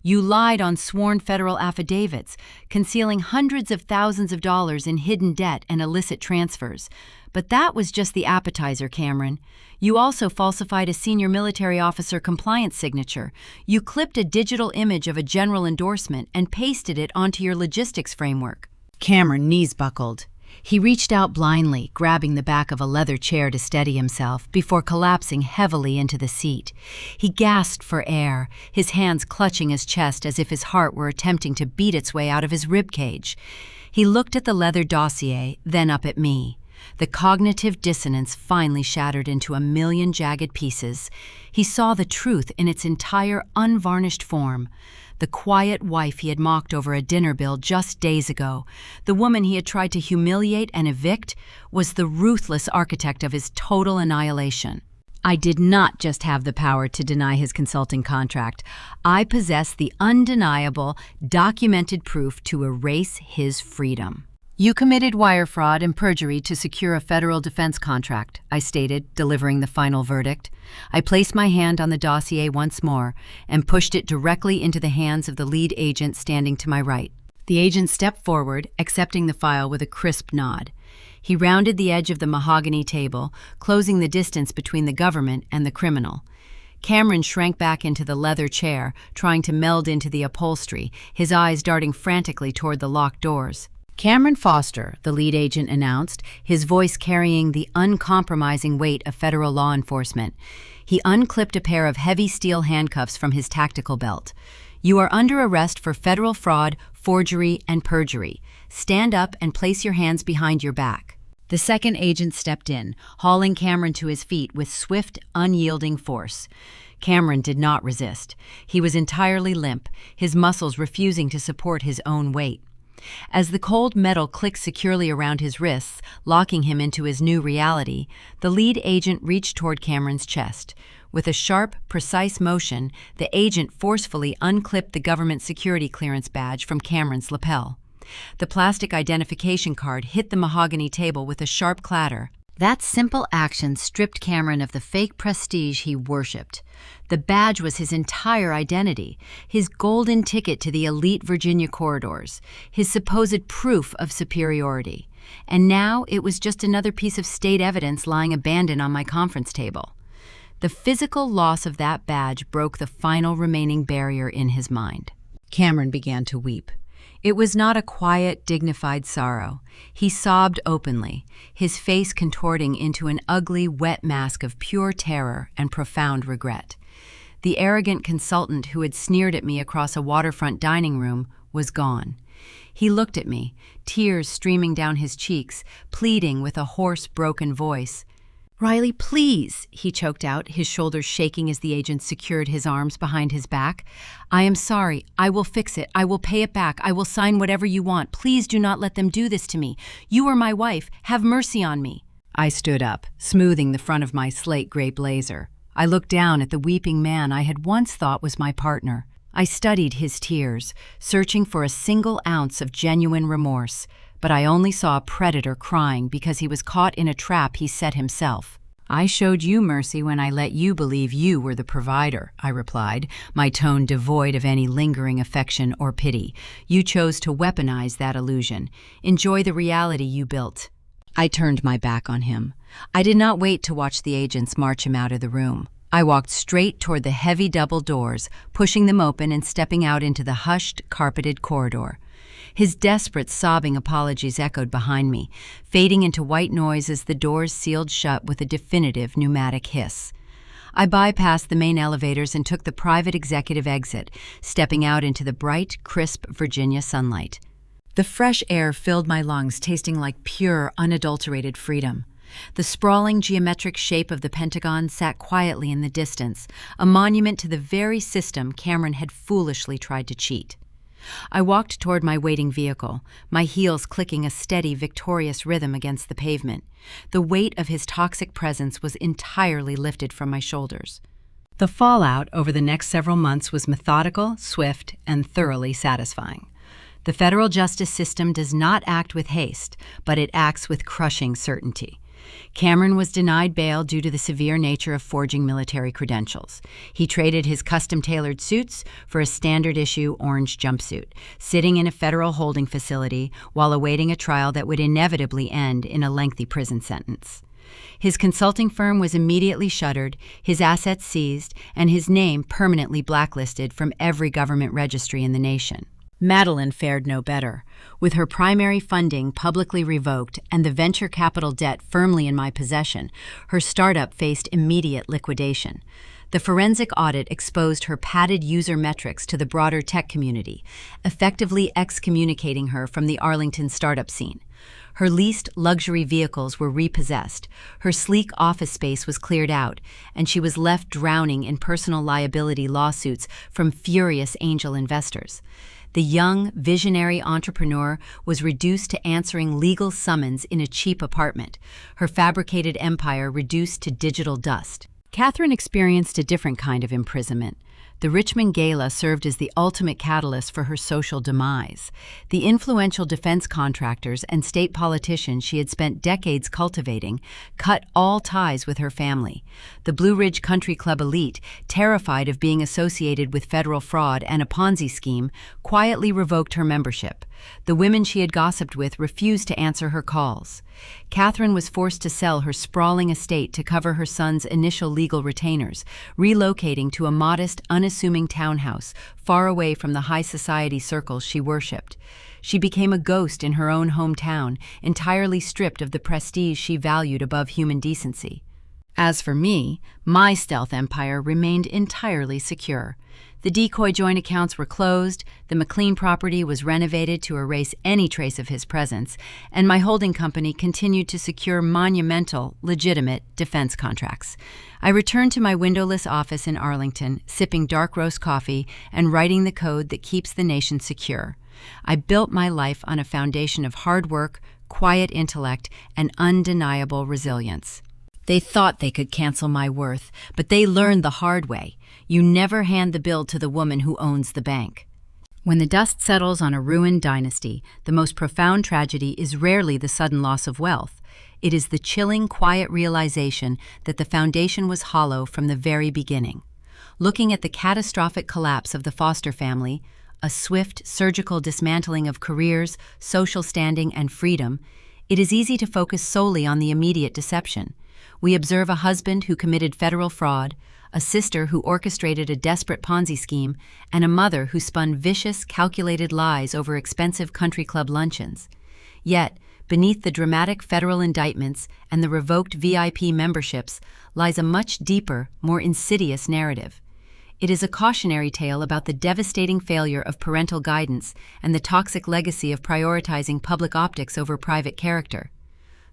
Speaker 1: "You lied on sworn federal affidavits, concealing hundreds of thousands of dollars in hidden debt and illicit transfers. But that was just the appetizer, Cameron. You also falsified a senior military officer compliance signature. You clipped a digital image of a general endorsement and pasted it onto your logistics framework." Cameron knees buckled. He reached out blindly, grabbing the back of a leather chair to steady himself, before collapsing heavily into the seat. He gasped for air, his hands clutching his chest as if his heart were attempting to beat its way out of his ribcage. He looked at the leather dossier, then up at me. The cognitive dissonance finally shattered into a million jagged pieces. He saw the truth in its entire unvarnished form. the quiet wife he had mocked over a dinner bill just days ago, the woman he had tried to humiliate and evict, was the ruthless architect of his total annihilation. I did not just have the power to deny his consulting contract. I possessed the undeniable, documented proof to erase his freedom. "You committed wire fraud and perjury to secure a federal defense contract," I stated, delivering the final verdict. I placed my hand on the dossier once more and pushed it directly into the hands of the lead agent standing to my right. The agent stepped forward, accepting the file with a crisp nod. He rounded the edge of the mahogany table, closing the distance between the government and the criminal. Cameron shrank back into the leather chair, trying to meld into the upholstery, his eyes darting frantically toward the locked doors. "Cameron Foster," the lead agent announced, his voice carrying the uncompromising weight of federal law enforcement. He unclipped a pair of heavy steel handcuffs from his tactical belt. "You are under arrest for federal fraud, forgery, and perjury. Stand up and place your hands behind your back." The second agent stepped in, hauling Cameron to his feet with swift, unyielding force. Cameron did not resist. He was entirely limp, his muscles refusing to support his own weight. As the cold metal clicked securely around his wrists, locking him into his new reality, the lead agent reached toward Cameron's chest. With a sharp, precise motion, the agent forcefully unclipped the government security clearance badge from Cameron's lapel. The plastic identification card hit the mahogany table with a sharp clatter. That simple action stripped Cameron of the fake prestige he worshipped. The badge was his entire identity, his golden ticket to the elite Virginia corridors, his supposed proof of superiority. And now it was just another piece of state evidence lying abandoned on my conference table. The physical loss of that badge broke the final remaining barrier in his mind. Cameron began to weep. It was not a quiet, dignified sorrow. He sobbed openly, his face contorting into an ugly, wet mask of pure terror and profound regret. The arrogant consultant who had sneered at me across a waterfront dining room was gone. He looked at me, tears streaming down his cheeks, pleading with a hoarse, broken voice. "Riley, please," he choked out, his shoulders shaking as the agent secured his arms behind his back. "I am sorry. I will fix it. I will pay it back. I will sign whatever you want. Please do not let them do this to me. You are my wife. Have mercy on me." I stood up, smoothing the front of my slate gray blazer. I looked down at the weeping man I had once thought was my partner. I studied his tears, searching for a single ounce of genuine remorse, but I only saw a predator crying because he was caught in a trap he set himself. "I showed you mercy when I let you believe you were the provider," I replied, my tone devoid of any lingering affection or pity. "You chose to weaponize that illusion. Enjoy the reality you built." I turned my back on him. I did not wait to watch the agents march him out of the room. I walked straight toward the heavy double doors, pushing them open and stepping out into the hushed, carpeted corridor. His desperate, sobbing apologies echoed behind me, fading into white noise as the doors sealed shut with a definitive pneumatic hiss. I bypassed the main elevators and took the private executive exit, stepping out into the bright, crisp Virginia sunlight. The fresh air filled my lungs, tasting like pure, unadulterated freedom. The sprawling geometric shape of the Pentagon sat quietly in the distance, a monument to the very system Cameron had foolishly tried to cheat. I walked toward my waiting vehicle, my heels clicking a steady, victorious rhythm against the pavement. The weight of his toxic presence was entirely lifted from my shoulders. The fallout over the next several months was methodical, swift, and thoroughly satisfying. The federal justice system does not act with haste, but it acts with crushing certainty. Cameron was denied bail due to the severe nature of forging military credentials. He traded his custom-tailored suits for a standard-issue orange jumpsuit, sitting in a federal holding facility while awaiting a trial that would inevitably end in a lengthy prison sentence. His consulting firm was immediately shuttered, his assets seized, and his name permanently blacklisted from every government registry in the nation. Madeline fared no better. With her primary funding publicly revoked and the venture capital debt firmly in my possession, her startup faced immediate liquidation. The forensic audit exposed her padded user metrics to the broader tech community, effectively excommunicating her from the Arlington startup scene. Her leased luxury vehicles were repossessed, her sleek office space was cleared out, and she was left drowning in personal liability lawsuits from furious angel investors. The young, visionary entrepreneur was reduced to answering legal summons in a cheap apartment, her fabricated empire reduced to digital dust. Catherine experienced a different kind of imprisonment. The Richmond Gala served as the ultimate catalyst for her social demise. The influential defense contractors and state politicians she had spent decades cultivating cut all ties with her family. The Blue Ridge Country Club elite, terrified of being associated with federal fraud and a Ponzi scheme, quietly revoked her membership. The women she had gossiped with refused to answer her calls. Catherine was forced to sell her sprawling estate to cover her son's initial legal retainers, relocating to a modest, unassuming townhouse far away from the high society circles she worshipped. She became a ghost in her own hometown, entirely stripped of the prestige she valued above human decency. As for me, my stealth empire remained entirely secure. The decoy joint accounts were closed, the McLean property was renovated to erase any trace of his presence, and my holding company continued to secure monumental, legitimate defense contracts. I returned to my windowless office in Arlington, sipping dark roast coffee and writing the code that keeps the nation secure. I built my life on a foundation of hard work, quiet intellect, and undeniable resilience. They thought they could cancel my worth, but they learned the hard way. You never hand the bill to the woman who owns the bank. When the dust settles on a ruined dynasty, the most profound tragedy is rarely the sudden loss of wealth. It is the chilling, quiet realization that the foundation was hollow from the very beginning. Looking at the catastrophic collapse of the Foster family, a swift, surgical dismantling of careers, social standing, and freedom, it is easy to focus solely on the immediate deception. We observe a husband who committed federal fraud, a sister who orchestrated a desperate Ponzi scheme, and a mother who spun vicious, calculated lies over expensive country club luncheons. Yet, beneath the dramatic federal indictments and the revoked VIP memberships lies a much deeper, more insidious narrative. It is a cautionary tale about the devastating failure of parental guidance and the toxic legacy of prioritizing public optics over private character.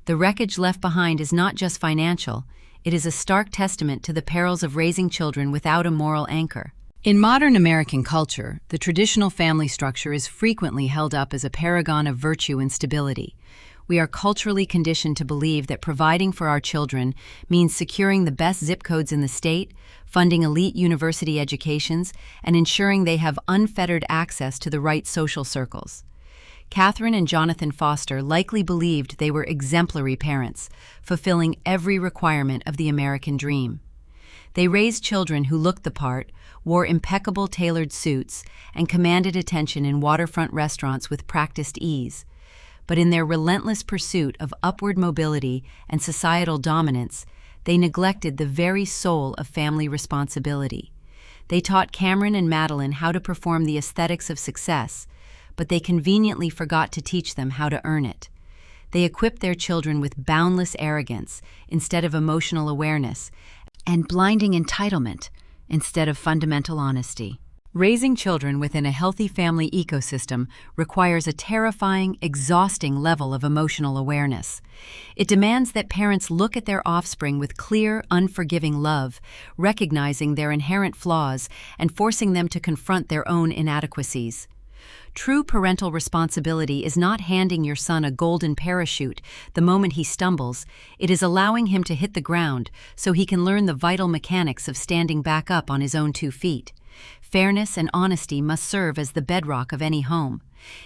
Speaker 1: The wreckage left behind is not just financial, it is a stark testament to the perils of raising children without a moral anchor. In modern American culture, the traditional family structure is frequently held up as a paragon of virtue and stability. We are culturally conditioned to believe that providing for our children means securing the best zip codes in the state, funding elite university educations, and ensuring they have unfettered access to the right social circles. Catherine and Jonathan Foster likely believed they were exemplary parents, fulfilling every requirement of the American dream. They raised children who looked the part, wore impeccable tailored suits, and commanded attention in waterfront restaurants with practiced ease. But in their relentless pursuit of upward mobility and societal dominance, they neglected the very soul of family responsibility. They taught Cameron and Madeline how to perform the aesthetics of success, but they conveniently forgot to teach them how to earn it. They equipped their children with boundless arrogance instead of emotional awareness, and blinding entitlement instead of fundamental honesty. Raising children within a healthy family ecosystem requires a terrifying, exhausting level of emotional awareness. It demands that parents look at their offspring with clear, unforgiving love, recognizing their inherent flaws and forcing them to confront their own inadequacies. True parental responsibility is not handing your son a golden parachute the moment he stumbles. It is allowing him to hit the ground so he can learn the vital mechanics of standing back up on his own 2 feet. Fairness and honesty must serve as the bedrock of any home.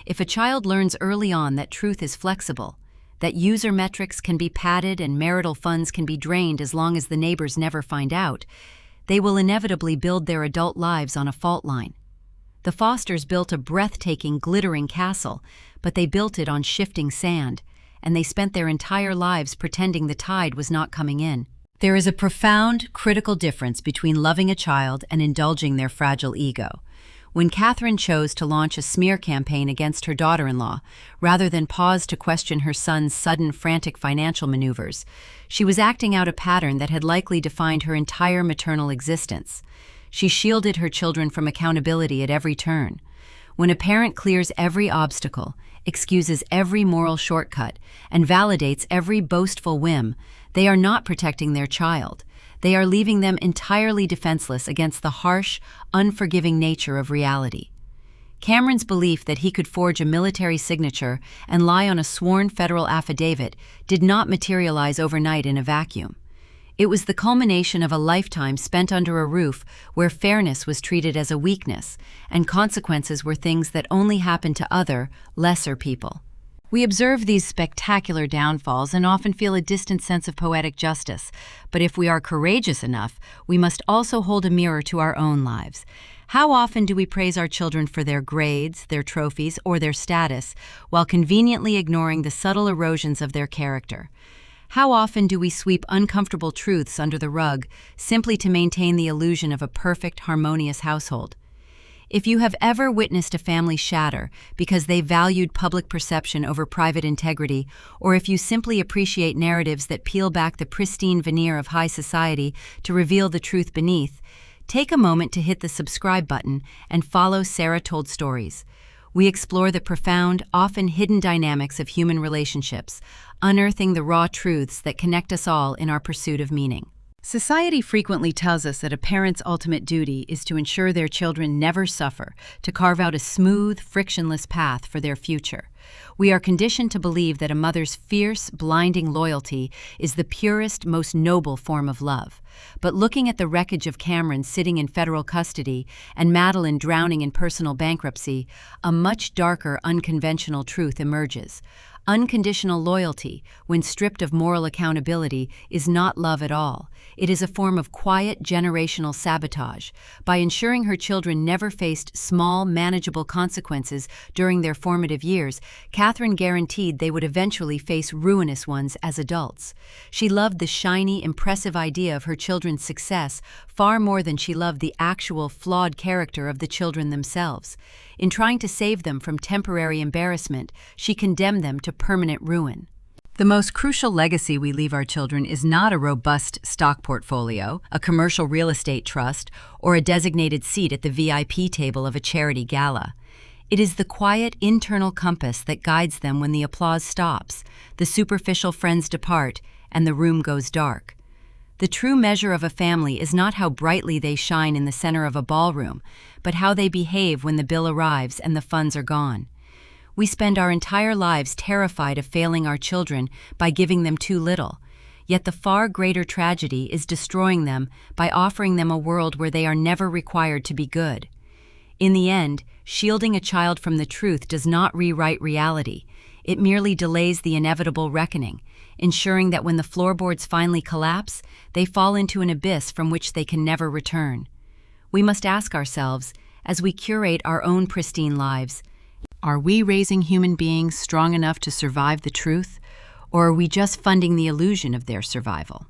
Speaker 1: If a child learns early on that truth is flexible, that user metrics can be padded and marital funds can be drained as long as the neighbors never find out, they will inevitably build their adult lives on a fault line. The Fosters built a breathtaking, glittering castle, but they built it on shifting sand, and they spent their entire lives pretending the tide was not coming in. There is a profound, critical difference between loving a child and indulging their fragile ego. When Catherine chose to launch a smear campaign against her daughter-in-law, rather than pause to question her son's sudden, frantic financial maneuvers, she was acting out a pattern that had likely defined her entire maternal existence. She shielded her children from accountability at every turn. When a parent clears every obstacle, excuses every moral shortcut, and validates every boastful whim, they are not protecting their child. They are leaving them entirely defenseless against the harsh, unforgiving nature of reality. Cameron's belief that he could forge a military signature and lie on a sworn federal affidavit did not materialize overnight in a vacuum. It was the culmination of a lifetime spent under a roof where fairness was treated as a weakness, and consequences were things that only happened to other, lesser people. We observe these spectacular downfalls and often feel a distant sense of poetic justice, but if we are courageous enough, we must also hold a mirror to our own lives. How often do we praise our children for their grades, their trophies, or their status, while conveniently ignoring the subtle erosions of their character? How often do we sweep uncomfortable truths under the rug simply to maintain the illusion of a perfect, harmonious household? If you have ever witnessed a family shatter because they valued public perception over private integrity, or if you simply appreciate narratives that peel back the pristine veneer of high society to reveal the truth beneath, take a moment to hit the subscribe button and follow Sarah Told Stories. We explore the profound, often hidden dynamics of human relationships, unearthing the raw truths that connect us all in our pursuit of meaning. Society frequently tells us that a parent's ultimate duty is to ensure their children never suffer, to carve out a smooth, frictionless path for their future. We are conditioned to believe that a mother's fierce, blinding loyalty is the purest, most noble form of love. But looking at the wreckage of Cameron sitting in federal custody and Madeline drowning in personal bankruptcy, a much darker, unconventional truth emerges. Unconditional loyalty, when stripped of moral accountability, is not love at all. It is a form of quiet, generational sabotage. By ensuring her children never faced small, manageable consequences during their formative years, Catherine guaranteed they would eventually face ruinous ones as adults. She loved the shiny, impressive idea of her children's success far more than she loved the actual, flawed character of the children themselves. In trying to save them from temporary embarrassment, she condemned them to permanent ruin. The most crucial legacy we leave our children is not a robust stock portfolio, a commercial real estate trust, or a designated seat at the VIP table of a charity gala. It is the quiet, internal compass that guides them when the applause stops, the superficial friends depart, and the room goes dark. The true measure of a family is not how brightly they shine in the center of a ballroom, but how they behave when the bill arrives and the funds are gone. We spend our entire lives terrified of failing our children by giving them too little, yet the far greater tragedy is destroying them by offering them a world where they are never required to be good. In the end, shielding a child from the truth does not rewrite reality. It merely delays the inevitable reckoning, ensuring that when the floorboards finally collapse, they fall into an abyss from which they can never return. We must ask ourselves, as we curate our own pristine lives, are we raising human beings strong enough to survive the truth, or are we just funding the illusion of their survival?